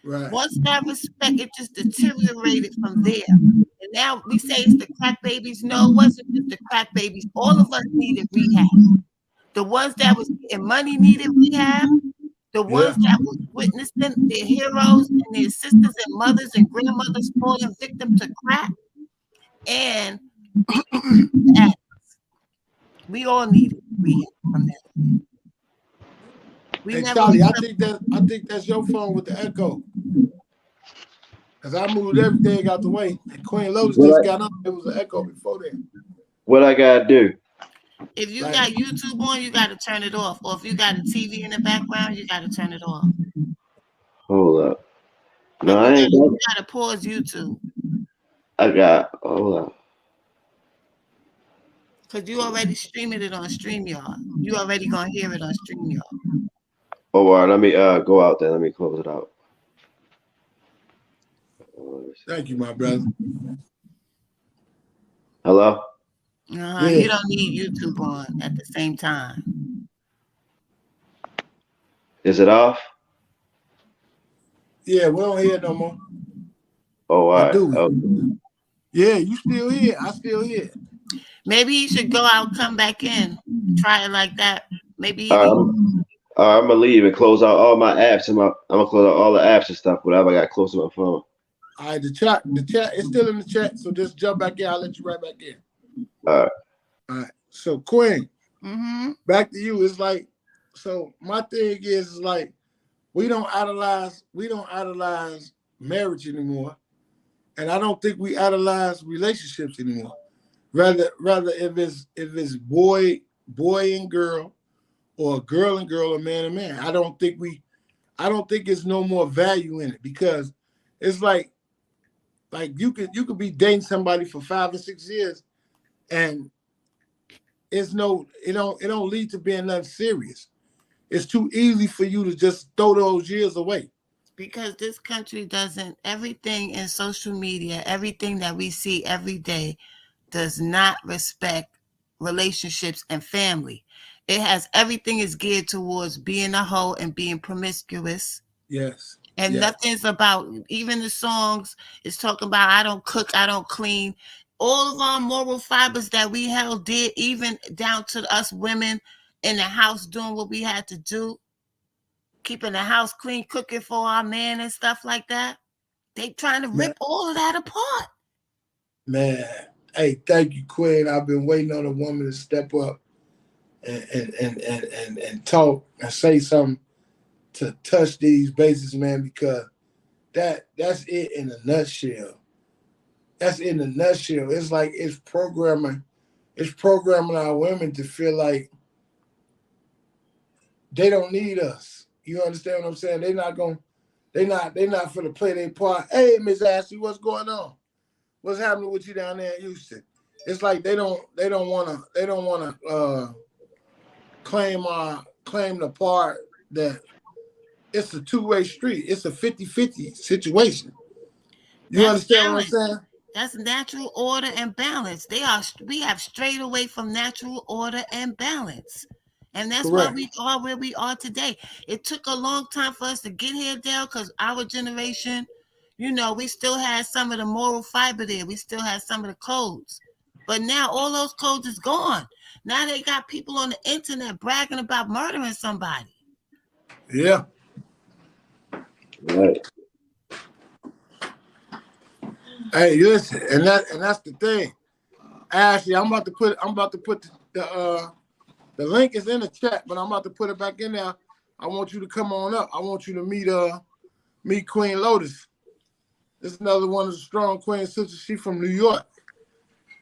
Right. Once that respect, it just deteriorated from there. And now we say it's the crack babies. No, it wasn't just the crack babies. All of us needed rehab. The ones that was getting money needed rehab. The ones Yeah. that was witnessing their heroes and their sisters and mothers and grandmothers falling victim to crack. And we all needed rehab from that. We Hey never Charlie, I think that's your phone with the echo. Cause I moved everything out the way. And Queen Lotus What just I got on. There was an echo before then. what I gotta do? If you Like, got YouTube on, you got to turn it off. Or if you got a TV in the background, you got to turn it off. Hold up. No, Like I ain't got. you gotta pause YouTube I got. Hold up. because you already streaming it on StreamYard. You already gonna hear it on StreamYard. Oh, all right. Let me go out there. Let me close it out. thank you, my brother. Hello. Yeah. You don't need YouTube on at the same time. Is it off? Yeah, we don't hear it no more. Oh, all Or right. do we? Okay. Yeah, you still here. I still here. Maybe you should go out, come back in, try it like that. Maybe All right, even I'm gonna leave and close out all my apps and I'm gonna close out all the apps and stuff. Whatever I got close to my phone. All right, the chat is still in the chat, so just jump back in. I'll let you right back in. All right. All right. So Queen, back to you. It's like, so my thing is like we don't idolize marriage anymore. And I don't think we idolize relationships anymore. Rather if it's boy and girl, or girl and girl, or man and man. I don't think it's no more value in it because it's like you could be dating somebody for 5 or 6 years and it don't lead to being nothing serious. It's too easy for you to just throw those years away. because this country doesn't, everything in social media, everything that we see every day does not respect relationships and family. It has everything is geared towards being a hoe and being promiscuous. Yes. And yes. nothing's about, even the songs is talking about I don't cook, I don't clean. All of our moral fibers that we held dear, even down to us women in the house doing what we had to do, keeping the house clean, cooking for our man and stuff like that. They trying to rip all of that apart. Man, hey, thank you, Queen. I've been waiting on a woman to step up and talk and say something to touch these bases, man, because that's it in a nutshell. That's in a nutshell. It's like it's programming our women to feel like they don't need us. You understand what I'm saying? They're not for to play their part. Hey, Miss Ashley, what's going on? What's happening with you down there in Houston? It's like they don't wanna claim the part that it's a two-way street. It's a 50-50 situation. You understand what I'm saying? That's natural order and balance. We have strayed away from natural order and balance. And that's why we are where we are today. It took a long time for us to get here, Dale, because our generation, we still had some of the moral fiber there. We still had some of the codes. But now all those codes is gone. Now they got people on the internet bragging about murdering somebody. Yeah. Right. Hey, listen, and that's the thing. Ashley, I'm about to put the link is in the chat, but I'm about to put it back in there. I want you to come on up. I want you to meet Queen Lotus. This is another one of the strong Queen sisters. She's from New York.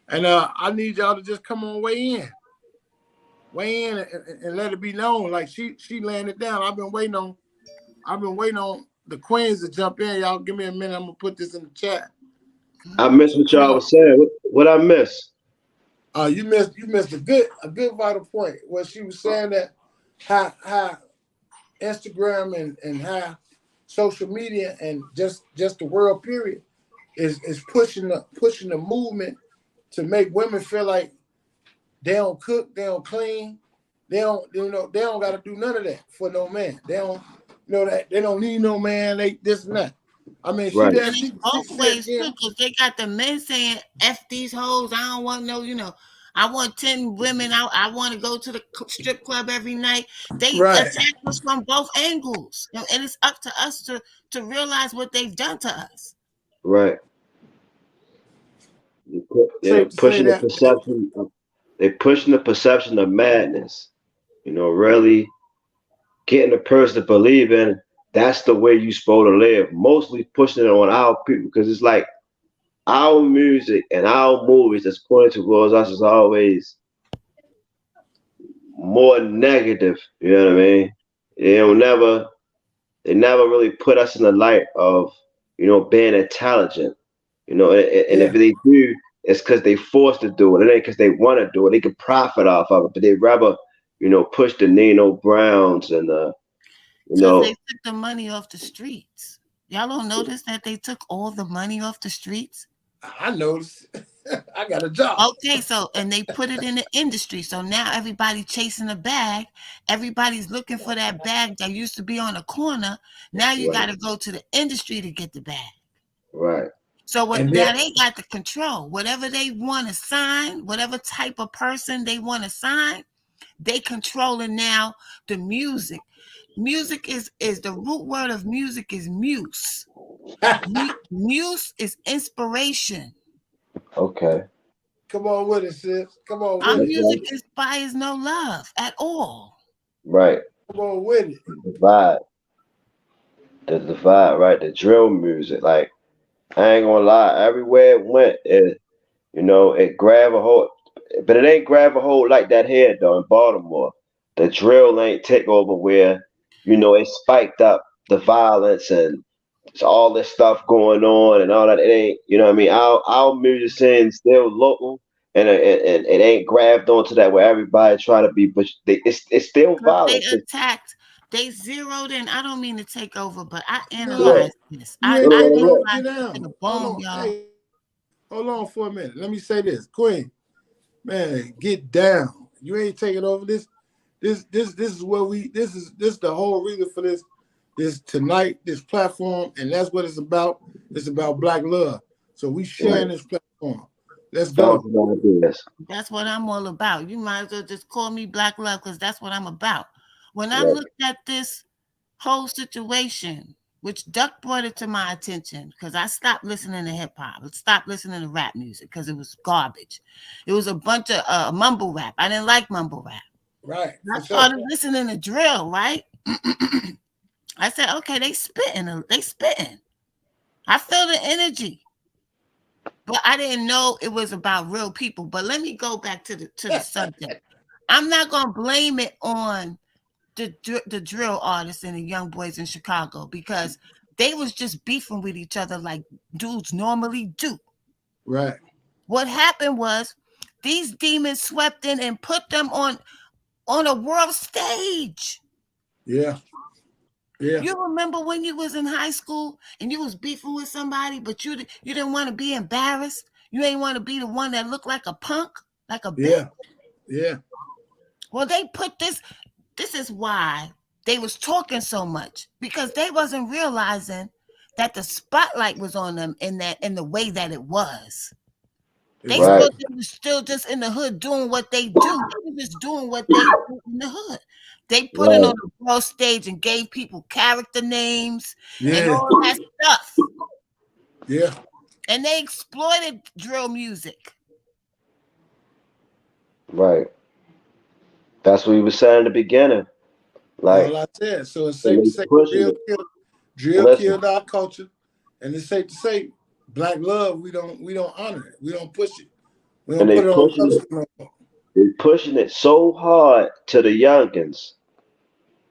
And I need y'all to just come on way in. weigh in and let it be known. Like she laying it down. I've been waiting on the queens to jump in. Y'all give me a minute. I'm gonna put this in the chat. I missed So what come y'all on. was saying. What I miss? You missed a good vital point where she was saying that how Instagram and how social media and just the world period is pushing the movement to make women feel like they don't cook, they don't clean, they don't got to do none of that for no man. They don't that they don't need no man. They this and that. I mean, Right. And it's both said ways too, because they got the men saying "F these hoes." I don't want no, I want 10 women. I want to go to the strip club every night. They right. attack us from both angles, and it's up to us to realize what they've done to us. Right. They're Safe to say pushing the that. perception. They're pushing the perception of madness. Really getting a person to believe in that's the way you're supposed to live. Mostly pushing it on our people because it's like our music and our movies that's pointed towards us is always more negative. You know what I mean? They never really put us in the light of being intelligent. And if Yeah. they do, it's because they forced to do it. It ain't because they want to do it. They can profit off of it, but they rather push the Nino Browns and Because they took the money off the streets. Y'all don't notice that they took all the money off the streets? I noticed. I got a job. Okay, and they put it in the industry. So now everybody chasing a bag. Everybody's looking for that bag that used to be on the corner. Now you got to go to the industry to get the bag. Right. So now they got the control. Whatever they want to sign, whatever type of person they want to sign, they controlling now the music. Music is the root word of music is muse. Muse is inspiration. Okay. Come on with it, sis. Come on Our with it. music inspires no love at all. Right. Come on with it. The divide, right? The drill music. Like, I ain't gonna lie, everywhere it went, it grabbed a hold, but it ain't grab a hold like that here though in Baltimore. The drill ain't take over where, it spiked up the violence and it's all this stuff going on and all that. It ain't, you know what I mean? Our music scene still local and it ain't grabbed onto that where everybody trying to be, but it's still They violent. attacked. They zeroed in. I don't mean to take over, but I No, analyzed this. you I ain't taking over. analyzed Get this to down. the Hold bone, on. y'all. Hey, hold on for a minute. Let me say this, Queen. Man, get down. You ain't taking over this. This is what we. This is the whole reason for this tonight. This platform, and that's what it's about. It's about Black love. So we sharing this platform. Let's go. That's what I'm all about. You might as well just call me Black Love because that's what I'm about. When I Right. looked at this whole situation, which Duck brought it to my attention because I stopped listening to hip hop. I stopped listening to rap music because it was garbage. It was a bunch of mumble rap. I didn't like mumble rap. Right. I started listening to drill, right? I said, okay, they spitting. They spitting. I feel the energy. But I didn't know it was about real people. But let me go back to the subject. I'm not gonna blame it on the drill artists and the young boys in Chicago because they was just beefing with each other like dudes normally do. Right. What happened was these demons swept in and put them on a world stage. Yeah. Yeah. You remember when you was in high school and you was beefing with somebody, but you didn't want to be embarrassed. You ain't want to be the one that looked like a punk, like a bitch. Yeah. Yeah. Well, they put this. This is why they was talking so much because they wasn't realizing that the spotlight was on them in the way that it was. They Right. thought they was still just in the hood doing what they do. They were just doing what they do in the hood. They put it Right. on the world stage and gave people character names and Yeah. all that stuff. Yeah. And they exploited drill music. Right. That's what we were saying in the beginning. Like, All I said. So it's and safe to they say pushing it. drill Listen, killed our culture. And it's safe to say Black love, we don't honor it. We don't push it. We and don't they put it on a pushing it. pedestal no more. They're pushing it so hard to the youngins,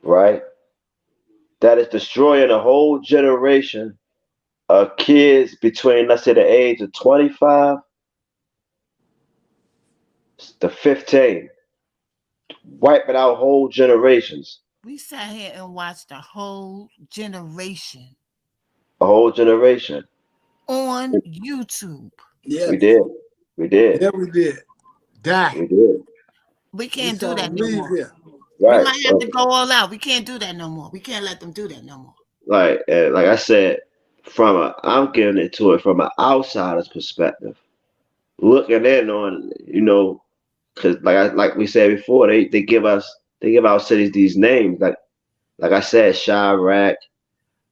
right? That it's destroying a whole generation of kids between, let's say, the age of 25 to 15, wiping out whole generations. We sat here and watched a whole generation A whole generation. on YouTube. Yeah, We did. We did. yeah, we did. Die. We did. We We can't do saw that them no leave more. here. We Right. might have to go all out. We can't do that no more. We can't let them do that no more. Like I said, I'm getting into it from an outsider's perspective, looking in on, because like we said before, they give our cities these names, like I said, Chirac,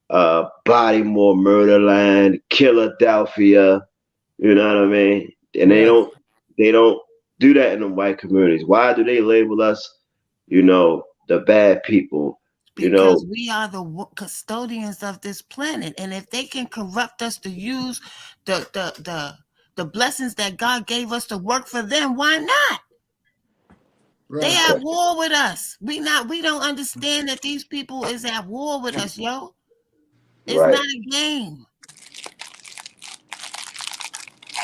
Baltimore, Murderland, Philadelphia. You know what I mean? And Right. they don't do that in the white communities. Why do they label us, the bad people? You know, Because we are the custodians of this planet, and if they can corrupt us to use the blessings that God gave us to work for them, why not? They Right. at okay, war with us. We don't understand that these people is at war with us, yo. It's right. not a game.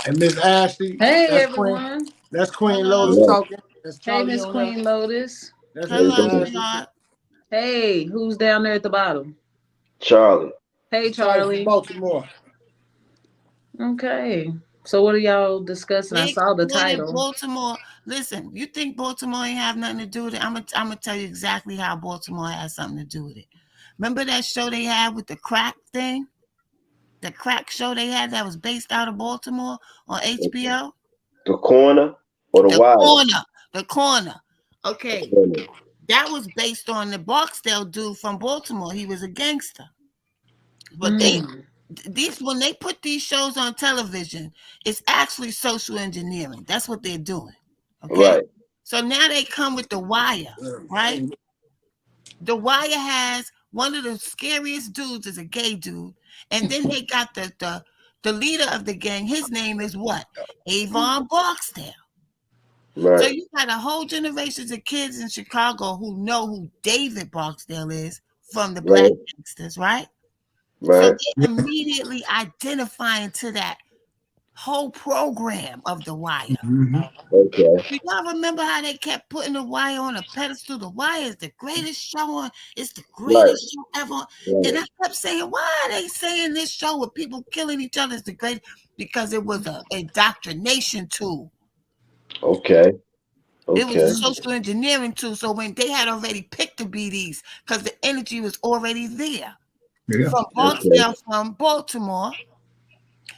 And Miss Ashley, Hey that's Queen. everyone. That's Queen Lotus Hello. Yeah, talking. That's Hey Charlie Miss on there. Queen Lotus. That's there Miss you Hello, go. Ashley. sweetheart. Hey, who's down there at the bottom? Charlie. Hey Charlie from Charlie. Baltimore. Okay. So what are y'all discussing? I They saw the exploited title. Baltimore. Listen, you think Baltimore ain't have nothing to do with it? I'm gonna tell you exactly how Baltimore has something to do with it. Remember that show they had with the crack thing? The crack show they had that was based out of Baltimore on HBO? The corner or the The wire? corner. The corner. The Okay. corner. That was based on the Barksdale dude from Baltimore. He was a gangster. But Mm. these when they put these shows on television, it's actually social engineering. That's what they're doing. Okay. Right, So now they come with The Wire, right? The Wire has one of the scariest dudes is a gay dude, and then they got the leader of the gang. His name is what? Avon Barksdale. So right, you got a whole generations of kids in Chicago who know who David Barksdale is from the Black right, Gangsters, right? So right. they immediately identifying to that whole program of The Wire. Mm-hmm. Okay. Do y'all remember how they kept putting The Wire on a pedestal? The Wire is the greatest show on. It's the Right, greatest show ever. And right. I kept saying, why are they saying this show with people killing each other is the greatest? Because it was a indoctrination tool. Okay. It was a Okay. social engineering tool. So when they had already picked the BDs, because the energy was already there. Yeah. From Okay. Barksdale from Baltimore,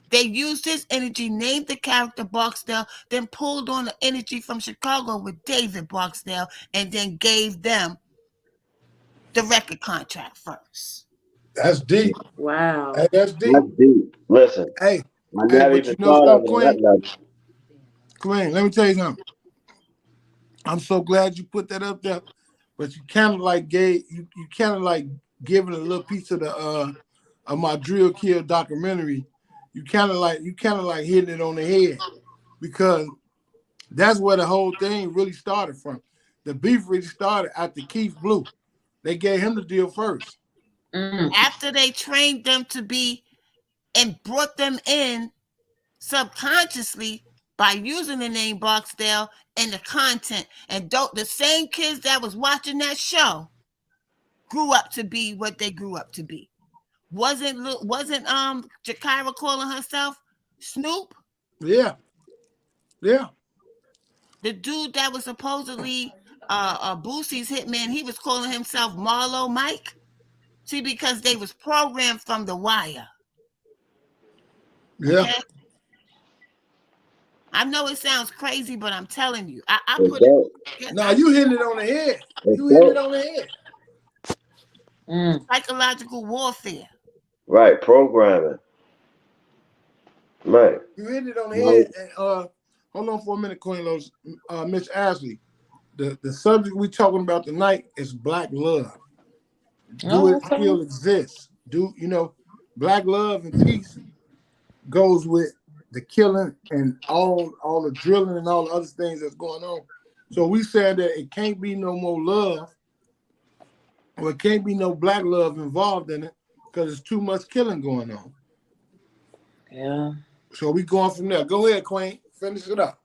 they used his energy, named the character Barksdale, then pulled on the energy from Chicago with David Barksdale, and then gave them the record contract first. That's deep. Hey, Wow. that's deep. That's deep. Listen, Hey, I hey, never but even you know thought of something, it on that Queen? level. Queen, let me tell you something. I'm so glad you put that up there. But you kind of like you kind of like giving a little piece of the of my drill kill documentary. You kind of like hitting it on the head because that's where the whole thing really started from. The beef really started after Keith Blue. They gave him the deal first. Mm. After they trained them to be and brought them in subconsciously by using the name Barksdale and the content, and don't the same kids that was watching that show grew up to be what they grew up to be. Wasn't Jakira calling herself Snoop? Yeah, yeah, The dude that was supposedly Boosie's hitman, he was calling himself Marlo Mike. See, because they was programmed from The Wire. yeah. Okay, I know it sounds crazy, but I'm telling you, I It put it don't. No, you hitting it on the head. It You hitting it don't. on the head. Mm. psychological warfare. Right. Programming. Right. You hitting it on the Right. head. And hold on for a minute, Queen Lowe's. Miss Ashley. The subject we talking about tonight is black love. Do Oh, it okay. still exist? Do you know black love and peace goes with the killing and all the drilling and all the other things that's going on. So we said that it can't be no more love, or it can't be no black love involved in it because there's too much killing going on. Yeah. So we going from there. Go ahead, Queen. Finish it up.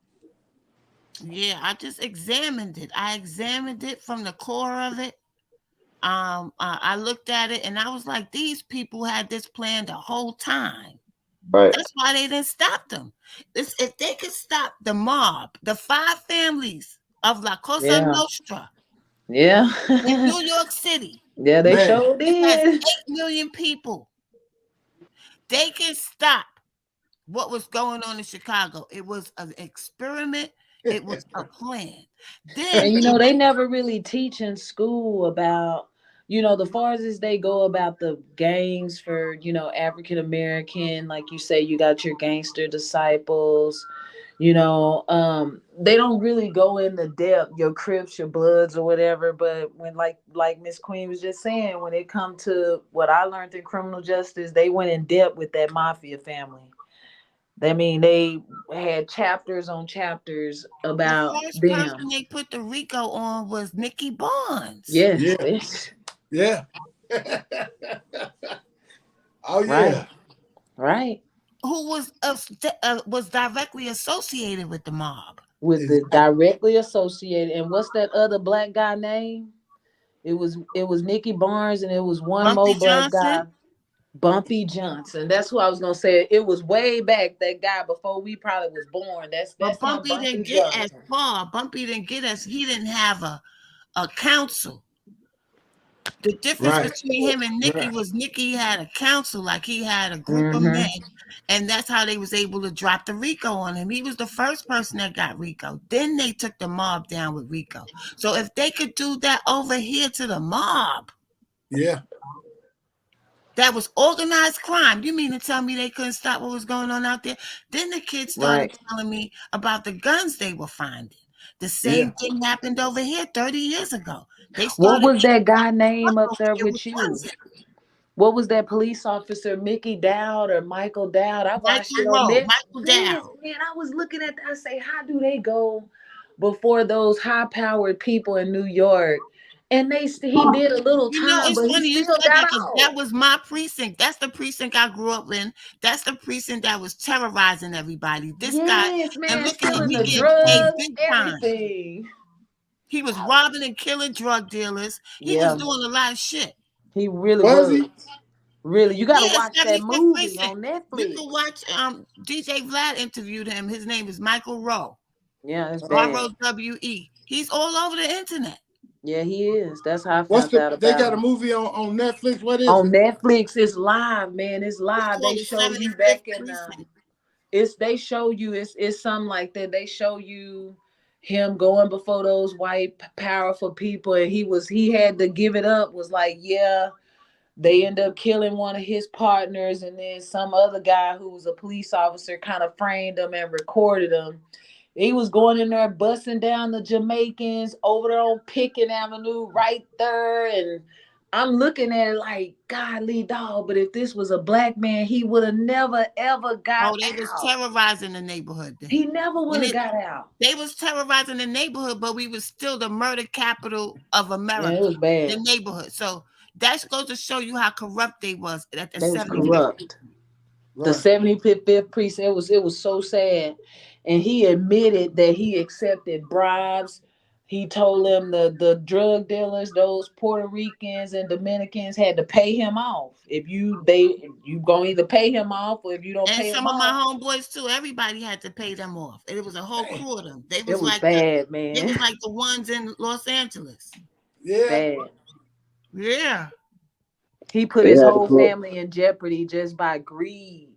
Yeah, I just examined it. I examined it from the core of it. I looked at it and I was like, these people had this plan the whole time. Right. That's why they didn't stop them. If they could stop the mob, the 5 families of La Cosa Yeah. Nostra Yeah. in New York City, Yeah, they Man. sure it has did. 8 million people. They can stop what was going on in Chicago. It was an experiment. It was a plan. Then And you know, they never really teach in school about, you know, the farthest they go about the gangs for, you know, African American, like you say, you got your gangster disciples, you know, they don't really go into depth, your Crips, your Bloods or whatever. But when like Miss Queen was just saying, when it come to what I learned in criminal justice, they went in depth with that mafia family. I mean, they had chapters on chapters the about first them. person they put the RICO on was Nicky Barnes. Yes, Yeah. this Yeah. Oh right, yeah. right. Who was directly associated with the mob. Was the Exactly. directly associated. And what's that other black guy name? It was Nicky Barnes, and it was one Bumpy more black Johnson. guy, Bumpy Johnson. That's who I was gonna say. It was way back, that guy before we probably was born. But That's him, Bumpy Bumpy didn't get as Johnson. far. Bumpy didn't get as he didn't have a council. The difference Right. between him and Nicky Right. was Nicky had a council, like he had a group of men, Mm-hmm. and that's how they was able to drop the RICO on him. He was the first person that got RICO. Then they took the mob down with RICO. So if they could do that over here to the mob, Yeah. that was organized crime. You mean to tell me they couldn't stop what was going on out there? Then the kids started Right. telling me about the guns they were finding. The Yeah. same thing happened over here 30 years ago. They What started was making that guy name up over there here with with you? guns. What was that police officer, Mickey Dowd or Michael Dowd? I watched it Michael on Rowe, Netflix. Michael Yes, Dow. man. I was looking at that. I say, how do they go before those high-powered people in New York? And he did a little You know, time, it's but he funny you still said got that because off. that was my precinct. That's the precinct I grew up in. That's the precinct that was terrorizing everybody. This guy, Yes, and man, look at him, stealing he the getting paid drugs, big time. everything. He was robbing and killing drug dealers. He was Yeah, doing a lot of shit. he really Was was. he? Really, you got to Yeah, watch that 75th movie precinct. on You Netflix. can watch DJ Vlad interviewed him. His name is Michael Rowe. Yeah, it's bad. ROWE. He's all over the internet. Yeah, he is. That's how I What's found the? out They about got a him. movie on Netflix. What is On it? Netflix, it's live, man. It's It's live. called They the show you 75th back in precinct. they show you it's something like that. They show you him going before those white powerful people, and he had to give it up. Was like, yeah, they end up killing one of his partners, and then some other guy who was a police officer kind of framed him and recorded him. He was going in there busting down the Jamaicans over there on Pickett Avenue right there. And I'm looking at it like, golly dog, but if this was a black man, he would have never ever got Oh, they was out. terrorizing the neighborhood then. He never would And have got out. they was terrorizing the neighborhood, but we was still the murder capital of Yeah, it America, was bad. the neighborhood. So that goes to show you how corrupt they was at the They was 75th. corrupt. The Right. 75th precinct, it was so sad. And he admitted that he accepted bribes. He told them the drug dealers, those Puerto Ricans and Dominicans, had to pay him off. You gonna either pay him off, or if you don't And pay him some of my off, homeboys too. Everybody had to pay them off. And it was a whole Dang. crew of them. They it was was like bad, they man. was like the ones in Los Angeles. Yeah. Bad. Yeah. He put They his had to whole put family in jeopardy just by greed.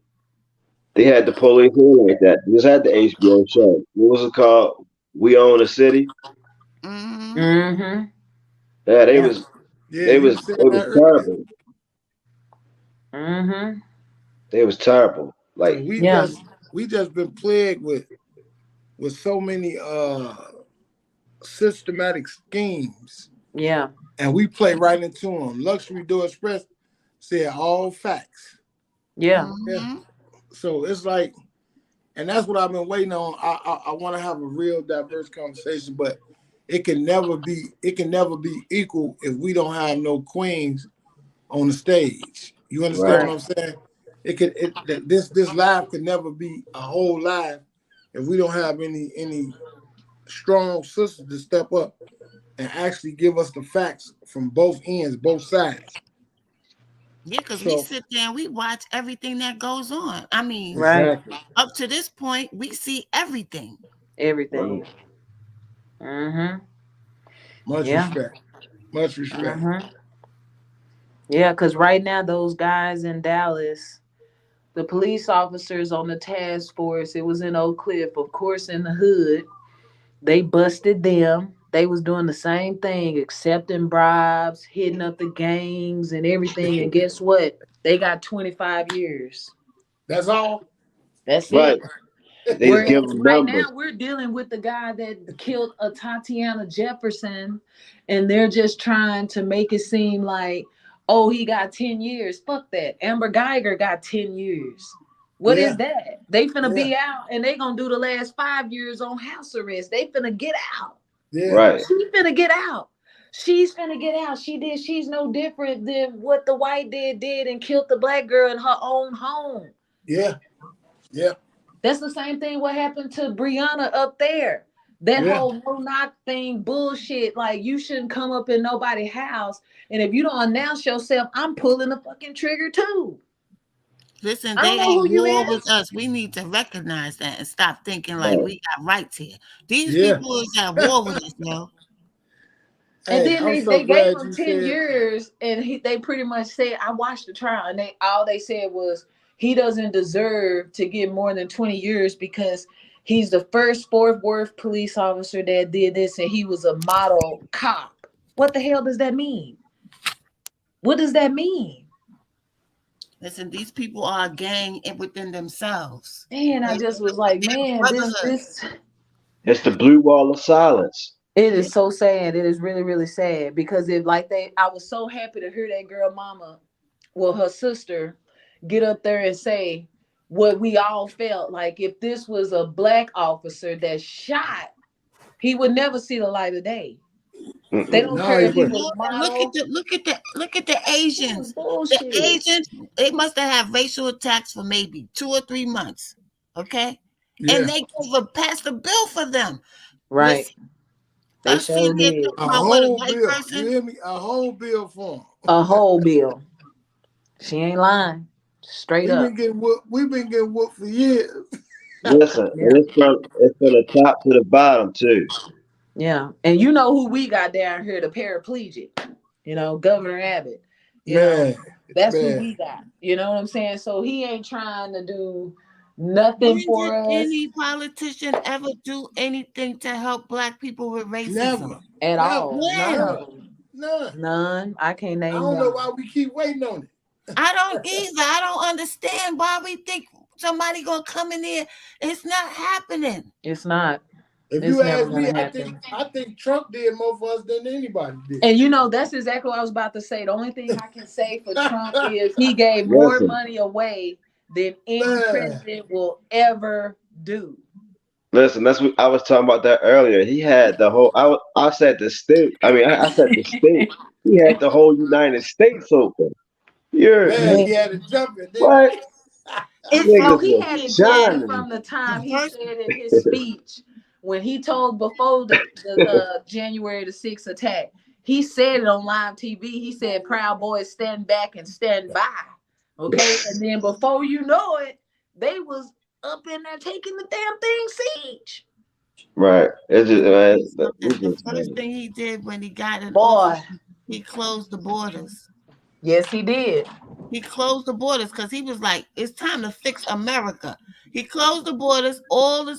they had the police in like that. This had the HBO show. What was it called? We Own the City. Mm-hmm. Mm-hmm. Yeah, they Yeah. was Yeah. they You was was saying they was that earlier. terrible. Mm-hmm. They was terrible. Cause Like Yeah. we just been plagued with so many systematic schemes, Yeah. and we play right into them. Luxury Door Express said all facts. Yeah. Yeah. Mm-hmm. So it's like, and that's what I've been waiting on. I want to have a real diverse conversation, but it can never be equal if we don't have no queens on the stage. You understand Right. what I'm saying? This live could never be a whole live if we don't have any strong sisters to step up and actually give us the facts from both ends, both sides. Yeah, because we So sit there and we watch everything that goes on. I mean, Right. exactly, up to this point, we see everything. Everything. Right. Mm-hmm. much Yeah. respect, much respect. Mm-hmm. Yeah, because right now those guys in Dallas, the police officers on the task force, it was in Oak Cliff, of course, in the hood. They busted them. They was doing the same thing, accepting bribes, hitting up the gangs and everything. And guess what? They got 25 years. That's all. That's Right. it. They just give Whereas them right numbers. now we're dealing with the guy that killed a Tatiana Jefferson, and they're just trying to make it seem like, oh, he got 10 years. Fuck that. Amber Geiger got 10 years. What is Yeah, that? They finna yeah, be out and they gonna do the last 5 years on house arrest. They finna get out. yeah, Right. She finna get out. She's finna get out. She's no different than what the white did and killed the black girl in her own home. yeah, yeah, That's the same thing what happened to Brianna up there. That yeah, whole no knock thing, bullshit. Like you shouldn't come up in nobody's house. And if you don't announce yourself, I'm pulling the fucking trigger too. Listen, I don't they know at who you war with is. us. We need to recognize that and stop thinking like Right. we got rights here. These yeah. people is at war with us, yo. And Hey, then I'm so they gave glad him you 10 said. yethey pretty much said, I watched the trial, and they said was he doesn't deserve to get more than 20 years because he's the first Fort Worth police officer that did this, and he was a model cop. What the hell does that mean? What does that mean? Listen, these people are a gang within themselves. Man, I just was like, man, Brotherhood. this It's the blue wall of silence. it Yeah. is so sad. It is really, really sad because if like I was so happy to hear that girl mama, well, her sister, get up there and say what we all felt like if this was a black officer that shot, he would never see the light of day. They Mm-mm. don't No, care he if he wouldn't. was No, and model. look at the That was Asians. The bullshit. Asians, they must have had racial attacks for maybe 2 or 3 months. Okay. And Yeah, they gave a passed a bill for them. Right. Listen, They us sure sitting here did. talking a about what a whole white bill. You person. hear me? A whole bill for him. A whole bill. She ain't lying. Straight up. We've been getting whooped for years. Listen, Yeah. and it's from the top to the bottom too. Yeah. And you know who we got down here, the paraplegic, Governor Abbott. You know, Man, that's who man, we got. You know what I'm saying? So he ain't trying to do nothing When for did us any politician ever do anything to help black people with racism? never, at never, all. None When? of none, them. none. None. I can't I name don't know one. why we keep waiting on I don't either. I don't understand why we think somebody gonna come in here. It's not happening. It's not. it. If It's you never ask gonna me, happen. I think Trump did more for us than anybody did. And that's exactly what I was about to say. The only thing I can say for Trump is he gave more Listen, money away than any Man, president will ever do. listen. That's what I was talking about that earlier. He had the whole. I said the state. I said the state. He had the whole United States open. You heard man, me? he had to jump it, didn't What? he? It's Oh, Niggas he was had it planned shining. from the the time he first. said in his speech when he told before the January the 6th attack. He said it on live TV. He said, "Proud Boys stand back and stand by." Okay, and then before you know it, they was up in there taking the damn thing siege. Right. It's just man. We The just first man. thing he did when he got in office, Boy, he closed the borders. yes, he did. He closed the borders because he was like, "It's time to fix America." He closed the borders. All the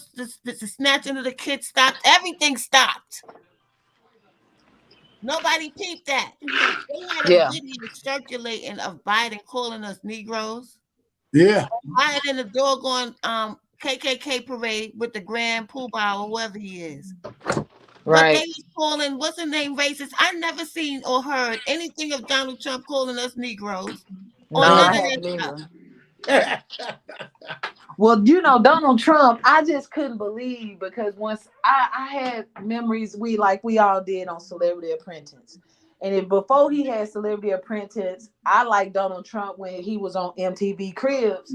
snatching of the kids stopped. Everything stopped. Nobody peeped that. They had a Yeah, video circulating of Biden calling us Negroes. Yeah, Biden in the doggone KKK parade with the Grand Poobah or whoever he is. But they right. was calling what's the name racist. I never seen or heard anything of Donald Trump calling us Negroes or No, none I of no. that haven't stuff. either. Well, Donald Trump, I just couldn't believe because once I had memories we all did on Celebrity Apprentice. And if before he had Celebrity Apprentice, I liked Donald Trump when he was on MTV Cribs.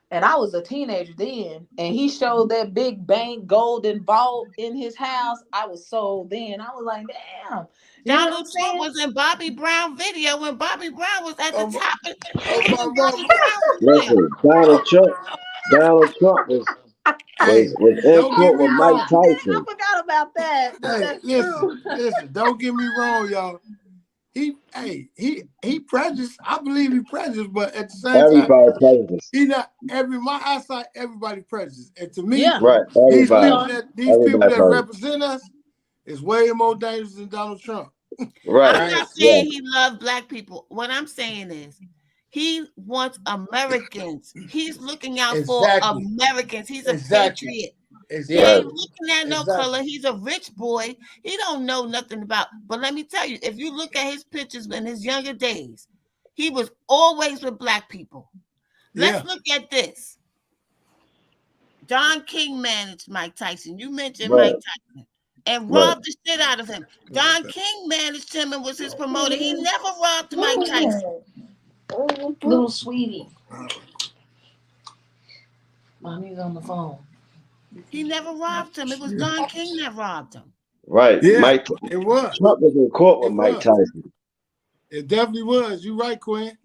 And I was a teenager then. And he showed that big bank golden vault in his house. I was sold then. I was like, damn. You know what I'm Donald Trump saying? was in Bobby Brown video when Bobby Brown was at the Oh, top of oh when my Bobby mama. Brown was there. Listen, Donald Trump Hey, was in don't get court me with Mike wrong. I Tyson. forgot about that, but Hey, that's listen, true. listen. Don't get me wrong, y'all. He prejudiced. I believe he prejudiced, but at the same time, Everybody prejudiced. he not every my eyesight. Everybody prejudiced, and to me, Yeah. Right, these We everybody. people are. Everybody that prejudiced. represent us is way more dangerous than Donald Trump. Right, I'm Right. not yeah, saying he loved black people. What I'm saying is he wants Americans. He's looking out for Exactly, Americans. He's a exactly, patriot. He right, ain't exactly, looking at no exactly. color. He's a rich boy. He don't know nothing about. But let me tell you, if you look at his pictures in his younger days, he was always with black people. Let's Yeah, look at this. Don King managed Mike Tyson. You mentioned Mike right, Tyson and right. robbed the shit out of him. Don King managed him and was his promoter. He Oh, never robbed Mike Tyson. little sweetie. Mommy's on the phone. He never robbed him. It was Don King that robbed him. Right. yeah. Mike It was, Trump was in court with it Mike was, Tyson. it definitely was. You right, Quinn.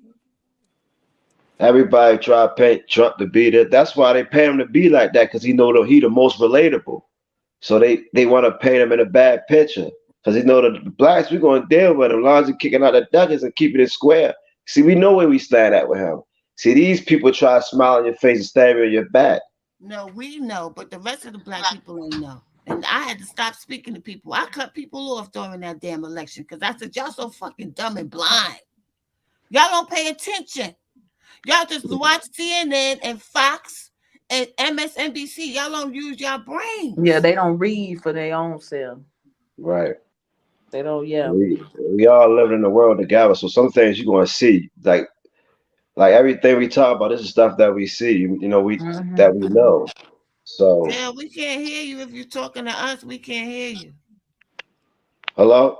Everybody try to paint Trump to be that. That's why they pay him to be like that, because he know that he the most relatable. So they want to paint him in a bad picture. Because he know that the blacks, we're going to deal with him. As long as he's kicking out the Duggas and keeping it square. See, we know where we stand at with him. See, these people try to smile on your face and stab you in your back. No, we know, but the rest of the black people ain't know. And I had to stop speaking to people. I cut people off during that damn election because I said, y'all so fucking dumb and blind. Y'all don't pay attention. Y'all just watch CNN and Fox and MSNBC. Y'all don't use your Yeah, brains. they don't read for their own self. Right. They don't. Yeah. We all live in the world together. So some things you're going to see. Like everything we talk about, this is stuff that we see, that we know. So, Dale, we can't hear you if you're talking to us. We can't hear you. hello?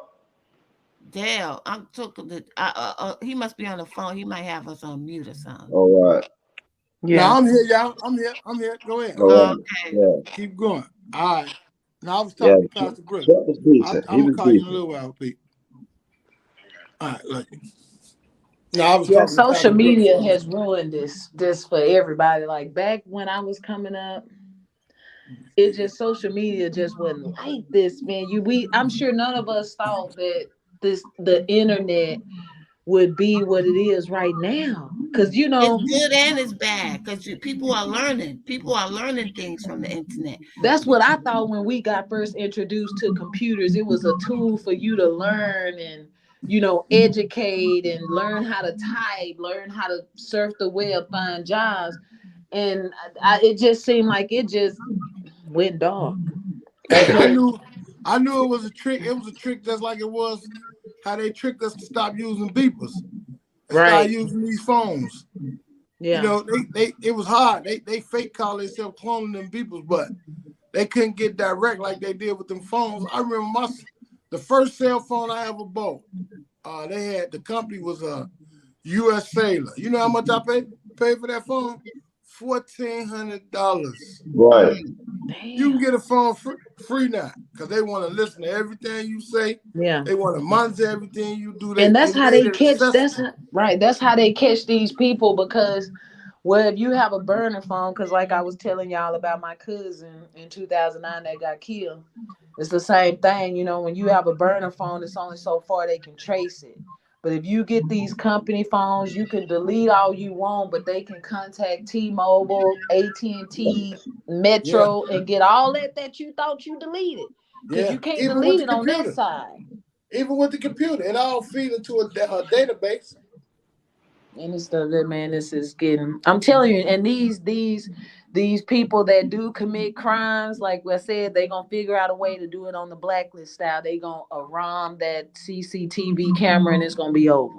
Dale, I'm talking to. He must be on the phone. He might have us on mute or something. All right. No, Yeah. I'm here, y'all. I'm here. I'm here. Go ahead. Go Oh, ahead. okay. Yeah. Keep going. All right. Now I was Yeah. talking to Pastor Britt. Trump was I'm decent. He gonna was call you in a decent. little while, Pete. All right, look. No, I was Yeah. talking to Social Pastor Brooks media for a has minute. ruined this for everybody. Like back when I was coming up, it just social media just wasn't like this, man. I'm sure none of us thought that the internet would be what it is right now. Cause It's good and it's bad because people are learning. People are learning things from the internet. that's what I thought when we got first introduced to computers. It was a tool for you to learn and educate and learn how to type, learn how to surf the web, find jobs. And it just seemed like it just went dark. Hey, I Because knew I knew it was a trick. It was a trick just like it was how they tricked us to stop using beepers and start right, using these phones. You yeah, know, they it was hard. They fake call themselves cloning them beepers, but they couldn't get direct like they did with them phones. I remember the first cell phone I ever bought. The company was a U.S. Sailor. You know how much I paid for that phone? $1,400. Right. You can damn, get a phone free now because they want to listen to everything you say. yeah. They want to monitor everything you do. And They that's how made they it catch. accessible. That's how they catch these people because, well, if you have a burner phone, because like I was telling y'all about my cousin in 2009 that got killed, it's the same thing. When you have a burner phone, it's only so far they can trace it. But if you get these company phones, you can delete all you want, but they can contact T-Mobile, AT&T, Yeah, Metro, and get all that you thought you deleted. Because yeah. you can't Even with delete the it on that computer, side. it all feeds into a database. And it's the man, this is getting, I'm telling you, and these people that do commit crimes, like I said, they gonna figure out a way to do it on the blacklist style. They gonna ram that CCTV camera and it's gonna be over.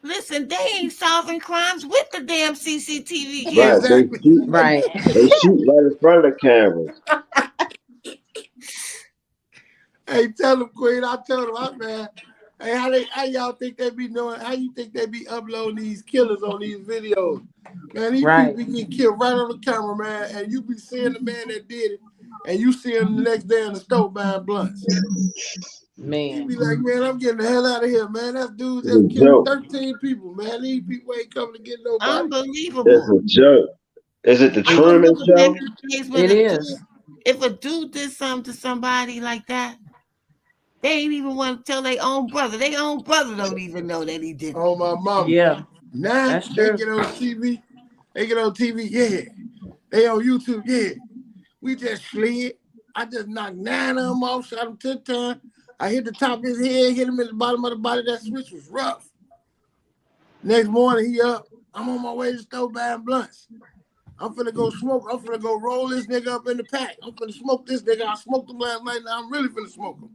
Listen, they ain't solving crimes with the damn CCTV Right. camera. Exactly. Right. They shoot right in front of the cameras. Hey, tell them, Queen. I told them, man. Hey, how y'all think they be doing? How you think they be uploading these killers on these videos? Man, these people Right. be getting killed right on the camera, man. And you be seeing the man that did it, and you see him the next day in the store buying blunts. You Man. be like, man, I'm getting the hell out of here, man. That dude It's just a killed joke. 13 people, man. These people ain't coming to get nobody. It's Unbelievable. a joke. Is it the I Truman remember back Show? in the days when It is. if a dude did something to somebody like that, they ain't even want to tell their own brother. Their own brother don't even know that he did it. Oh, my mama. Yeah, Now, that's they true. get on TV. They get on TV, yeah. They on YouTube, yeah. We just slid. I just knocked 9 of them off, shot him 10 times. I hit the top of his head, hit him in the bottom of the body. That switch was rough. Next morning, he up. I'm on my way to the store buying blunts. I'm finna go smoke. I'm finna go roll this nigga up in the pack. I'm finna smoke this nigga. I smoked him last night. Now I'm really finna smoke him.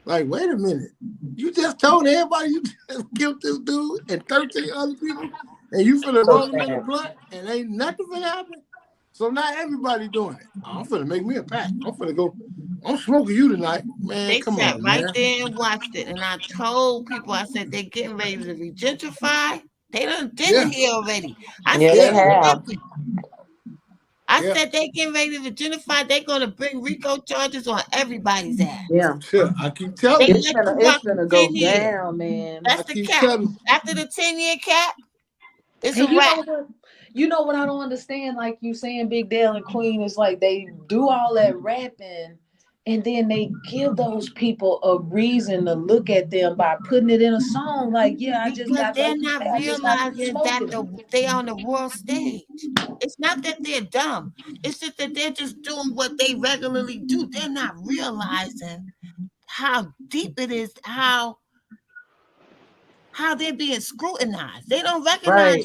Like, wait a minute. You just told everybody you just killed this dude and 13 other people, and you finna So roll him in the sad. blunt, and ain't nothing finna happen? So now everybody doing it. I'm finna make me a pack. I'm smoking you tonight. Man, They come sat on, right man. there and watched it. And I told people, I said, they getting ready to regentrify. They done did Yeah, it here already. I Yeah, said, they yeah, it's have. nothing. I yeah. said, they getting ready to regentrify. They're going to bring RICO charges on everybody's ass. Yeah. Sure. I keep telling They you. It's let gonna you it's rock for gonna go 10 years. down, man. I That's the keep cap. telling you. After the 10-year cap, it's a And you wrap. know what? You know what I don't understand? Like you saying, Big Dale and Queen is like they do all that rapping, and then they give those people a reason to look at them by putting it in a song. Like, yeah, I just Because got they're lucky. not I just got through realizing that smoking. they on the world stage. It's not that they're dumb. It's just that they're just doing what they regularly do. They're not realizing how deep it is, how they're being scrutinized. They don't recognize. Right.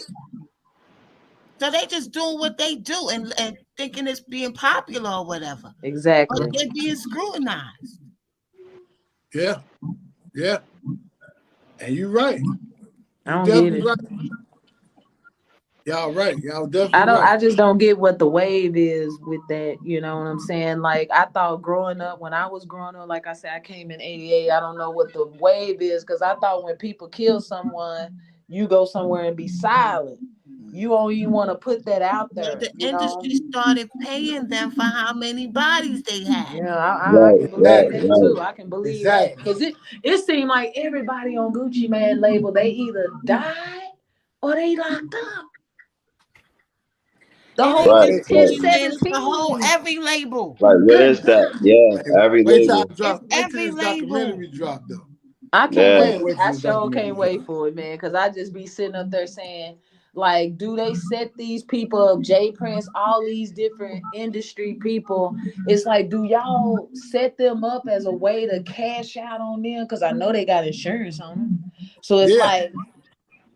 So they just doing what they do and thinking it's being popular or whatever. But Exactly. they're being scrutinized. Yeah, yeah. And you right. I You don't get definitely it. right. Y'all right. Y'all definitely right. I just don't get what the wave is with that. You know what I'm saying? Like I thought growing up, when I was growing up, like I said, I came in '88. I don't know what the wave is because I thought when people kill someone, you go somewhere and be silent. You don't even want to put that out Well, there, the you know? industry started paying them for how many bodies they had. Yeah, I Right, can believe right, Exactly. that right. too. I can believe that Exactly. because it seemed like everybody on Gucci Man label, they either died or they locked up. The It whole ain't Right, just Hey, ten right. Gucci Man, it's the whole seventeen. every label. Like, what Good is that? God. Yeah, hey, every wait till I label. It's drop. Wait till every this label. documentary drop though. I can't Yeah, Can't wait. wait till I this sure documentary can't drop. wait for it, man. Because I just be sitting up there saying, like, do they set these people up, Jay Prince, all these different industry people? It's like, do y'all set them up as a way to cash out on them? Because I know they got insurance on them. So it's Yeah. like,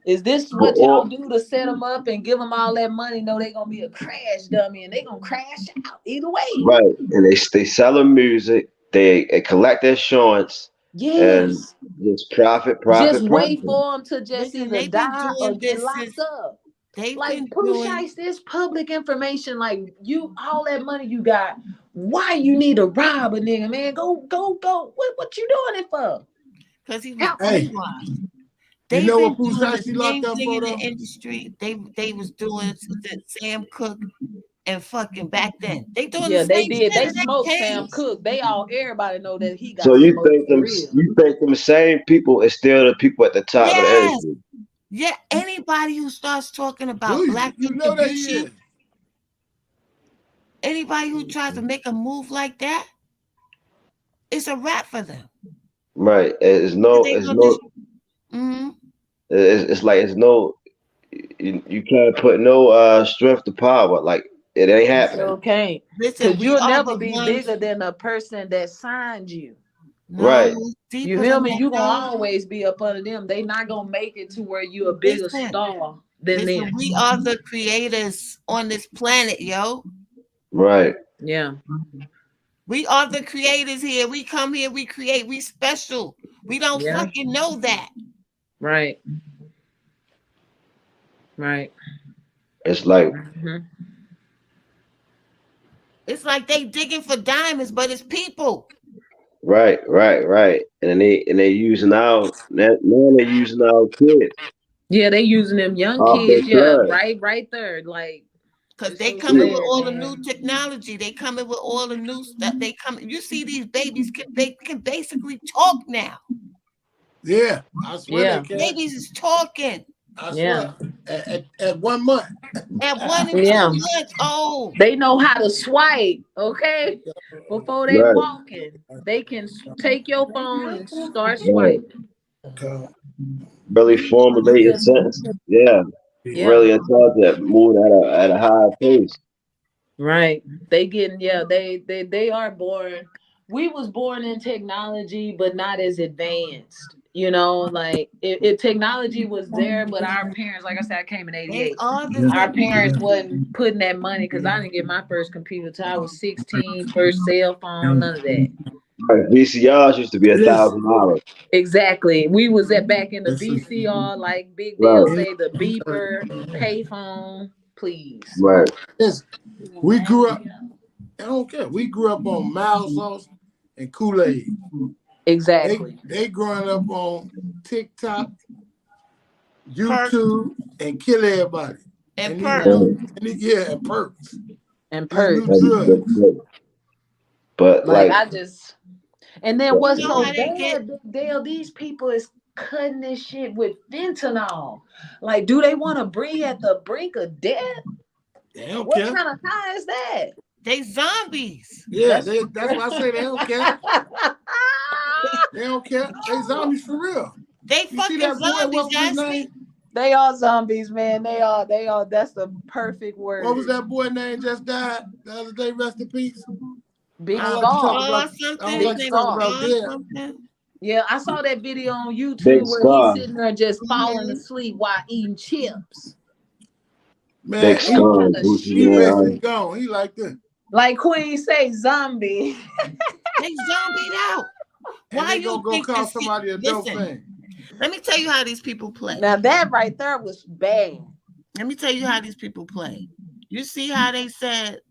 is this what y'all or do to set them up and give them all that money? No, they gonna be a crash dummy and they gonna crash out either way. right, and they selling music. They collect insurance and Yes. just profit, Just profit, wait profit. for them to just Listen, either they've been die or doing get this locked since up. they've Like been Pooh doing. Shiesty, this public information. Like you, all that money you got, why you need to rob a nigga, man? Go. What you doing it for? Because he was Help Hey, me. brainwashed. you They've know been what Pooh doing the Shiesty locked same up thing for in the though? industry. They was doing to Sam Cooke and fucking back then. They doing the Yeah, they same did. shit They and they smoked Sam changed. Cooke. Everybody know that he So got smoked for real. you think them same people is still the people at the top of the Yes. industry? Yeah. Anybody who starts talking Do about you? black You know that he distribution, is. anybody who tries to make a move like that, it's a wrap for them. Right. They gonna just mm-hmm. It's like it's no. You can't put no strength to power. Like it ain't You happening. sure can't. Listen, Cause we you'll are never the be ones. bigger than the person that signed you. No, Right. it's You deeper feel than me? that, You gonna though. always be up under them. They not gonna make it to where you a bigger Listen, star than listen, them. we are the creators on this planet, yo. Right. Yeah. We are the creators here. We come here, we create, we special. We don't Yeah. fucking know that. Right. Right. It's like It's like they digging for diamonds, but it's people. right. And they using now they're using our kids Yeah, they using them young off their kids. Yeah, blood. right there. Like Cause it's they so coming with sad, all the man. new technology. They coming with all the new stuff. They come. You see these babies can basically talk now. Yeah, I swear they Yeah, can. Babies is talking I yeah, swear. At 1 month. at 1 and 2 yeah. months old. They know how to swipe, okay? Before they Right, walking, they can take your phone and start right. swiping. Okay. Really formulating sentences. Yeah, Yeah, really intelligent, moving at a higher pace. right. They getting they are born. We was born in technology, but not as advanced. You know, like if technology was there, but our parents, like I said, I came in They '88. are the Our parents technology. wasn't putting that money because I didn't get my first computer till I was 16, first cell phone, none of that. Right, VCRs used to be a Listen, thousand dollars. Exactly. We was at back in the listen. VCR, like Big Deal Right, say, the beeper, payphone, please. right. Listen. We grew up. I don't care. We grew up on mild sauce and Kool-Aid. Exactly. They growing up on TikTok, Perk YouTube, and kill everybody. and And these perk. Yeah. new, Right. and perks. And These new perks. drugs. But Like like, I just and then You what's know so how they get. bad, Big Dale, these people is cutting this shit with fentanyl. Like, do they want to breathe at the brink of death? They don't What care. kind of high is that? They zombies. Yeah, That's that's why I say they don't care. They don't care. They zombies for real. They You see fucking that boy? zombies, What was his Ashley. name? They are zombies, man. They are. That's the perfect What was word. that boy name just died the other day? Rest in peace. I Big don't like to talk Scar. about. Scar I don't something. His like Big to name talk is Scar. about Scar dead. something. Yeah, I saw that video on big YouTube where he's scar, sitting there just falling Mhm. asleep while eating chips. big Man, What scar, kind and of Gucci he shit? basically man. gone. He like this. Like Queen say, zombie. They zombied out. And Why they you gonna go think call this? somebody a dope Listen, thing. let me tell you how these people play. Now that right there was bad. Let me tell you how these people play. You see how they said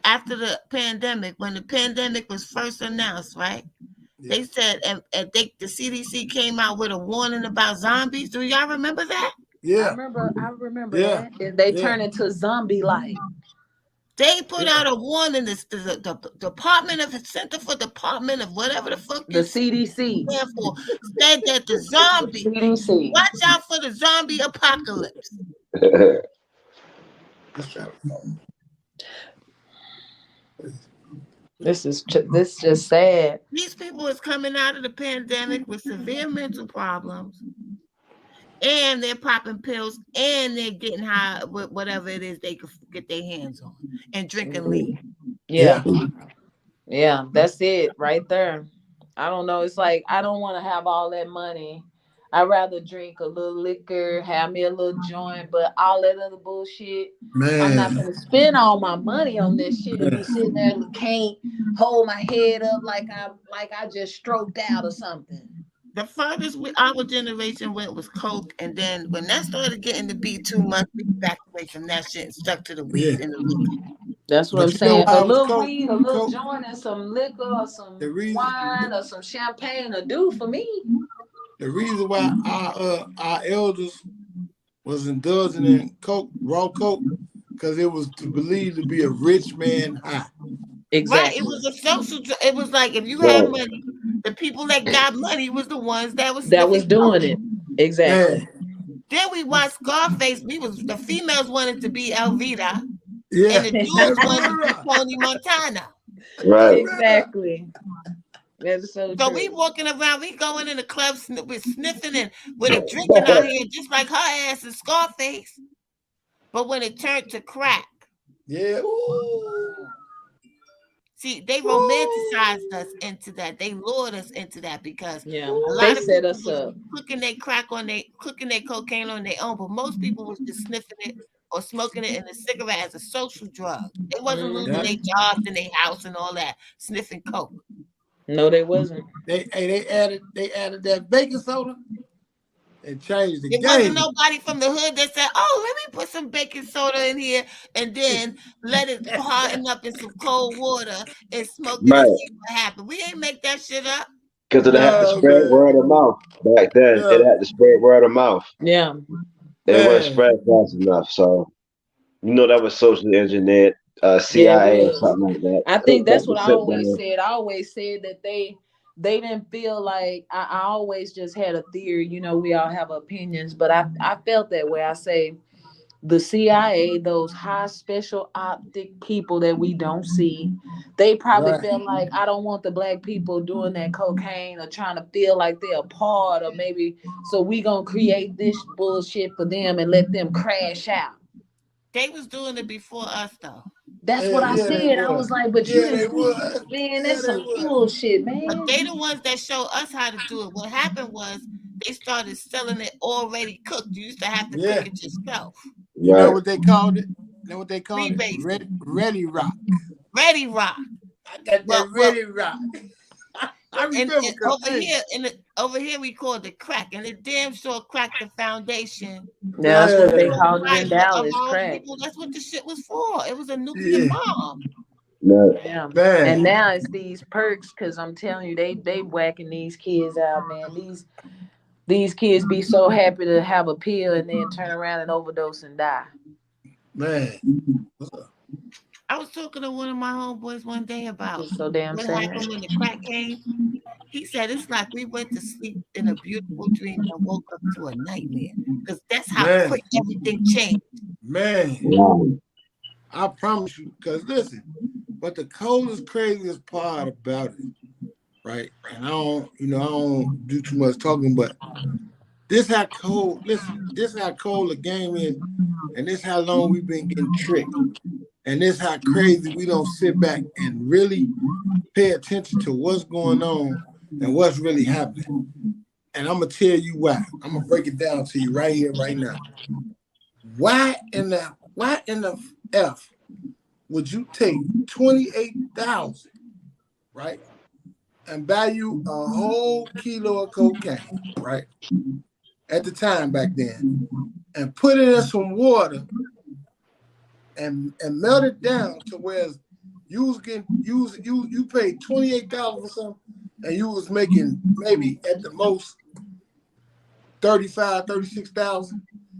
after the pandemic, when the pandemic was first announced, right? Yeah. They said, and the CDC came out with a warning about zombies. Do y'all remember that? Yeah. I remember Yeah. that. And they Yeah. turn into zombie like. They put Yeah. out a warning. The Department of Center for Department of whatever the fuck The you CDC. stand for said that the zombie. CDC. Watch out for the zombie apocalypse. Let's try to This just sad. These people is coming out of the pandemic with severe mental problems, and they're popping pills, and they're getting high with whatever it is they could get their hands on, and drinking lead. Yeah. Yeah. Yeah, that's it right there. I don't know. It's like I don't want to have all that money. I'd rather drink a little liquor, have me a little joint, but all that other bullshit, I'm not Man. gonna spend all my money on this shit and be Man. sitting there and can't hold my head up like I just stroked out or something. The farthest our generation went was coke, and then when that started getting to be too much, we backed away from that shit and stuck to the Yeah. weed and the liquor. That's what I'm But you know saying. why A I was little coke? weed, a little Coke. joint, and some liquor or The some reason. wine or some champagne will do for me. The reason why our elders was indulging in coke, raw coke, because it was to believe to be a rich man high. Right? It Exactly. was a social. It was like if you had Right. money, the people that got money was the ones that was That was sniffing coke. doing it. Exactly. Man. Then we watched Scarface. We was the females wanted to be Elvira, and Yeah. the dudes wanted to be Elvira. Tony Montana. Right. Elvira. Exactly. That is so So we true. walking around, we going in the club, we sniffing and with a drink in our hand, just like her ass is Scarface. But when it turned to crack, Yeah. Ooh. see, they Ooh. romanticized us into that. They lured us into that because Yeah. a They lot of set people us was up. cooking their cocaine on their own, but most people was just sniffing it or smoking it in a cigarette as a social drug. They wasn't losing Yeah. Hmm. their jobs and their house and all that, sniffing coke. No, they wasn't. They added that baking soda. It changed the It wasn't game. nobody from the hood that said, "Oh, let me put some baking soda in here and then let it harden up in some cold water and smoke it and Right. see what happened." We ain't make that shit up. Because it had to No, spread man. word of mouth back then. It No, had to spread word of mouth. Yeah. It wasn't man. spread fast enough. So that was socially engineered, Yeah, it CIA or was. something like that. I think That that's what was I sit always down. said. I always said that they didn't feel like I always just had a theory. We all have opinions, but I felt that way. I say the CIA, those high special optic people that we don't see, they probably Right. felt like I don't want the black people doing that cocaine or trying to feel like they're a part or maybe so we gonna create this bullshit for them and let them crash out. They was doing it before us though. That's what Yeah, I yeah, they said. I would. was like, but you Yeah, didn't they see, would. man, Yeah, that's they some would. bullshit, But they man. the ones that show us how to do it. What happened was they started selling it already cooked. You used to have to cook Yeah. it yourself. You know Right. what they called it? You know what they called it? Freebasing. Ready Rock. Ready rock. I got Well, that well, Ready Rock. I and remember, cause hey, over here we call it crack, and it damn sure cracked the foundation Yeah, that's of what the they man, called it in survival of Dallas, our crack. people. That's what the shit was for. It was a nuclear yeah, bomb. Right. Yeah. And man, now it's these perks, cause I'm telling you, they whacking these kids out, man. These kids be so happy to have a pill and then turn around and overdose and die. man. I was talking to one of my homeboys one day about It's so damn what sad. happened when the crack came. He said it's like we went to sleep in a beautiful dream and woke up to a nightmare because that's how Man, quick everything changed. man, Wow. I promise you, because listen, but the coldest, craziest part about it, right? And I don't do too much talking, but this how cold, listen, this how cold the game is, and this how long we've been getting tricked. And this how crazy we don't sit back and really pay attention to what's going on and what's really happening. And I'm gonna tell you why. I'm gonna break it down to you right here, right now. Why in the F would you take 28,000, right, and buy you a whole kilo of cocaine, right, at the time back then, and put it in some water and melt it down to where you was getting you paid 28,000 for something and you was making maybe at the most 35, 36,000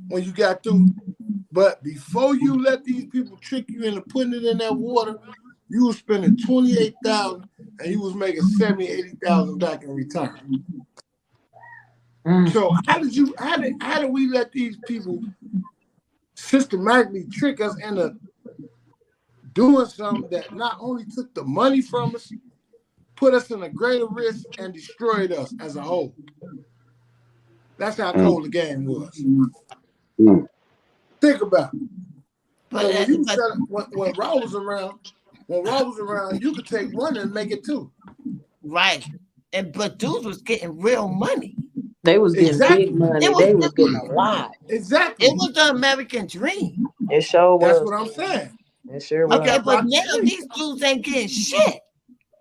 when you got through. But before you let these people trick you into putting it in that water, you was spending 28,000 and you was making 70, 80,000 back in return. Mm. So how did we let these people systematically trick us into doing something that not only took the money from us, put us in a greater risk and destroyed us as a whole? That's how Mm. cold the game was. Mm. Think about it. But Because when you but said when Raw was around, you could take one and make it two. right, and but dudes was getting real money. They was getting big Exactly. money. It was They was getting a lot. it Exactly. was the American dream. It sure That's was. what I'm saying. It sure I was. Okay, got but rocked to now sleep. these dudes ain't getting shit.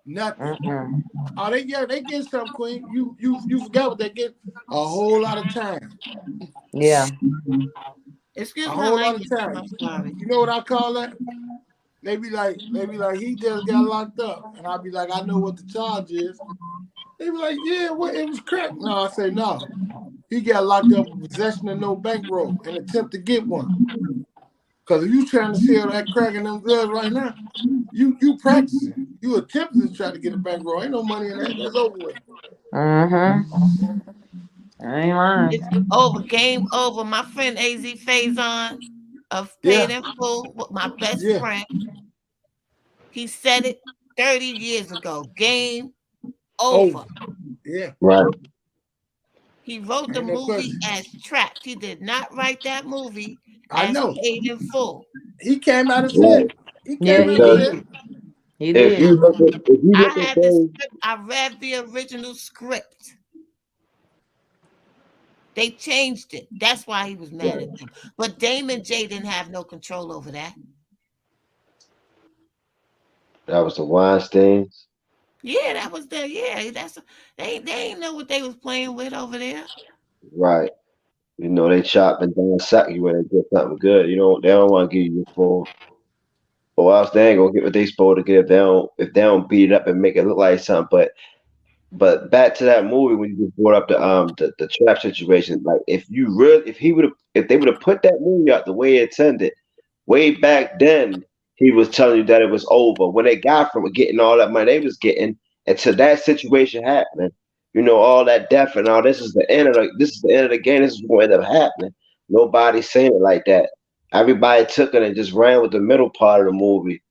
Nothing. Mm-mm. Oh, they get something, Queen. You forgot what they get? A whole lot of time. Yeah. A Excuse my whole lot of language. I'm time. sorry. You know what I call that? They be like, he just got locked up. And I'll be like, I know what the charge is. They be like, yeah, what it was crack. No, I say no. He got locked up with possession of no bankroll and attempt to get one. Because if you trying to sell that crack and them drugs right now, you practicing. You attempting to try to get a bankroll. Ain't no money in that. That's over with. Mm-hmm. I ain't lying. It's over. Game over. My friend AZ Faison of Paid Yeah, in Full, with my best yeah, friend, he said it 30 years ago. Game over. over. Yeah, Right. He wrote the ain't no movie question. as Trapped. He did not write that movie I as know. Paid in Full. He came out and said Right. it. He Yeah, came he out and Because said did. it. He if did. you look at I had the things, script. I read the original script. They changed it. That's why he was mad at them. But Damon J didn't have no control over that. that was the Weinsteins. Yeah, that was the yeah. They ain't know what they was playing with over there. Right. You know, they chop and dissect you when they get something good. You know, they don't want to give you a full, or else they ain't gonna get what they supposed to get if they don't beat it up and make it look like something. But back to that movie when you just brought up the trap situation, like if they would have put that movie out the way it intended, way back then, he was telling you that it was over. When they got from getting all that money they was getting, until that situation happening, you know, all that death and all this is the end of the game. This is what ended up happening. Nobody's saying it like that. Everybody took it and just ran with the middle part of the movie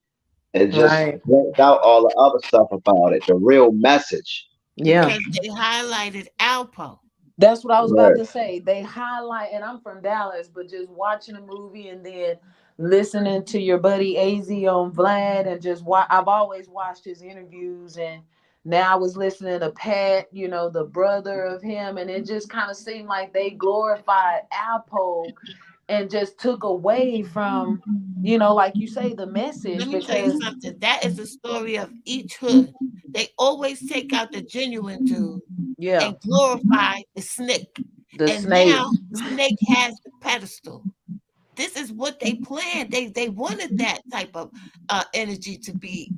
and just Right. blanked out all the other stuff about it, the real message. Yeah. because they highlighted Alpo. That's what I was about Right, to say. They highlight, and I'm from Dallas, but just watching a movie and then listening to your buddy AZ on Vlad and just I've always watched his interviews, and now I was listening to Pat, you know, the brother of him, and it just kind of seemed like they glorified Alpo and just took away from, you know, like you say, the Let message me tell you because something. That is the story of each hood. They always take out the genuine dude yeah, and glorify the snake. the And snake. now Snake has the pedestal. This is what they planned. They wanted that type of energy to be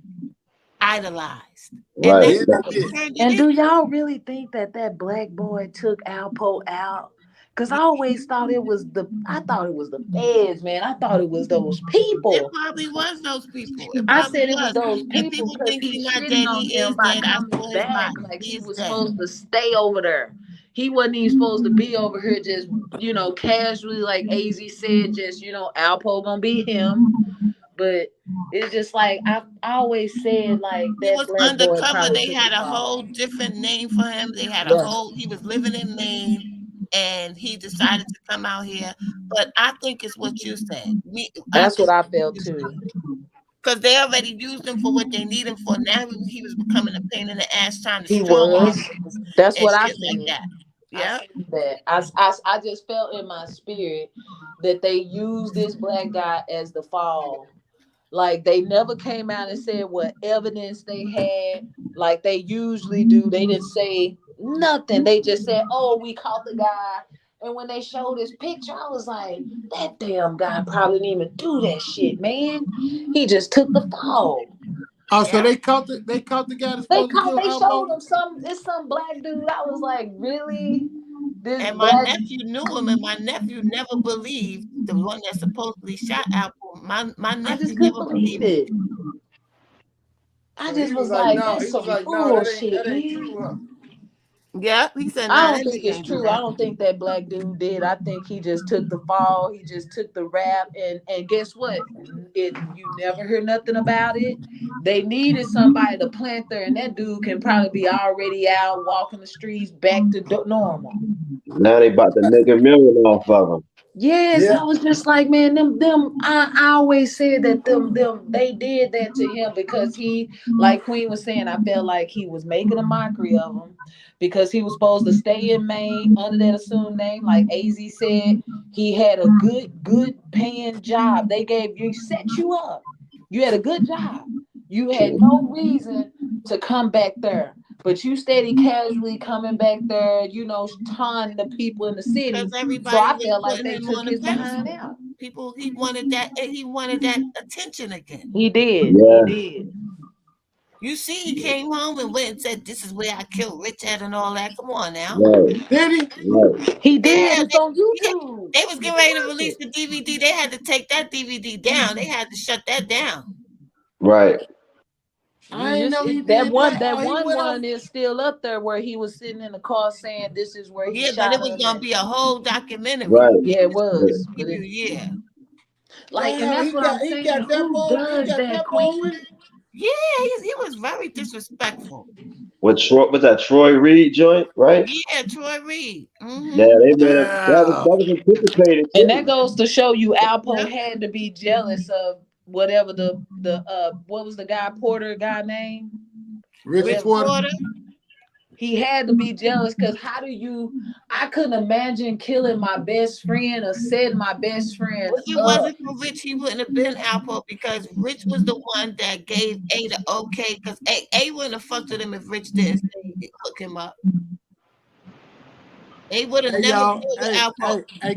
idolized, and right. that's Yeah, what they they did. turned it And do into. y'all really think that that black boy took Alpo out? Cause I always thought it was I thought it was the feds, man. I thought it was those It people. probably was those people. It I probably said it was was. those And people people because think he he's not shitting dead. on He them is by dead. I coming saw his back. body. Like He he is was dead. supposed to stay over there. He wasn't even supposed to be over here just, you know, casually, like AZ said, just, you know, Alpo gonna be him. But it's just like I always said like He that was black boy undercover. probably They took the had a fall. whole different name for him. They had a Yeah. whole, he was living in Maine and he decided to come out here. But I think it's what you said. I That's what think I felt too. because they already used him for what they need him for. Now he was becoming a pain in the ass trying to He strong arm was. niggas That's and what I shit like seen. that. I Yeah. seen that. I just felt in my spirit that they used this black guy as the fall. Like they never came out and said what evidence they had, like they usually do. They didn't say nothing. They just said, "Oh, we caught the guy." And when they showed his picture, I was like, "That damn guy probably didn't even do that shit, man. He just took the fall." Oh, so Yeah. they caught the guy that's supposed to kill They showed Alpo. him some. It's some black dude. I was like, really? This And my black? nephew knew him, and my nephew never believed the one that supposedly shot Apple. My I just nephew couldn't never believe believed it. it. I So he just was was like, like, no, that's he was some like, no, bullshit, that ain't man. true, huh? Yeah, he said, I "Nah, don't that think nigga it's ain't do true. I that." don't think that black dude did. I think he just took the fall. He just took the rap, and guess what? You never hear nothing about it. They needed somebody to plant there, and that dude can probably be already out walking the streets back to normal. Now they about to make a million off of them. Yes, I Yeah. was just like, man, them. I always said that they did that to him because he, like Queen was saying, I felt like he was making a mockery of him because he was supposed to stay in Maine under that assumed name. Like AZ said, he had a good paying job. They gave you set you up. You had a good job. You had no reason to come back there. But you steady casually coming back there, you know, taunting the people in the Because city. So everybody I was felt like putting they him took on a his behind pedestal. out. People, he wanted that attention again. He did. He Yeah, did. You see, he came home and went and said, "This is where I killed Richard and all that." Come on now. right, Did he? right, He did. Yeah, It's on yeah, YouTube. they was You getting can ready to watch release it. the DVD. They had to take that DVD down. They had to shut that down. right. I ain't know he That did one that. that Oh, he one went one off. is still up there where he was sitting in the car saying this is where he Yeah, but it shot was him gonna and be a whole documentary. Right. yeah, it This was was. a But preview, it yeah. like and Damn, that's what I'm he saying. got that Who bold. He does got that, that bold with Queen? it. Yeah, he was very disrespectful. With Troy, was that Troy Reed joint, right? Yeah, Troy Reed. Yeah, Mm-hmm. they made a Wow. that was anticipated And that too. goes to show you Alpo Yep. had to be jealous of whatever the what was the guy Porter guy name? Richard Rich Whatever. Porter. Porter. He had to be jealous because how do you I couldn't imagine killing my best friend or setting my best friend If it up. wasn't for Rich, he wouldn't have been Alpo because Rich was the one that gave A the okay. Because A wouldn't have fucked with him if Rich didn't say hook him up. They would have Hey never y'all, killed Alpo. hey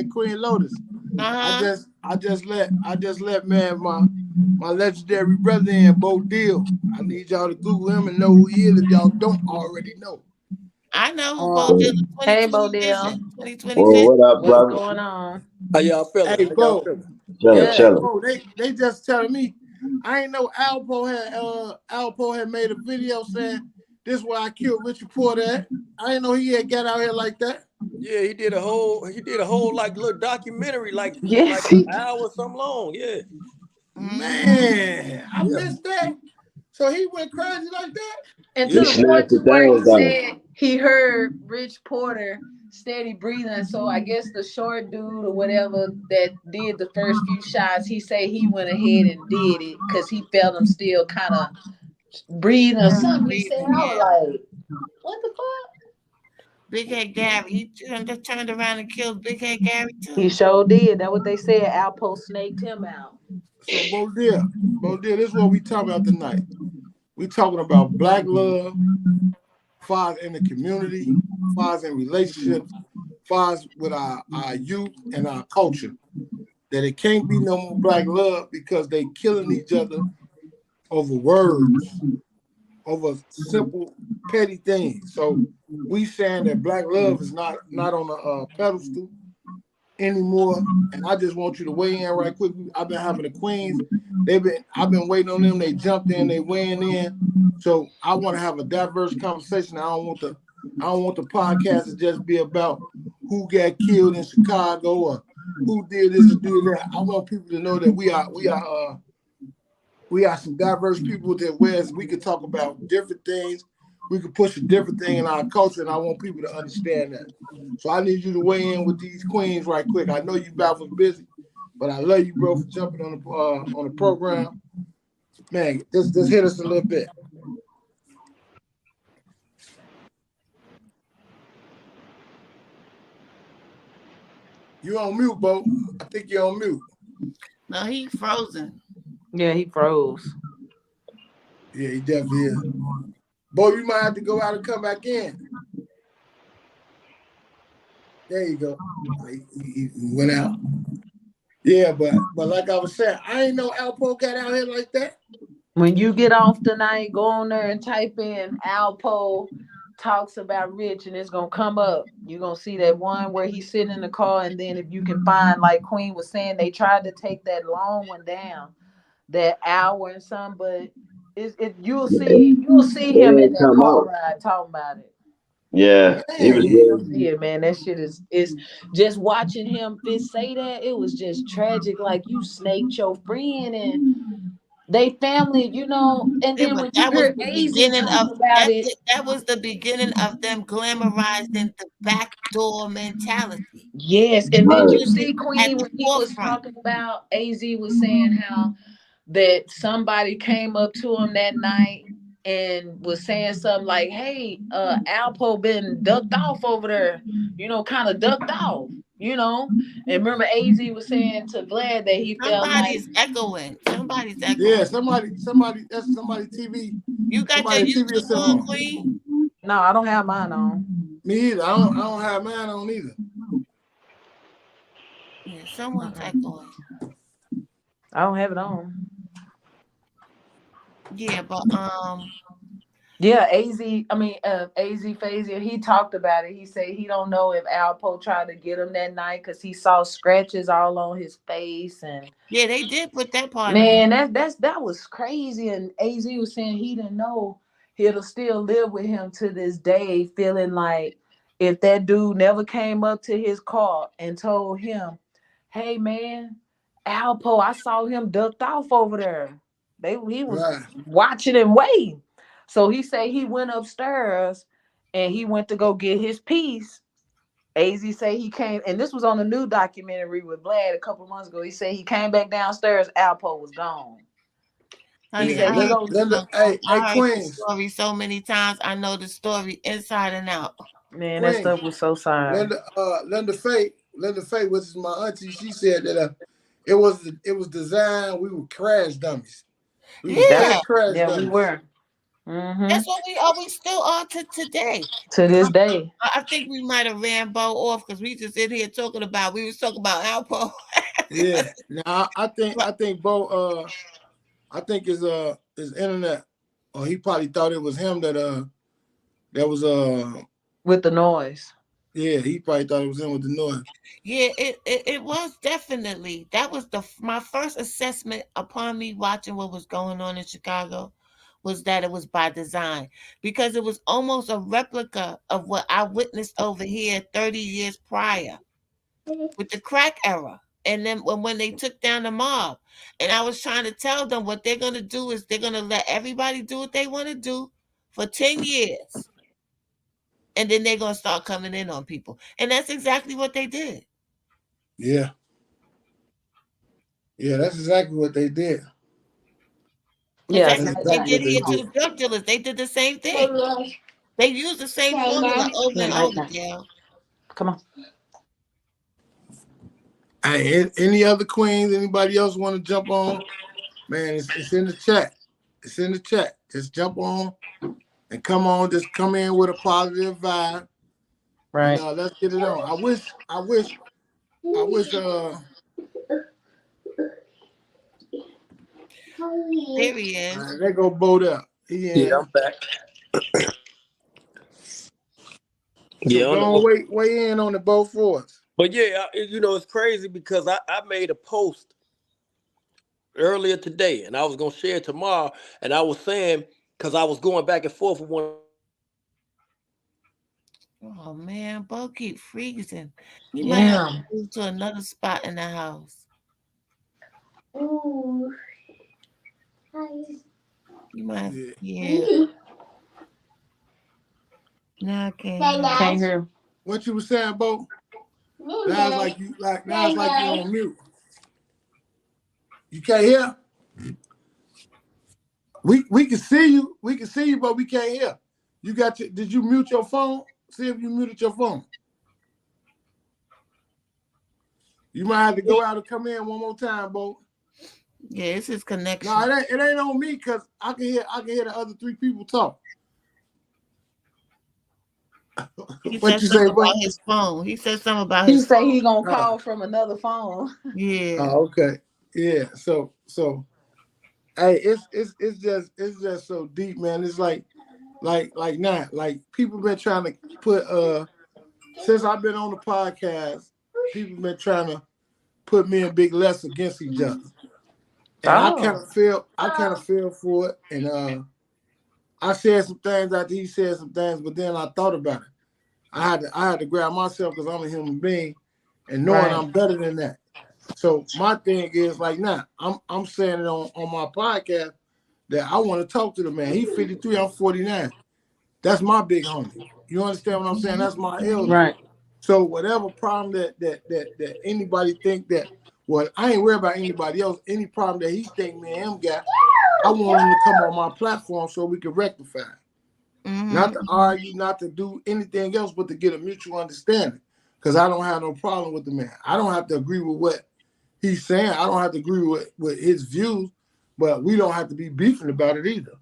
Queen Lotus. Uh-huh. I just let man my legendary brother in Bo Deal. I need y'all to Google him and know who he is if y'all don't already know. I know who Bo Uh, Dill Hey, 2020 Bodell. vision. 2020 Well, vision. what up, What's brother? going on? How y'all feeling? hey How y'all Bo, feeling? Chilling, hey Good. chilling. Bo, they just telling me I ain't know Alpo had made a video saying this where I killed Richard Porter at. I didn't know he had got out here like that. Yeah, he did a whole like little documentary, like Yes, he an hour or something long. Yeah, Man, I yeah, missed that. So he went crazy like that? and to He yeah. the point snatched the to where he things down. said he heard Rich Porter steady breathing. So I guess the short dude or whatever that did the first few shots, he said he went ahead and did it because he felt him still kind of breathing or something. He said, I Breathing, yeah. was like, what the fuck? Big Head Gary. He turned around and killed Big Head Gary He too. sure did. That what they said. Alpo snaked him out. So Bo Deal, this is what we talking about tonight. We talking about black love, fathers in the community, fathers in relationships, fathers with our youth and our culture. That it can't be no more black love because they killing each other over words, over simple petty things. So we saying that black love is not on a pedestal anymore. And I just want you to weigh in right quick. I've been having the queens. I've been waiting on them. They jumped in, they weighing in. So I want to have a diverse conversation. I don't want the podcast to just be about who got killed in Chicago or who did this or did that. I want people to know that we are some diverse people that whereas we could talk about different things. We could push a different thing in our culture, and I want people to understand that. So I need you to weigh in with these queens right quick. I know you about was busy, but I love you, bro, for jumping on the program. Man, just hit us a little bit. You on mute, Bo. I think you're on mute. No, he frozen. Yeah, he froze. Yeah, he definitely is. Bo, you might have to go out and come back in. There you go. He went out. Yeah, but like I was saying, I ain't know Alpo got out here like that. When you get off tonight, go on there and type in Alpo talks about Rich, and it's gonna come up. You're gonna see that one where he's sitting in the car, and then if you can find, like Queen was saying, they tried to take that long one down, that hour and some, but you'll see It him in didn't that come car out. ride talking about it. Yeah, he was Man, You'll good. see it, man. That shit is just watching him Fitz say that. It was just tragic. Like you snaked your friend and they family, and Yeah, then but when you that was hear the AZ beginning talk of about it, that was the beginning of them glamorizing the backdoor mentality. yes. They And were then you Right. putting it see at Queen the when he was forefront. talking about AZ was saying how that somebody came up to him that night and was saying something like, hey, Alpo been ducked off over there, kind of ducked off, and remember AZ was saying to Vlad that he felt like, Somebody's echoing. Somebody's yeah, echoing. that's You got your somebody TV is YouTube sitting on, on. Queen? no, I don't have mine on. Me either. I don't have mine on either. Yeah, someone's Uh-uh. echoing. I don't have it on. Yeah, but Yeah, AZ Fazia, he talked about it. He said he don't know if Alpo tried to get him that night because he saw scratches all on his face. And yeah, they did put that part in there. man, that was crazy. And AZ was saying he didn't know he'll still live with him to this day, feeling like if that dude never came up to his car and told him, hey man, Alpo, I saw him ducked off over there. He was Right. watching and waiting. So he said he went upstairs and he went to go get his piece. AZ say he came, and this was on the new documentary with Vlad a couple months ago. He said he came back downstairs, Alpo was gone. He Honey, Yeah. said he I goes, Linda, hey, I heard this Queens, story so many times. I know the story inside and out. man, that Queens, stuff was so sorry. Linda Faye, which is my auntie, she said that it was designed. We were crash dummies. We was That Yeah, fake crash yeah, we dummies. were. Mm-hmm. That's what we are. We still are to today. To this day. I think we might have ran Bo off because we just in here talking about. We was talking about Alpo. Yeah. Now I think Bo I think his internet, or he probably thought it was him that was With the noise. yeah, he probably thought it was him with the noise. Yeah, it was definitely that was my first assessment upon me watching what was going on in Chicago was that it was by design because it was almost a replica of what I witnessed over here 30 years prior with the crack era. And then when they took down the mob, and I was trying to tell them what they're gonna do is they're gonna let everybody do what they want to do for 10 years, and then they're gonna start coming in on people, and that's exactly what they did. Yeah. Yeah, that's exactly what they did. Because Yeah, that's That's night what they exactly night. did what they here to did. the drug dealers. They did the same thing. They used the same formula over Yeah, and night over, night. Dale. Come on. Hey, any other queens? Anybody else want to jump on? Man, it's in the chat. It's in the chat. Just jump on and come on. Just come in with a positive vibe, and Right. let's get it on. I wish. There he is. They go Boat up. He Yeah, in. I'm back. So Yeah, go on, weigh in on the both for us. but yeah, it's crazy because I made a post earlier today, and I was gonna share it tomorrow, and I was saying because I was going back and forth with one. Oh man, Bo keep freezing. He might have to Yeah. move to another spot in the house. You might have, Yeah. yeah. Now I can't hear. Can't hear. What you was saying, Bo? Now it's like you on mute. You can't hear. We can see you. We can see you, but we can't hear. Did you mute your phone? See if you muted your phone. You might have to go out and come in one more time, Bo. Yeah, it's his connection. No, it ain't on me because I can hear the other three people talk. He What said you something say, Bo? about his phone. He said something about He his say phone. he gonna call from another phone. Yeah. Oh, okay. Yeah. So hey, it's just so deep, man. It's like people been trying to put since I've been on the podcast, people been trying to put me and Big Les against each other. And I kind Oh. of feel for it. And I said some things after he said some things, but then I thought about it. I had to grab myself because I'm a human being and knowing Right. I'm better than that. So my thing is like now, I'm saying it on my podcast that I want to talk to the man. He's 53, I'm 49. That's my big homie. You understand what I'm saying? That's my elder. Right. So whatever problem that anybody think that, well, I ain't worried about anybody else. Any problem that he think me and him got, I want him to come on my platform so we can rectify it. Mm-hmm. Not to argue, not to do anything else, but to get a mutual understanding. Because I don't have no problem with the man. I don't have to agree with what he's saying. I don't have to agree with his views, but we don't have to be beefing about it either.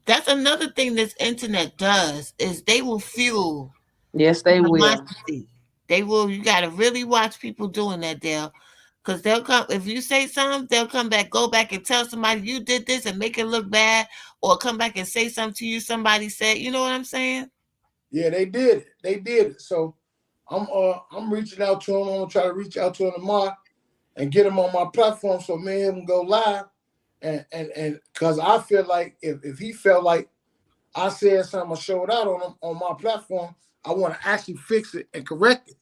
That's another thing this internet does is they will fuel Yes, they will. animosity. They will. You got to really watch people doing that, Dale, because they'll come. If you say something, they'll come back, go back and tell somebody you did this and make it look bad, or come back and say something to you somebody said. You know what I'm saying? Yeah, they did it. They did it. So I'm reaching out to him. I'm gonna try to reach out to him tomorrow and get him on my platform so me and him can go live. And because I feel like if he felt like I said something or showed out on him on my platform, I want to actually fix it and correct it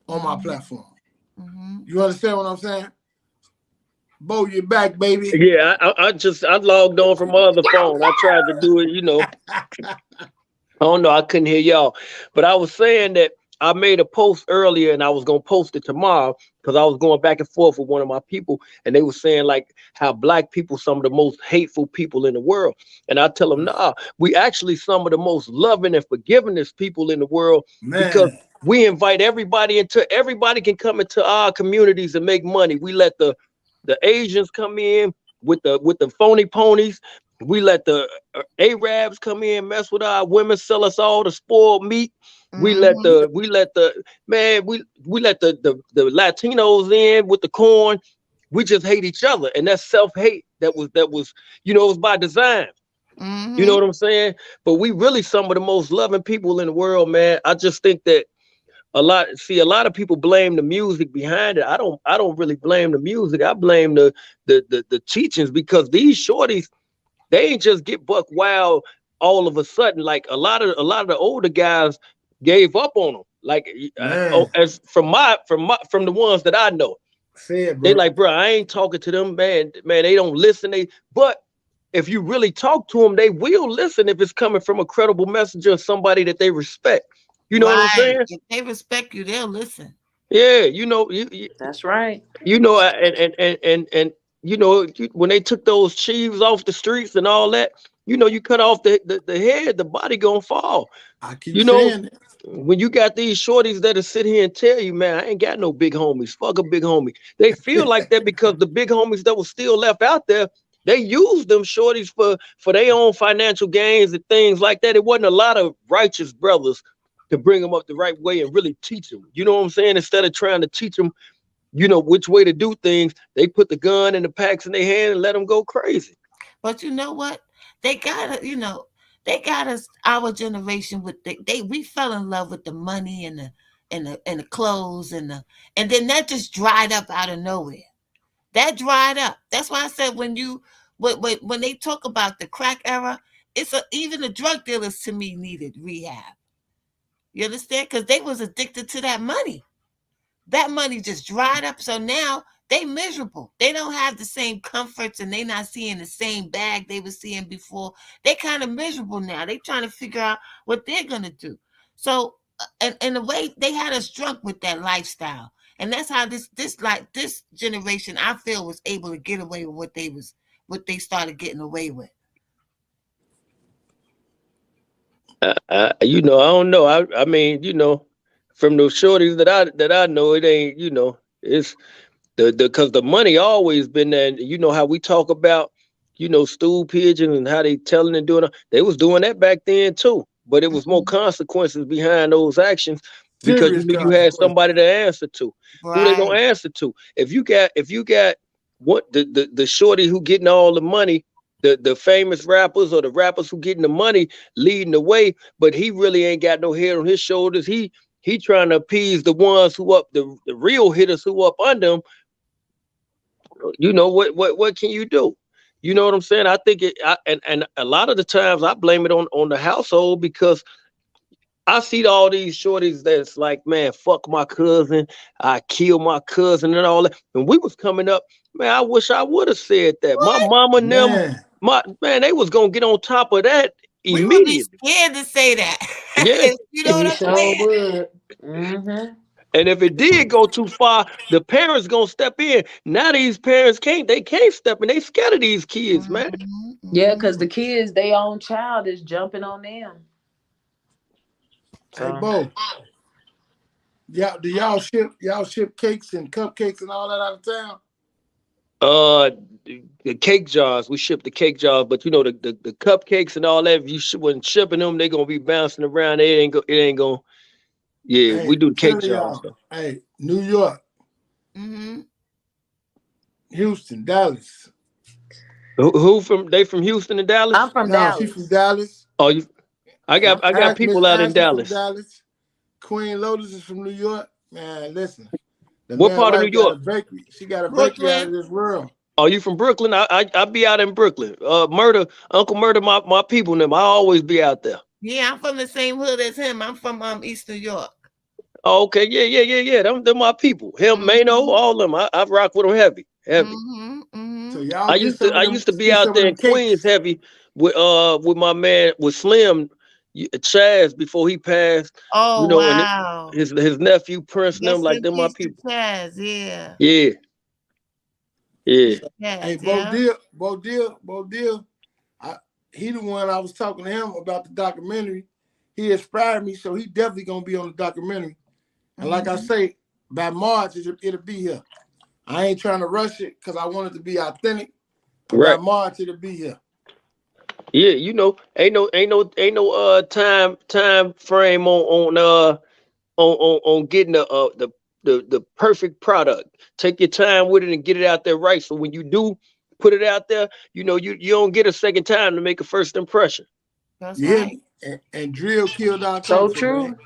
on my platform. Mm-hmm. You understand what I'm saying? Bo, you're back, baby. Yeah, I logged on from my other phone. I tried to do it. I don't know. I couldn't hear y'all, but I was saying that I made a post earlier, and I was gonna post it tomorrow because I was going back and forth with one of my people, and they were saying like how black people some of the most hateful people in the world, and I tell them, nah, we actually some of the most loving and forgivingest people in the world because Man. we invite everybody can come into our communities and make money. We let the Asians come in with the phony ponies. We let the Arabs come in, mess with our women, sell us all the spoiled meat. We let the Latinos in with the corn. We just hate each other, and that's self-hate. That was it was by design. You know what I'm saying? But we really some of the most loving people in the world, man. I just think that a lot of people blame the music behind it. I don't really blame the music. I blame the teachings, because these shorties, they ain't just get buck wild all of a sudden. Like a lot of the older guys gave up on them. Like Man, as from the ones that I know, say it, they bro. like, bro, I ain't talking to them, man. Man, they don't listen. But if you really talk to them, they will listen if it's coming from a credible messenger or somebody that they respect. You know what I'm Right. saying? If they respect you, they'll listen. Yeah, That's right. and when they took those chiefs off the streets and all that, you cut off the head, the body gonna fall. I keep You know, saying it. when you got these shorties that'll sit here and tell you, man, I ain't got no big homies. Fuck a big homie. They feel like that because the big homies that were still left out there, they used them shorties for their own financial gains and things like that. It wasn't a lot of righteous brothers to bring them up the right way and really teach them. You know what I'm saying? Instead of trying to teach them, which way to do things, they put the gun and the packs in their hand and let them go crazy. But you know what? They got they got us, our generation, with we fell in love with the money and the clothes and then that just dried up out of nowhere. That dried up. That's why I said when they talk about the crack era, even the drug dealers to me needed rehab. You understand? Because they was addicted to that money. That money just dried up. So now they miserable. They don't have the same comforts, and they not seeing the same bag they were seeing before. They kind of miserable now. They trying to figure out what they're gonna do. So, and the way they had us drunk with that lifestyle, and that's how this generation, I feel, was able to get away with what they started getting away with. I don't know. I mean, from those shorties that I know, it ain't. It's the because the money always been there. And you know how we talk about, stool pigeons and how they telling and doing. They was doing that back then too, but it was more Mhm. consequences behind those actions because you Serious knew you had consequences. somebody to answer to. Who they Right. gonna answer to? If you got what the shorty who getting all the money. The famous rappers or the rappers who getting the money leading the way, but he really ain't got no head on his shoulders. He trying to appease the ones who up the real hitters who up under him. What can you do? You know what I'm saying? I think and a lot of the times I blame it on the household, because I see all these shorties that's like, man, fuck my cousin, I kill my cousin and all that. When we was coming up, man, I wish I would have said that. My What? mama and them, Man, my man, they was gonna get on top of that We would be immediately. scared to say that. Yeah. You know what We I'm sure saying? would. Mm-hmm. And if it did go too far, the parents gonna step in. Now these parents can't step in. They scared of these kids, man. Mhm, Yeah, mhm. because the kids, their own child is jumping on them. hey, So Bo, y'all ship cakes and cupcakes and all that out of town? Uh, the cake jars, we ship the cake jars, but the cupcakes and all that. If you when shipping them, they gonna be bouncing around. It ain't gonna. Yeah, Hey, we do I'm the cake telling jars y'all. though. Hey, New York, Mhm. Houston, Dallas. Who from? They from Houston and I'm Dallas? from No, she from Dallas. Dallas. Oh, I got Miss people out in Ashley from Dallas. Dallas. Queen Lotus is from New York. Man, listen, the What man part of New wife got a York? bakery. She got a bakery out Brooklyn. of this world. Are you from Brooklyn? I be out in Brooklyn. Uncle Murder, my people and them. I always be out there. Yeah, I'm from the same hood as him. I'm from East New York. Oh, okay, yeah. Them my people. Him, Mano, Mhm. all of them. I rock with them heavy, heavy. Mhm. So Mhm. y'all I get used to some of I them. used to be Get out some of there them in Queens cakes. heavy with my man with Slim, Chaz before he passed. Oh And wow. his nephew Prince and them, Rest like in them my peace to people. Chaz. Yeah. Yeah, yeah. So, hey, Chaz. Bo Yeah. Deal, Bo Deal, Bo Deal. I, he the one I was talking to him about the documentary. He inspired me, so he definitely gonna be on the documentary. And like I Mhm. say, by March it'll be here. I ain't trying to rush it because I want it to be authentic. But by Right. March it'll be here. Yeah, you know, ain't no time frame on getting the perfect product. Take your time with it and get it out there right. So when you do put it out there, you know you don't get a second time to make a first impression. That's You hear right. me? And drill killed our So culture, true. man.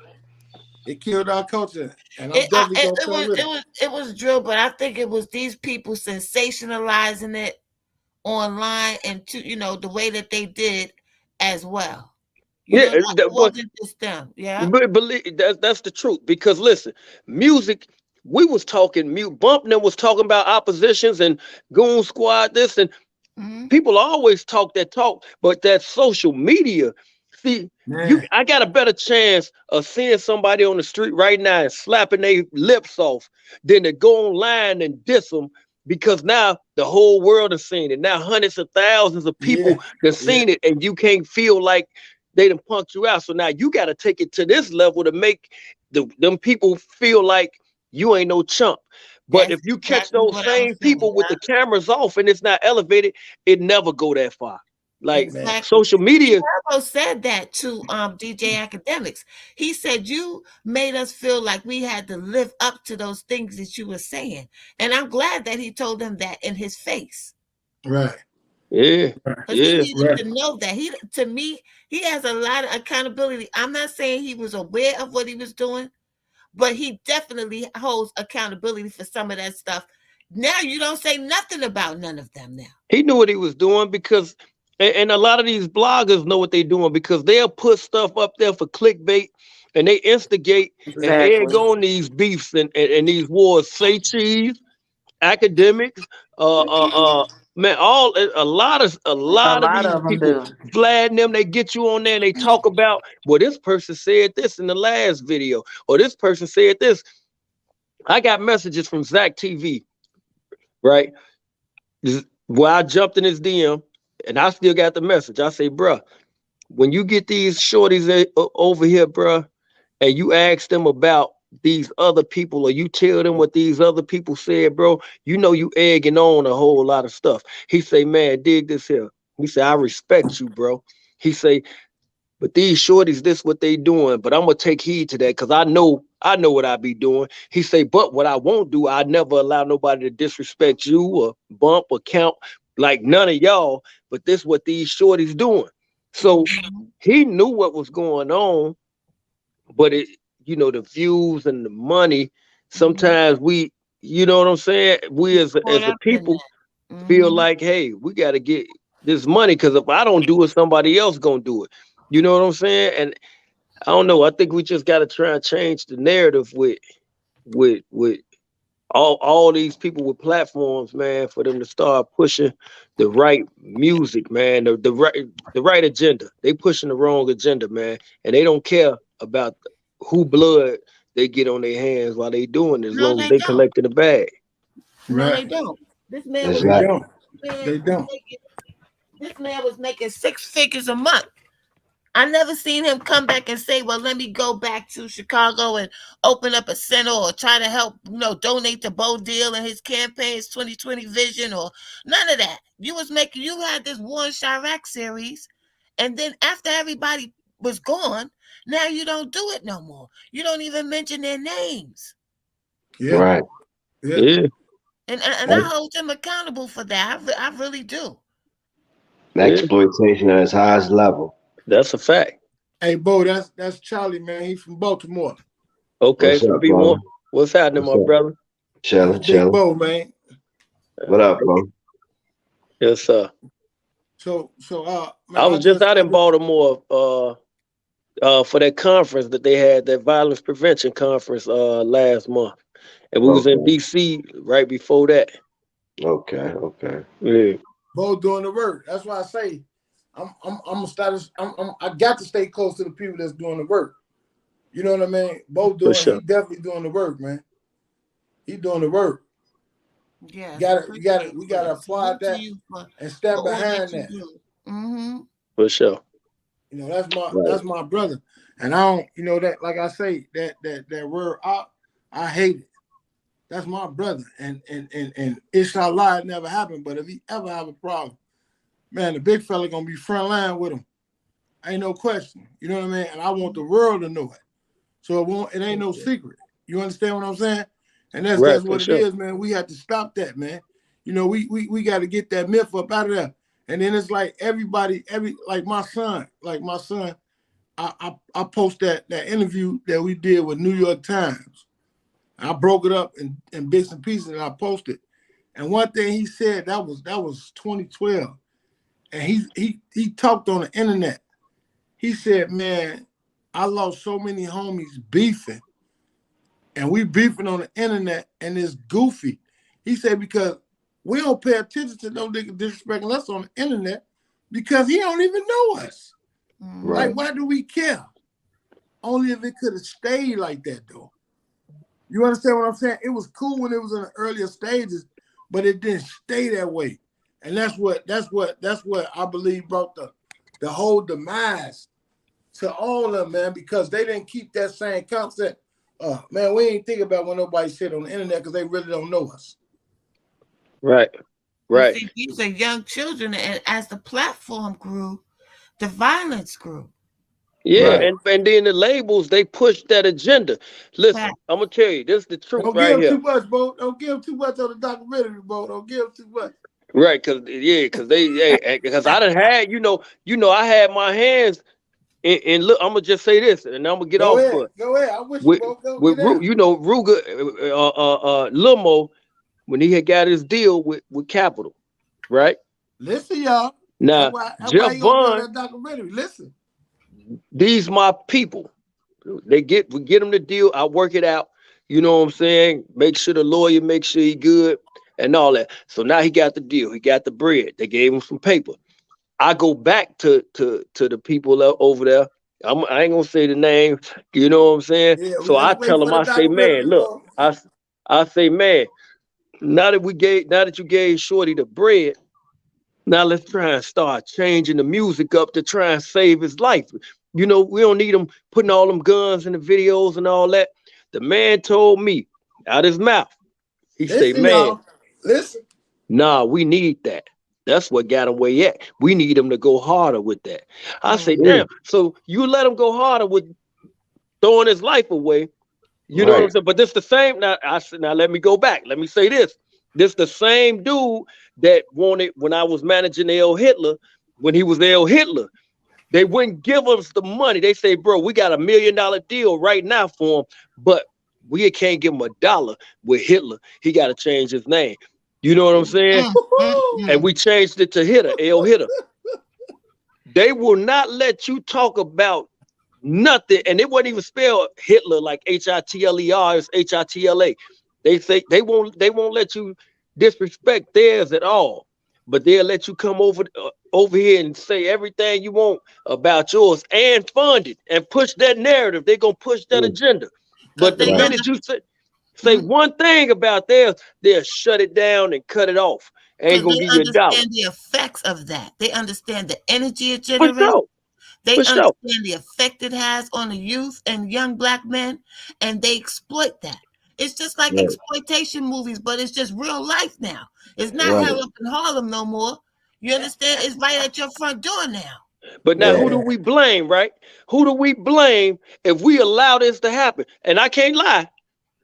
It killed our culture, and I'm It, I, definitely gonna it stay was with it it. was it was drill, but I think it was these people sensationalizing it online and to the way that they did as well. Yeah, It wasn't just them. Yeah. but believe that's the truth. Because listen, music. We was talking mute. Bumpner was talking about oppositions and Goon Squad. This and Hmm. people always talk that talk, but that social media. See, Man, I got a better chance of seeing somebody on the street right now and slapping their lips off than to go online and diss them because now the whole world has seen it. Now hundreds of thousands of yeah, people have yeah, seen it, and you can't feel like they done punked you out. So now you got to take it to this level to make them people feel like you ain't no chump. But That's if you catch exactly those what I'm same saying. people with the cameras off and it's not elevated, it never go that far. Like man. Exactly. social media, Turbo said that to DJ Academics. He said you made us feel like we had to live up to those things that you were saying. And I'm glad that he told them that in his face. Right, yeah, right, Because he yeah. needed right, to know that. To me, he has a lot of accountability. I'm not saying he was aware of what he was doing, but he definitely holds accountability for some of that stuff. Now you don't say nothing about none of them now. He knew what he was doing because, and a lot of these bloggers know what they're doing because they'll put stuff up there for clickbait and they instigate and egg Exactly. on these beefs and these wars. Say cheese, academics, uh, uh, uh, man, a A lot of lot these of them people, do. Vlad and them, they get you on there and they talk about, well, this person said this in the last video, or this person said this. I got messages from Zach TV, right? Where I jumped in his DM and I still got the message. I say, bruh, when you get these shorties over here, bruh, and you ask them about these other people or you tell them what these other people said, bro, you know you egging on a whole lot of stuff. He say, man, dig this here. He say, I respect you, bro. He say, but these shorties, this what they doing. But I'm gonna take heed to that because I know what I be doing. He say, but what I won't do, I never allow nobody to disrespect you or bump or count like none of y'all. But this what these shorties doing. So Mhm. he knew what was going on, but the views and the money. Mhm. Sometimes you know what I'm saying. We Get caught as a up in people that. feel Mhm. like, hey, we got to get this money because if I don't do it, somebody else gonna do it. You know what I'm saying? And I don't know. I think we just got to try and change the narrative with all these people with platforms, man, for them to start pushing the right music, man, the right agenda. They pushing the wrong agenda, man, and they don't care about who blood they get on their hands while they doing it, as No, long as they they don't. collecting the bag. No, right. they don't. This man It's was They like don't. man They was don't. making this man was making six figures a month. I never seen him come back and say, "Well, let me go back to Chicago and open up a center or try to help, donate to Bo Deal and his campaign's 2020 vision or none of that." You had this Warren Chirac series, and then after everybody was gone, now you don't do it no more. You don't even mention their names, Yeah, right. yeah. Yeah, and I Ex- hold him accountable for that. I really do. yeah, Exploitation at its highest level. that's a fact. Hey, Bo, that's Charlie, man. He's from Baltimore. Okay, What's from up, B more. brother? What's happening, What's my up? brother? That's Chilling, Big chilling. Bo, man. What up, bro? Yes, sir. So, man, I was just out in Baltimore for that conference that they had, that violence prevention conference last month. And we was in Okay, DC right before that. okay, okay. Yeah, Bo doing the work. That's why I say I'm a status. I got to stay close to the people that's doing the work. You know what I mean? Bo for doing. He sure. definitely doing the work, man. He doing the work. Yes, Got it. You got it. appreciate We got to you. apply Salute to that you and for stand all that behind you that. do. Mm-hmm. For sure. You know, that's my Right. that's my brother. And I don't, that like I say, that word I hate it. That's my brother. And inshallah it never happened. But if he ever have a problem, man, the big fella gonna be front line with him. Ain't no question. You know what I mean? And I want the world to know it. So it ain't no secret. You understand what I'm saying? And that's Right, for what it sure. is, man. We have to stop that, man. You know, we got to get that myth up out of there. And then it's like like my son, I post that interview that we did with New York Times. I broke it up in bits and pieces and I posted. And one thing he said that was 2012, and he talked on the internet. He said, "Man, I lost so many homies beefing, and we beefing on the internet, and it's goofy." He said because we don't pay attention to no nigga disrespecting us on the internet because he don't even know us. Right. Like, why do we care? Only if it could have stayed like that, though. You understand what I'm saying? It was cool when it was in the earlier stages, but it didn't stay that way. And that's what I believe brought the whole demise to all of them, man, because they didn't keep that same concept. Man, we ain't think about when nobody said on the internet because they really don't know us. Right. Right. See, these are young children, and as the platform grew, the violence grew. Yeah, Right. and then the labels, they push that agenda. Listen, Fact. I'm gonna tell you, this is the truth Don't right give here. too much, Bo. Don't give too much on the documentary, Bo. Don't give too much. Right, because I done had, I had my hands in look, I'm gonna just say this, and I'm gonna get Go off ahead. for it. Go ahead. I'm with you, With Bo. Go with get down. Ruger, Limo, when he had got his deal with Capital, right? Listen, y'all. Now, That's why Jeff you gonna be on Vaughn, that documentary. Listen. these my people. We get them the deal. I work it out. You know what I'm saying? Make sure the lawyer make sure he good and all that. So now he got the deal. He got the bread. They gave him some paper. I go back to the people over there. I ain't gonna say the name. You know what I'm saying? Yeah, So I let's wait tell for them, the I say, man, documentary, look, Bo. I say, man, now that you gave Shorty the bread, now let's try and start changing the music up to try and save his life. You know, we don't need him putting all them guns in the videos and all that. The man told me out his mouth, he say, Listen, man, y'all. Listen. nah, we need that. That's what got him where he at. We need him to go harder with that. I say, damn. Mm. So you let him go harder with throwing his life away. You know what I'm Right. saying? But this the same. Now I said, now let me go back. Let me say this. This the same dude that wanted when I was managing L Hitler, when he was L Hitler. They wouldn't give us the money. They say, bro, we got $1 million deal right now for him, but we can't give him a dollar with Hitler. He got to change his name. You know what I'm saying? Mm, mm, Woo-hoo. And mm. we changed it to Hitter, L Hitter. They will not let you talk about nothing, and it wasn't even spelled Hitler like Hitler. It's Hitla. They say they won't let you disrespect theirs at all, but they'll let you come over here and say everything you want about yours and fund it and push that narrative. They're gonna push that Mm. agenda. Because But the they Right. minute you say one thing about theirs, they'll shut it down and cut it off. Ain't because gonna they give you a dollar. understand the effects of that. They understand the energy it For generates. sure. They For sure. understand the effect it has on the youth and young black men, and they exploit that. It's just like Right. exploitation movies, but it's just real life now. It's not Right. hell up in Harlem no more. You understand? It's right at your front door now. But now who Right. do Yeah. we blame, right? Who do we blame if we allow this to happen? And I can't lie.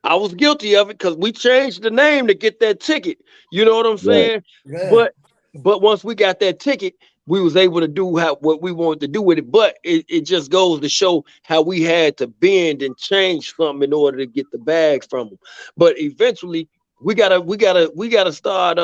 I was guilty of it because we changed the name to get that ticket. You know what I'm Right. saying? Yeah. But once we got that ticket, we was able to do what we wanted to do with it. But it just goes to show how we had to bend and change something in order to get the bags from them. But eventually we gotta start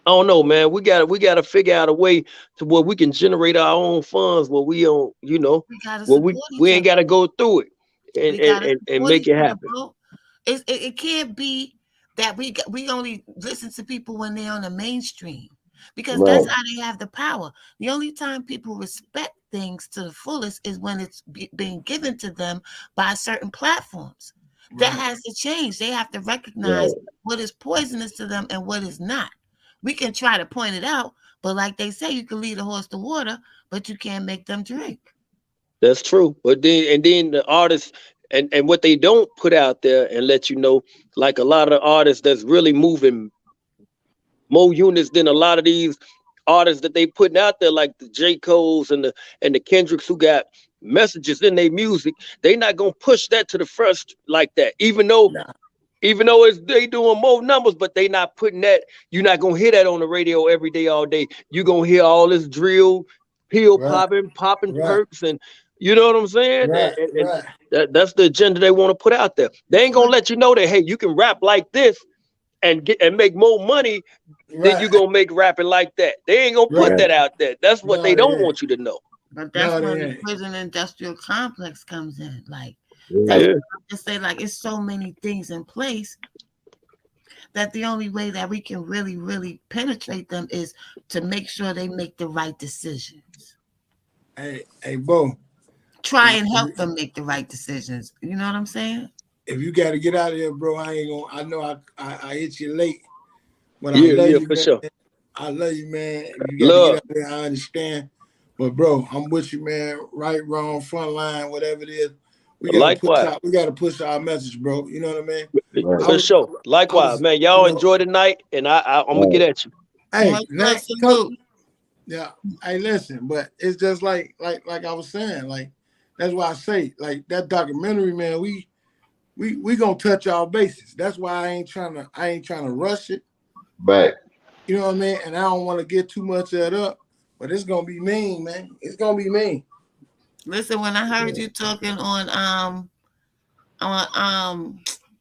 I don't know, man. We gotta figure out a way to where we can generate our own funds where we don't, We gotta where we support we each ain't other. gotta go through it and We and gotta and, and support make each it other, happen. bro. It can't be that we only listen to people when they're on the mainstream because that's Right. how they have the power. The only time people respect things to the fullest is when it's being given to them by certain platforms. That Right. has to change. They have to recognize Right. what is poisonous to them and what is not. We can try to point it out, but like they say, you can lead a horse to water, but you can't make them drink. That's true. But then the artists and what they don't put out there and let you know, like a lot of the artists that's really moving more units than a lot of these artists that they putting out there, like the J. Cole's and the Kendricks, who got messages in their music, they not gonna push that to the first like that. Nah. Even though it's they doing more numbers, but they not putting that. You're not gonna hear that on the radio every day, all day. You're gonna hear all this drill, pill Right. popping Right. perks, and you know what I'm saying? Right. And Right. that's the agenda they want to put out there. They ain't gonna let you know that, hey, you can rap like this and get and make more money than you Right. gonna make rapping like that. They ain't gonna put Right. that out there. That's what No, they they don't ain't. want you to know. But that's No, where they the ain't. prison industrial complex comes in. Like that's Yeah. Yeah, what I just say. Like it's so many things in place that the only way that we can really, really penetrate them is to make sure they make the right decisions. Hey, Bo. Try If, and help if, them make the right decisions. You know what I'm saying? if you got to get out of here, bro, I ain't gonna. I know I hit you late, but I yeah, love yeah, you, for man. sure. I love you, man. If you got to get Love, out there, I understand. But bro, I'm with you, man. Right, wrong, front line, whatever it is. likewise. We gotta push our message, bro. You know what I mean? I Right. For was sure. I Likewise, was, man. you Y'all know, enjoy the night, and I'm gonna get Right. at you. hey, Much love, next couple, salute. yeah, hey, listen, but it's just like I was saying, like that's why I say, like that documentary, man, we gonna touch our bases. That's why I ain't trying to rush it. Right. You know what I mean? And I don't want to get too much of it up, but it's gonna be mean, man. It's gonna be mean. Listen, when I heard Yeah. you talking on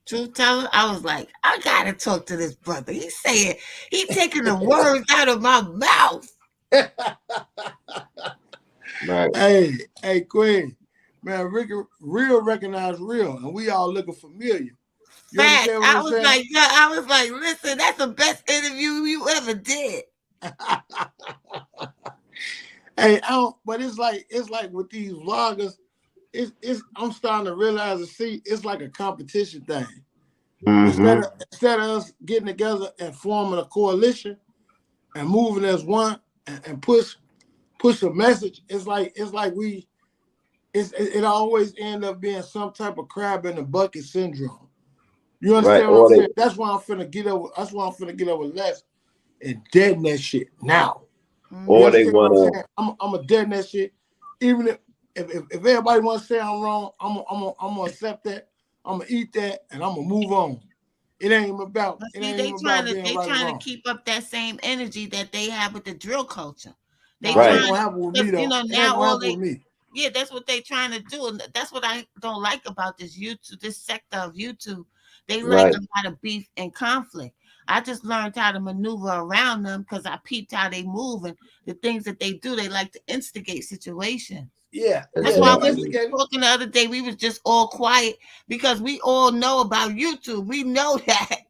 Truth Teller, I was like, I gotta talk to this brother. He's saying he taking the words out of my mouth. Right. Hey, Queen, man, real recognize real, and we all looking familiar. You Facts. understand what I I'm was saying? like, yeah, I was like, listen, that's the best interview you ever did. Hey, but it's like with these vloggers, it's I'm starting to realize and see it's like a competition thing. Mm-hmm. Instead of us getting together and forming a coalition and moving as one and push a message, it always end up being some type of crab in the bucket syndrome. You Right. understand what I'm Or they saying? That's why I'm finna get over. That's why I'm finna get over less and deaden that shit now. You or Mm-hmm. they understand what I'm wanna saying? I'm a deaden that shit. Even if everybody wants to say I'm wrong, I'm gonna accept that. I'm gonna eat that, and I'm gonna move on. But It see, ain't even about being they right or trying to wrong. keep up that same energy that they have with the drill culture. They Nah, it ain't right. trying gonna to, happen with me because though. It ain't now gonna all happen they, with me. yeah, that's what they trying to do, and that's what I don't like about this YouTube, this sector of YouTube. They like Right. a lot of beef and conflict. I just learned how to maneuver around them because I peeped how they move and the things that they do. They like to instigate situations. That's Yeah, why they when we Exactly. was instigated. talking the other day, we was just all quiet because we all know about YouTube. We know that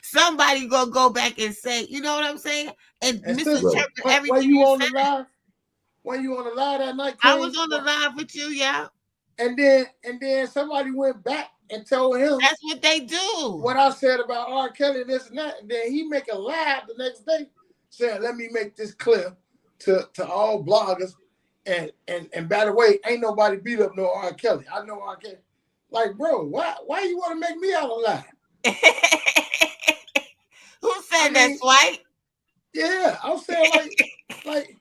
somebody gonna go back and say, you know what I'm saying, and And since Right. misinterpret everything you you on said. the live, when you on the live that night, I was Queen, on the live with you, yeah. and then somebody went back and told him That's what they do. what I said about R. Kelly and this and that. And then he make a live the next day saying, let me make this clear to all bloggers. And by the way, ain't nobody beat up no R. Kelly. I know R. Kelly. Like, bro, why you want to make me out alive? Who I said that, mean, Swipe? yeah, I'm saying like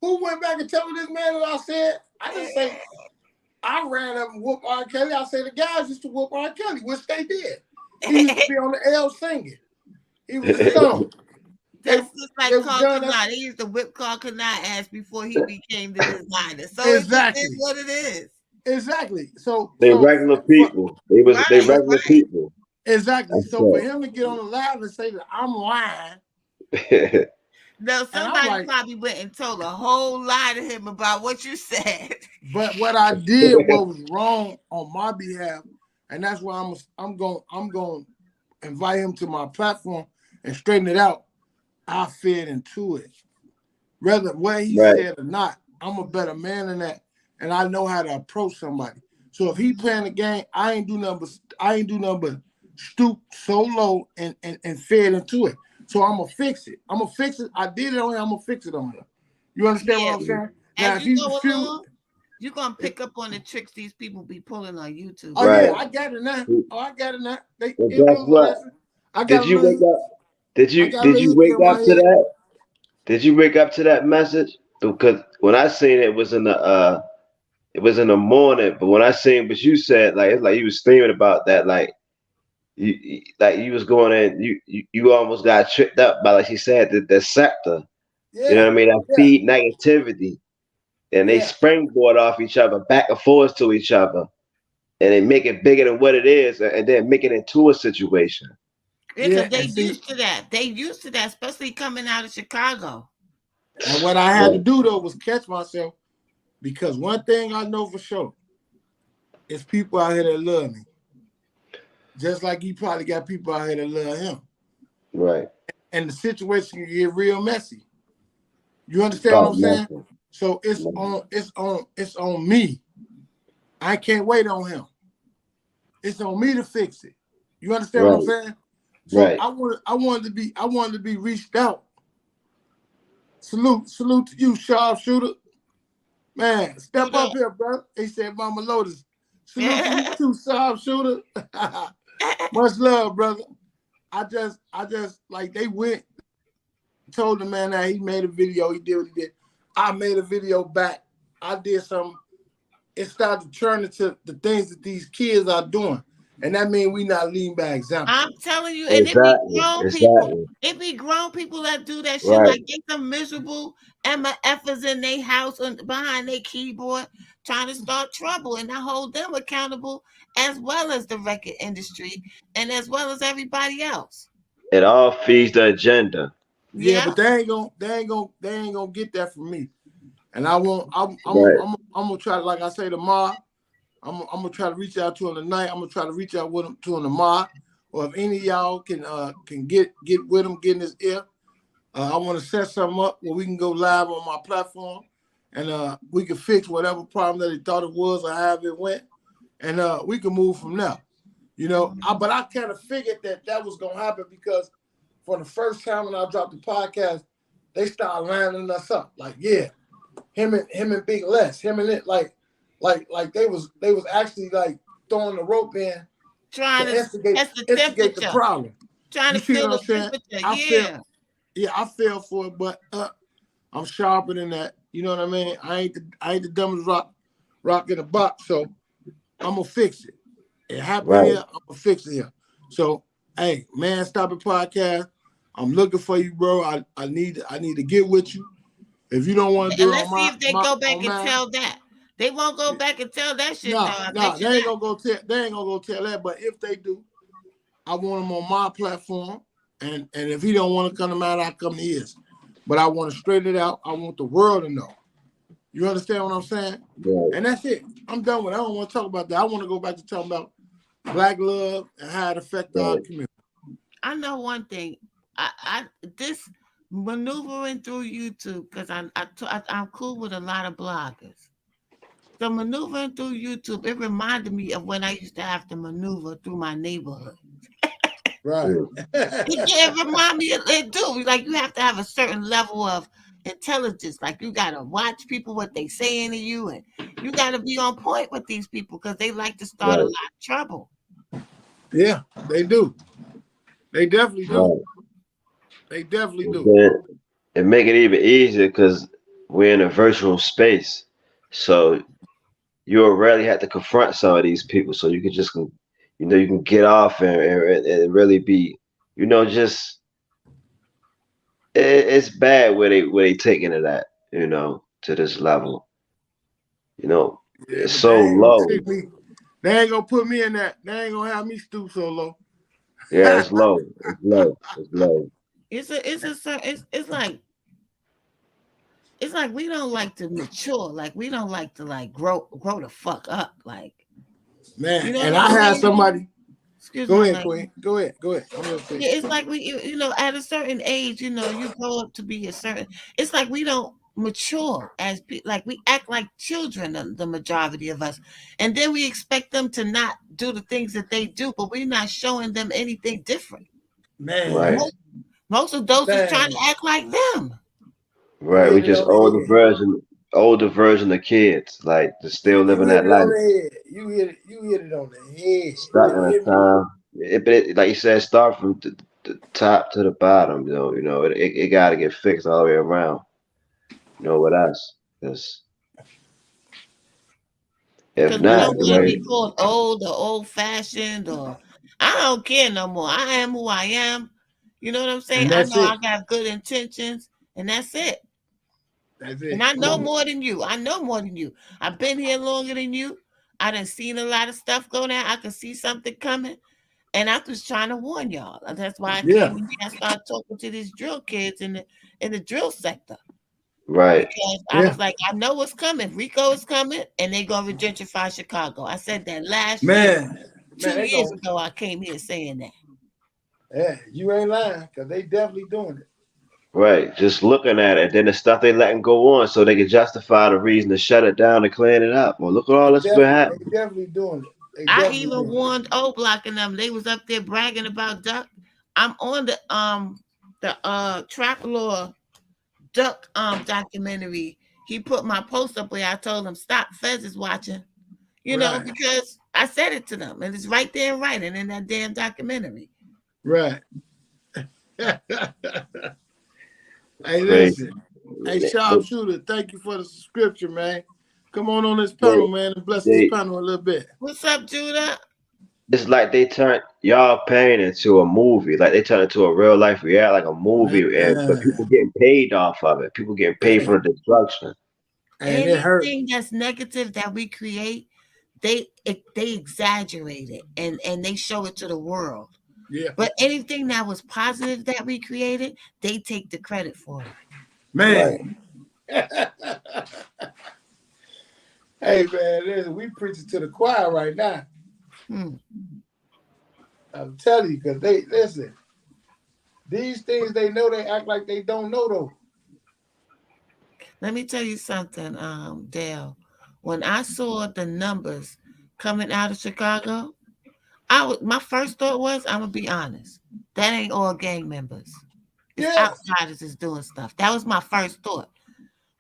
who went back and told this man what I said? I didn't say I ran up and whooped R. Kelly. I say the guys used to whoop R. Kelly, which they did. He used to be on the L singing. He was a stone. They That's just like they was Carl done that Kanai. They used to whip Carl Kanai ass before he became the designer. So it just is exactly. what it is. Exactly. So They so regular for, people. They Right, regular people. exactly. That's So for him to get on the live and say that I'm lying, it. no, and I'm somebody like, probably went and told a whole lie to him about what you said. but what I did what was wrong on my behalf, and that's why I'm going to invite him to my platform and straighten it out. I fed into it. Whether what he Right. said or not, I'm a better man than that, and I know how to approach somebody. So if he playing the game, I ain't do nothing but stoop so low and fed into it. So I'm gonna fix it. I'm gonna fix it. I did it on him. I'm gonna fix it on him. You understand what Yeah. I'm saying? Now As if you he go refuse, along, you're gonna pick up on the tricks these people be pulling on YouTube. oh yeah, Right. I got it now. Oh, I got it now. And It guess was a what? lesson. I Did got a you wake little. up? Did I you got a did little you hickey wake in my up to head. that? Did you wake up to that message? Because when I seen it, it was in the morning. But when I seen what you said, like it's like you was thinking about that, like like you was going in, you almost got tricked up by, like she said, the sector. You know Yeah, what I mean? That yeah, feed negativity, and they yeah, springboard off each other, back and forth to each other, and they make it bigger than what it is, and then make it into a situation. Yeah, yeah. because they And see, used to that. They used to that, especially coming out of Chicago. and what I had to Right, do though was catch myself because one thing I know for sure is people out here that love me, just like he probably got people out here that love him. right. And the situation can get real messy. You understand what Oh, I'm saying? nothing. So it's on me. I can't wait on him. It's on me to fix it. You understand what I'm Right, saying? So right. I wanted to be reached out. Salute to you, sharpshooter. Man, step Shooter. up here, bro. He said, Mama Lotus. Salute to you too, sharpshooter. Much love, brother. I just like they went, told the man that he made a video, he did what he did. I made a video back. I did something. It started to turn into the things that these kids are doing. And that means we not leading by example. I'm telling you, and it be Exactly, grown people. exactly. It be grown people that do that shit. Right. Like they some miserable MFers in their house and behind their keyboard trying to start trouble, and I hold them accountable as well as the record industry and as well as everybody else. It all feeds the agenda. Yeah, Yeah, but they ain't gonna get that from me. And I won't. Right. I'm gonna try to, like I say tomorrow. I'm gonna try to reach out to him tonight. I'm gonna try to reach out with him to him tomorrow. Or if any of y'all can get with him, get in his ear. I want to set something up where we can go live on my platform, and we can fix whatever problem that he thought it was or however it went, and we can move from there. You know, but I kind of figured that was gonna happen because for the first time when I dropped the podcast, they started lining us up. Like, yeah, him and Big Les, him and it, like they was actually like throwing the rope in trying to to test the instigate the temperature, problem. trying You to see feel what I'm the saying? temperature. I feel Yeah, yeah, I fell for it, but I'm sharper than that. You know what I mean? I ain't the dumbest rock in the box, so I'm gonna fix it. It happened Right. here, I'm gonna fix it here. So, hey, man, stop it podcast. I'm looking for you, bro. I need to get with you. If you don't want to and do it let's see if they my go back on and mine, tell that. They won't go back and tell that shit though. no, I no, bet you they ain't not. gonna go tell that. But if they do, I want them on my platform. And if he don't want to come to mine, I come to his. But I want to straighten it out. I want the world to know. You understand what I'm saying? Right. And that's it. I'm done with it. I don't want to talk about that. I want to go back to talking about black love and how it affects our Right. community. I know one thing. I this maneuvering through YouTube because I'm cool with a lot of bloggers. So maneuvering through YouTube, it reminded me of when I used to have to maneuver through my neighborhood. Right. Mm. It remind me of it too. Like you have to have a certain level of intelligence. Like you gotta watch people what they saying to you, and you gotta be on point with these people because they like to start a lot Right. of trouble. Yeah, they do. They definitely do. Right. They definitely And do. then it make it even easier because we're in a virtual space, so you'll rarely have to confront some of these people. So you can just, you can get off and really be, just it's bad where they taking it at, to this level. You know, Yeah, it's but they so ain't gonna low. take me. They ain't gonna put me in that. They ain't gonna have me stoop so low. Yeah, it's low. It's low. It's low. It's like we don't like to mature. Like we don't like to like grow the fuck up. Like you Man, know and what I I had mean? somebody. Excuse Go my ahead, language. Queen. Go ahead. Go ahead. I'm gonna say. Yeah, it's like at a certain age, you grow up to be a certain. It's like we don't mature as like we act like children, the majority of us, and then we expect them to not do the things that they do, but we're not showing them anything different. Right. Man, Most of those is trying to man, act like them. you Right. We hit it just on the head. older version of kids, like just still You living hit that it on life. the head. You hit it on the head. Stuck You in a hear me? time. But like you said, start from the top to the bottom. It got to get fixed all the way around. With us, because if Because we not, don't want to right, be called old or old fashioned or I don't care no more. I am who I am. You know what I'm saying? And I that's know I it. got good intentions and that's it. That's And it. I know more than you. I know more than you. I've been here longer than you. I done seen a lot of stuff go down. I can see something coming. And I was trying to warn y'all. That's why I Yeah, came in here. I started talking to these drill kids in the drill sector. right, Because I yeah. was like, I know what's coming. Rico is coming, and they gonna gentrify Chicago. I said that last year, Man, 2 years ago. I came here saying that. yeah, you ain't lying, because they definitely doing it. right. Just looking at it, then the stuff they letting go on, so they can justify the reason to shut it down and clean it up. Well, look at all that's been They happening. definitely doing it. They I definitely even doing it. warned O Block and them. They was up there bragging about duck. I'm on the trap law duck documentary. He put my post up where I told him stop. Fez is watching. Right, Because I said it to them, and it's right there in writing in that damn documentary. right. Hey, Crazy. listen. Hey, But sharpshooter, thank you for the subscription, man. Come on this they, panel, man, and bless this they, panel a little bit. What's up, Judah? it's like they turned y'all pain into a movie. Like they turned into a real life reality, like a movie, but Man, people getting paid off of it. People getting paid hey, for the destruction. and it hurt. Anything that's negative that we create, they exaggerate it and they show it to the world. Yeah, But anything that was positive that we created, they take the credit for it. Right. man. Hey, man, listen, we preaching to the choir right now. Hmm. I'm telling you, because they listen. These things they know, they act like they don't know though. Let me tell you something, Dale. When I saw the numbers coming out of Chicago, my first thought was, I'm gonna be honest, that ain't all gang members. It's Yeah, outsiders is doing stuff. That was my first thought.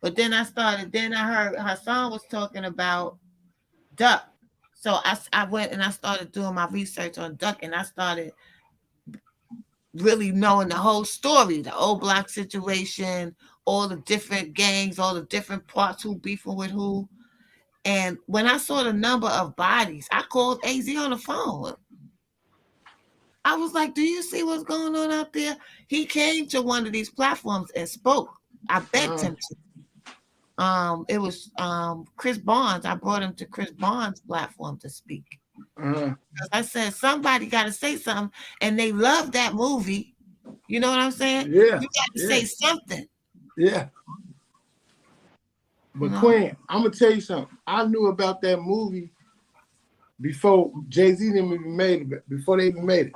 But then I heard Hassan was talking about duck. So I went and I started doing my research on duck and I started really knowing the whole story, the old block situation, all the different gangs, all the different parts, who beefing with who. And when I saw the number of bodies, I called AZ on the phone. I was like, do you see what's going on out there? He came to one of these platforms and spoke. I begged uh, him to. It was Chris Barnes. I brought him to Chris Barnes' platform to speak. uh, Because I said, somebody got to say something. And they love that movie. You know what I'm saying? yeah, You got to yeah, say something. yeah. You But know? Quinn, I'm gonna tell you something. I knew about that movie before Jay-Z even made it. Before they even made it,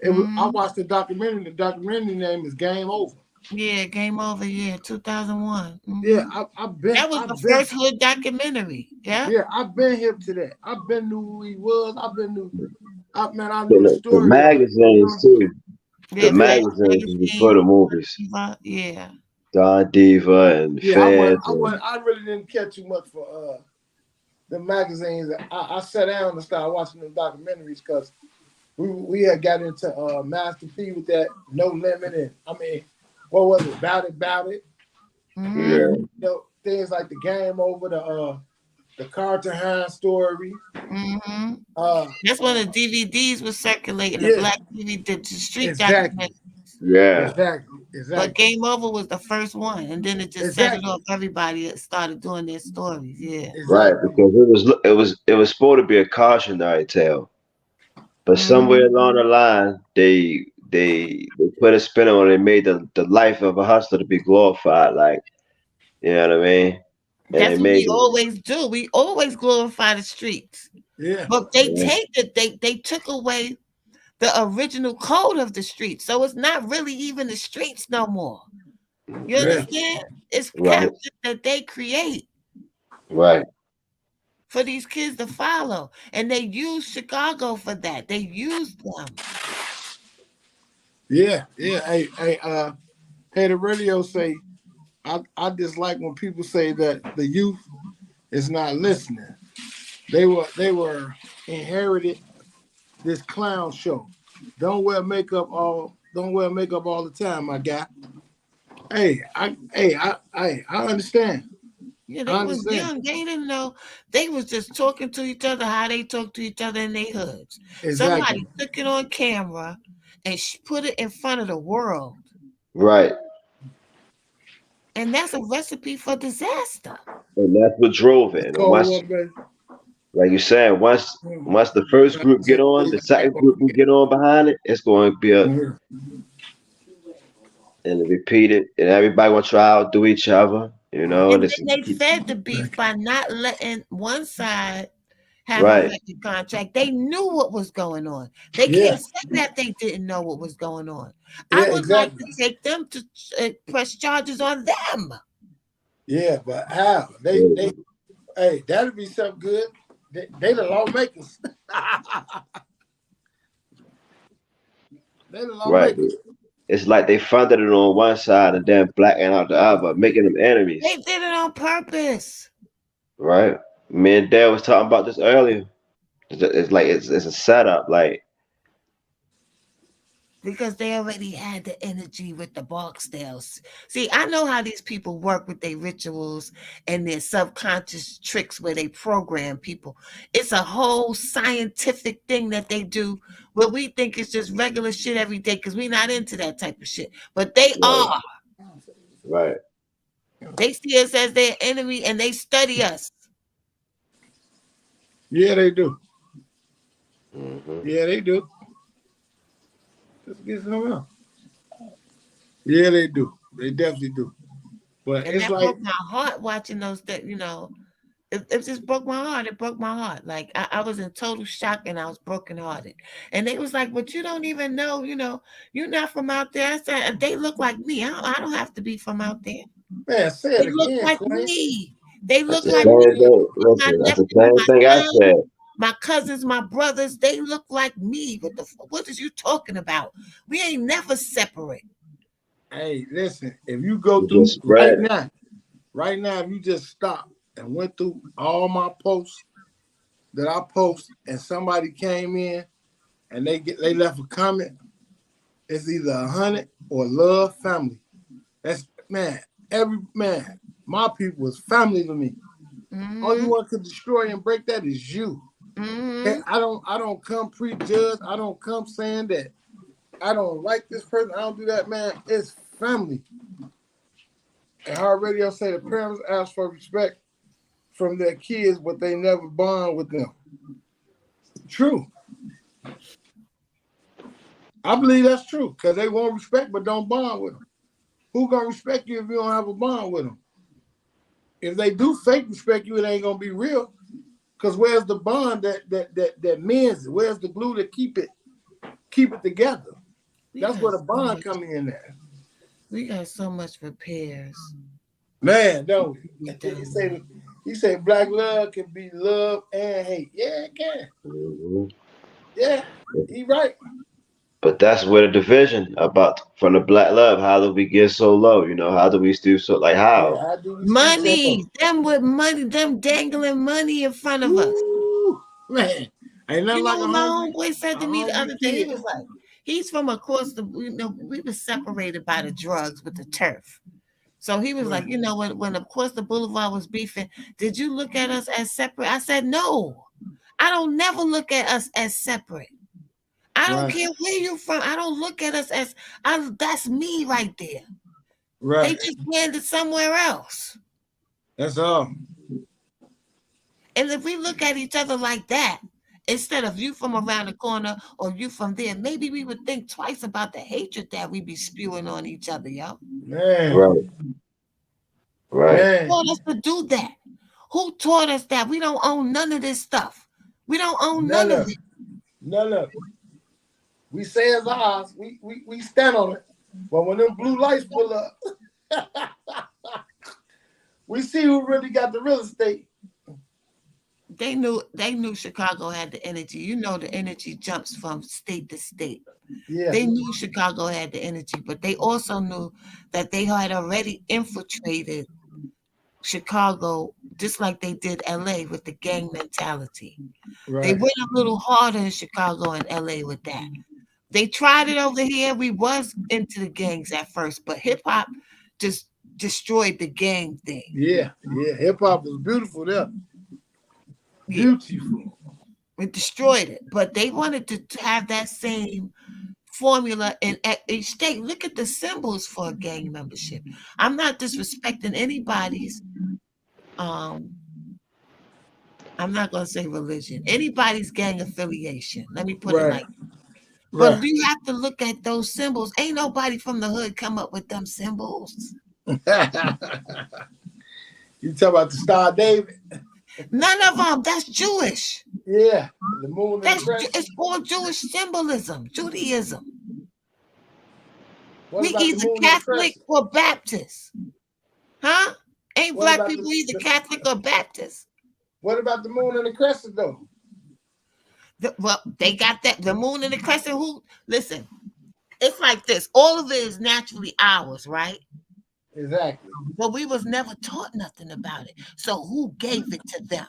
I Mhm. watched the documentary. The documentary name is Game Over. Yeah, Game Over. Yeah, 2001. Yeah, Mhm. I've The been, first hood documentary. Yeah. yeah, I've been hip to that. I've been knew who he was. I The, knew the the story of it. magazines too. The Yeah, Fast magazines was before Magazine. the movies. Yeah. Don Diva and Yeah, Feds and I really didn't care too much for the magazines. I sat down and started watching the documentaries because we had got into Master P with that No Limit and what was it? About it. Mhm. yeah, Things like the Game Over, the Carter Hines story. Mhm. Uh, That's when the DVDs was circulating, the yeah, black DVD, the street exactly, documentary. yeah, exactly, But exactly, Game Over was the first one, and then it just set it exactly, off. Everybody that started doing their stories. Yeah. right. exactly. Because it was supposed to be a cautionary tale, but somewhere Mhm. along the line they put a spin on it and made the life of a hustler to be glorified. Like you know what I mean? And they That's what made we it. always do. We always glorify the streets. Yeah, But they Yeah, take it, they took away the original code of the streets. So it's not really even the streets no more. You yeah, understand? It's right, captions that they create right, for these kids to follow. And they use Chicago for that. They use them. yeah, yeah. Hey, the radio say I dislike when people say that the youth is not listening. They were inherited this clown show. Don't wear makeup all don't wear makeup all the time, my guy. I understand. Yeah, I they was understand. young. They didn't know. They was just talking to each other how they talk to each other in their hoods. Exactly. Somebody took it on camera and put it in front of the world, Right. and that's a recipe for disaster. And that's what drove it. It's And cold once, water, baby. like you're saying, Mm. once the first I group get said, on, "Hey, the I second group will get on behind it. It's going to be a mhm. and repeat it, and everybody gonna try to outdo each other. You know, And this then they fed the beef by not letting one side have a right, record contract. They knew what was going on. They Yeah, can't say that they didn't know what was going on. I yeah, would like exactly. to take them to press charges on them. Yeah, but how? Hey, that'd be something good. They the lawmakers. They the right. lawmakers. It's like they funded it on one side and then blacking out the other, making them They enemies. did it on purpose. Right. Me and Dad was talking about this earlier. It's like it's a setup. Like Because they already had the energy with the Barksdales. See, I know how these people work with their rituals and their subconscious tricks where they program people. It's a whole scientific thing that they do where we think it's just regular shit every day because we're not into that type of shit. But they right, are. right. They see us as their enemy and they study us. Yeah, they do. Hmm. Yeah, they do. Let's get some else. Yeah, they do. They definitely do. But And it's that like, broke my heart watching those that, it just broke my heart. It broke my heart. Like I was in total shock and I was brokenhearted. And they was like, "But you don't even know, you're not from out there." I said, "They look like me. I don't have to be from out there. man, say They it look again, like Queen. me. They That's look the Say like it me. same again. thing. My Listen, that's the nephew, same my thing I son, said. my cousins, my brothers. They look like me. What is you talking about? We ain't never separate." Hey, listen, if you go You just through spread it. right now, if you just stop and went through all my posts that I post and somebody came in and they left a comment, it's either 100 or love family. That's man, every man, my people is family to me. Only Mm-hmm. one could destroy and break that is you. Mm-hmm. Hey, I don't come prejudge. I don't come saying that I don't like this person. I don't do that, man. It's family. And how radio say the parents ask for respect from their kids, but they never bond with them. True. I believe that's true because they want respect but don't bond with them. Who gonna respect you if you don't have a bond with them? If they do fake respect you, it ain't gonna be real. Cause where's the bond that mends it? Where's the glue to keep it together? We That's got where the so bond much. come in there. We got so much repairs. Man, don't we? We done, man. He say black love can be love and hate. Yeah, it can. Hmm. Yeah, he right. But that's where the division about from the black love. How do we get so low? You know, how do we still so like Yeah, how? how do we stoop so Money, low? them with money, them dangling money in front of us. Woo, man, ain't nothing You know like what my homeboy said a to me the hungry other day? He kid. was like, he's from across we were separated by the drugs with the turf. So he was like, Right, when across the boulevard was beefing, did you look at us as separate? I said, no, I don't never look at us as separate. I don't right, care where you from. I don't look at us as that's me right there. They right. just landed somewhere else. That's all. And if we look at each other like that, instead of you from around the corner or you from there, maybe we would think twice about the hatred that we be spewing on each other, yo. Man, Right, right. man, Who taught us to do that? Who taught us that? We don't own none of this stuff. We don't own none none of of it. it. None of it. We say it's ours. We stand on it. But when them blue lights pull up, we see who really got the real estate. They knew Chicago had the energy. You know the energy jumps from state to state. Yeah, They knew Chicago had the energy, but they also knew that they had already infiltrated Chicago just like they did LA with the gang mentality. They right. went a little harder in Chicago and LA with that. They tried it over here. We was into the gangs at first, but hip hop just destroyed the gang thing. Yeah, hip hop was beautiful there. Yeah, Beautiful. it destroyed it. But they wanted to have that same formula in each state. Look at the symbols for a gang membership. I'm not disrespecting anybody's I'm not gonna say religion, anybody's gang affiliation. Let me put it Right, like, but right. you have to look at those symbols. Ain't nobody from the hood come up with them symbols. You talk about the Star David? None of them. That's Jewish. Yeah, the moon and the crescent. It's all Jewish symbolism, Judaism. What We about the either moon and the Catholic crescent? or Baptist, huh? Ain't What black about people either Catholic or Baptist? what about the moon and the crescent though? Well, they got that. The moon and the crescent. Who? Listen, it's like this. All of it is naturally ours, right? Exactly. But we was never taught nothing about it. So who gave it to them?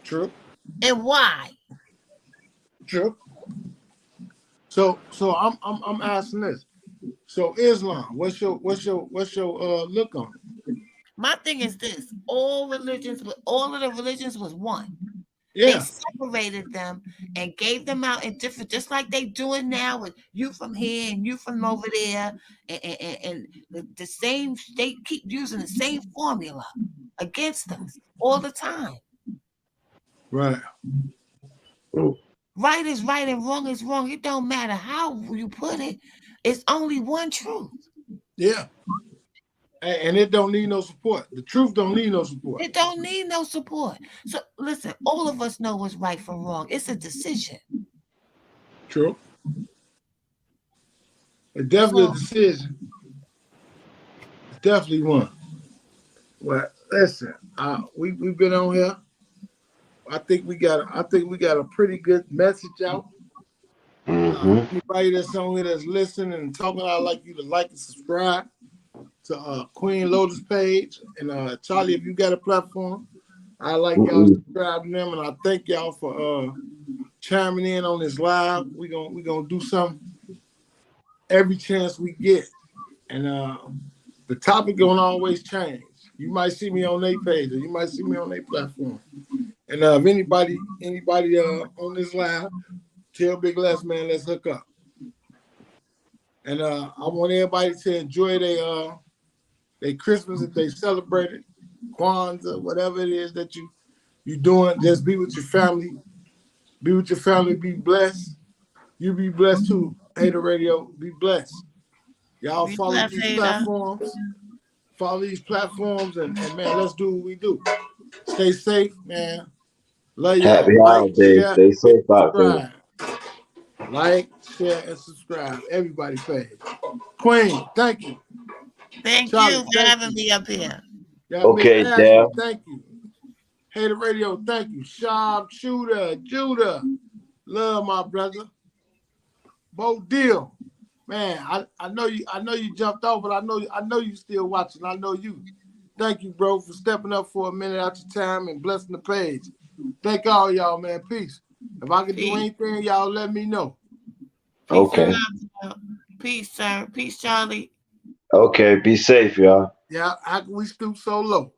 True. And why? True. So I'm asking this. So Islam, what's your look on it? My thing is this: all of the religions was one. Yeah. They separated them and gave them out in different, just like they doing now with you from here and you from over there, and the same. They keep using the same formula against us all the time. Right. Right is right and wrong is wrong. It don't matter how you put it. It's only one truth. Yeah. And it don't need no support. The truth don't need no support. It don't need no support. So listen, all of us know what's right from wrong. It's a decision. True. It's definitely a decision. It's definitely one. Well, listen, we've been on here. I think we got a pretty good message out. Anybody that's on here that's listening and talking, I'd like you to like and subscribe to Queen Lotus page. And Charlie, if you got a platform, I like y'all subscribing them, and I thank y'all for chiming in on this live. We gonna do something every chance we get, and the topic gonna always change. You might see me on their page, or you might see me on their platform. And if anybody on this live, tell Big Les, man, let's hook up. And I want everybody to enjoy their Christmas if they celebrate it, Kwanzaa, whatever it is that you doing. Just be with your family. Be with your family. Be blessed. You be blessed too. Hater Radio, be blessed. Y'all follow these platforms. Follow these platforms, and man, let's do what we do. Stay safe, man. Love y'all. Happy holidays. Stay safe out there. Like, share, and subscribe. Everybody page. Queen, thank you. Thank Charlie, you for having me up here. Okay, Dale. Thank you. Hater Radio, thank you. Sharp Shooter, Judah. Love my brother. Bo Deal. Man, I know you jumped off, but I know you still watching. I know you. Thank you, bro, for stepping up for a minute out your time and blessing the page. Thank all y'all, man. Peace. If I can do anything, y'all let me know. Peace okay. Peace, sir. Peace, Charlie. Okay, be safe, y'all. Yeah, how can we stoop so low?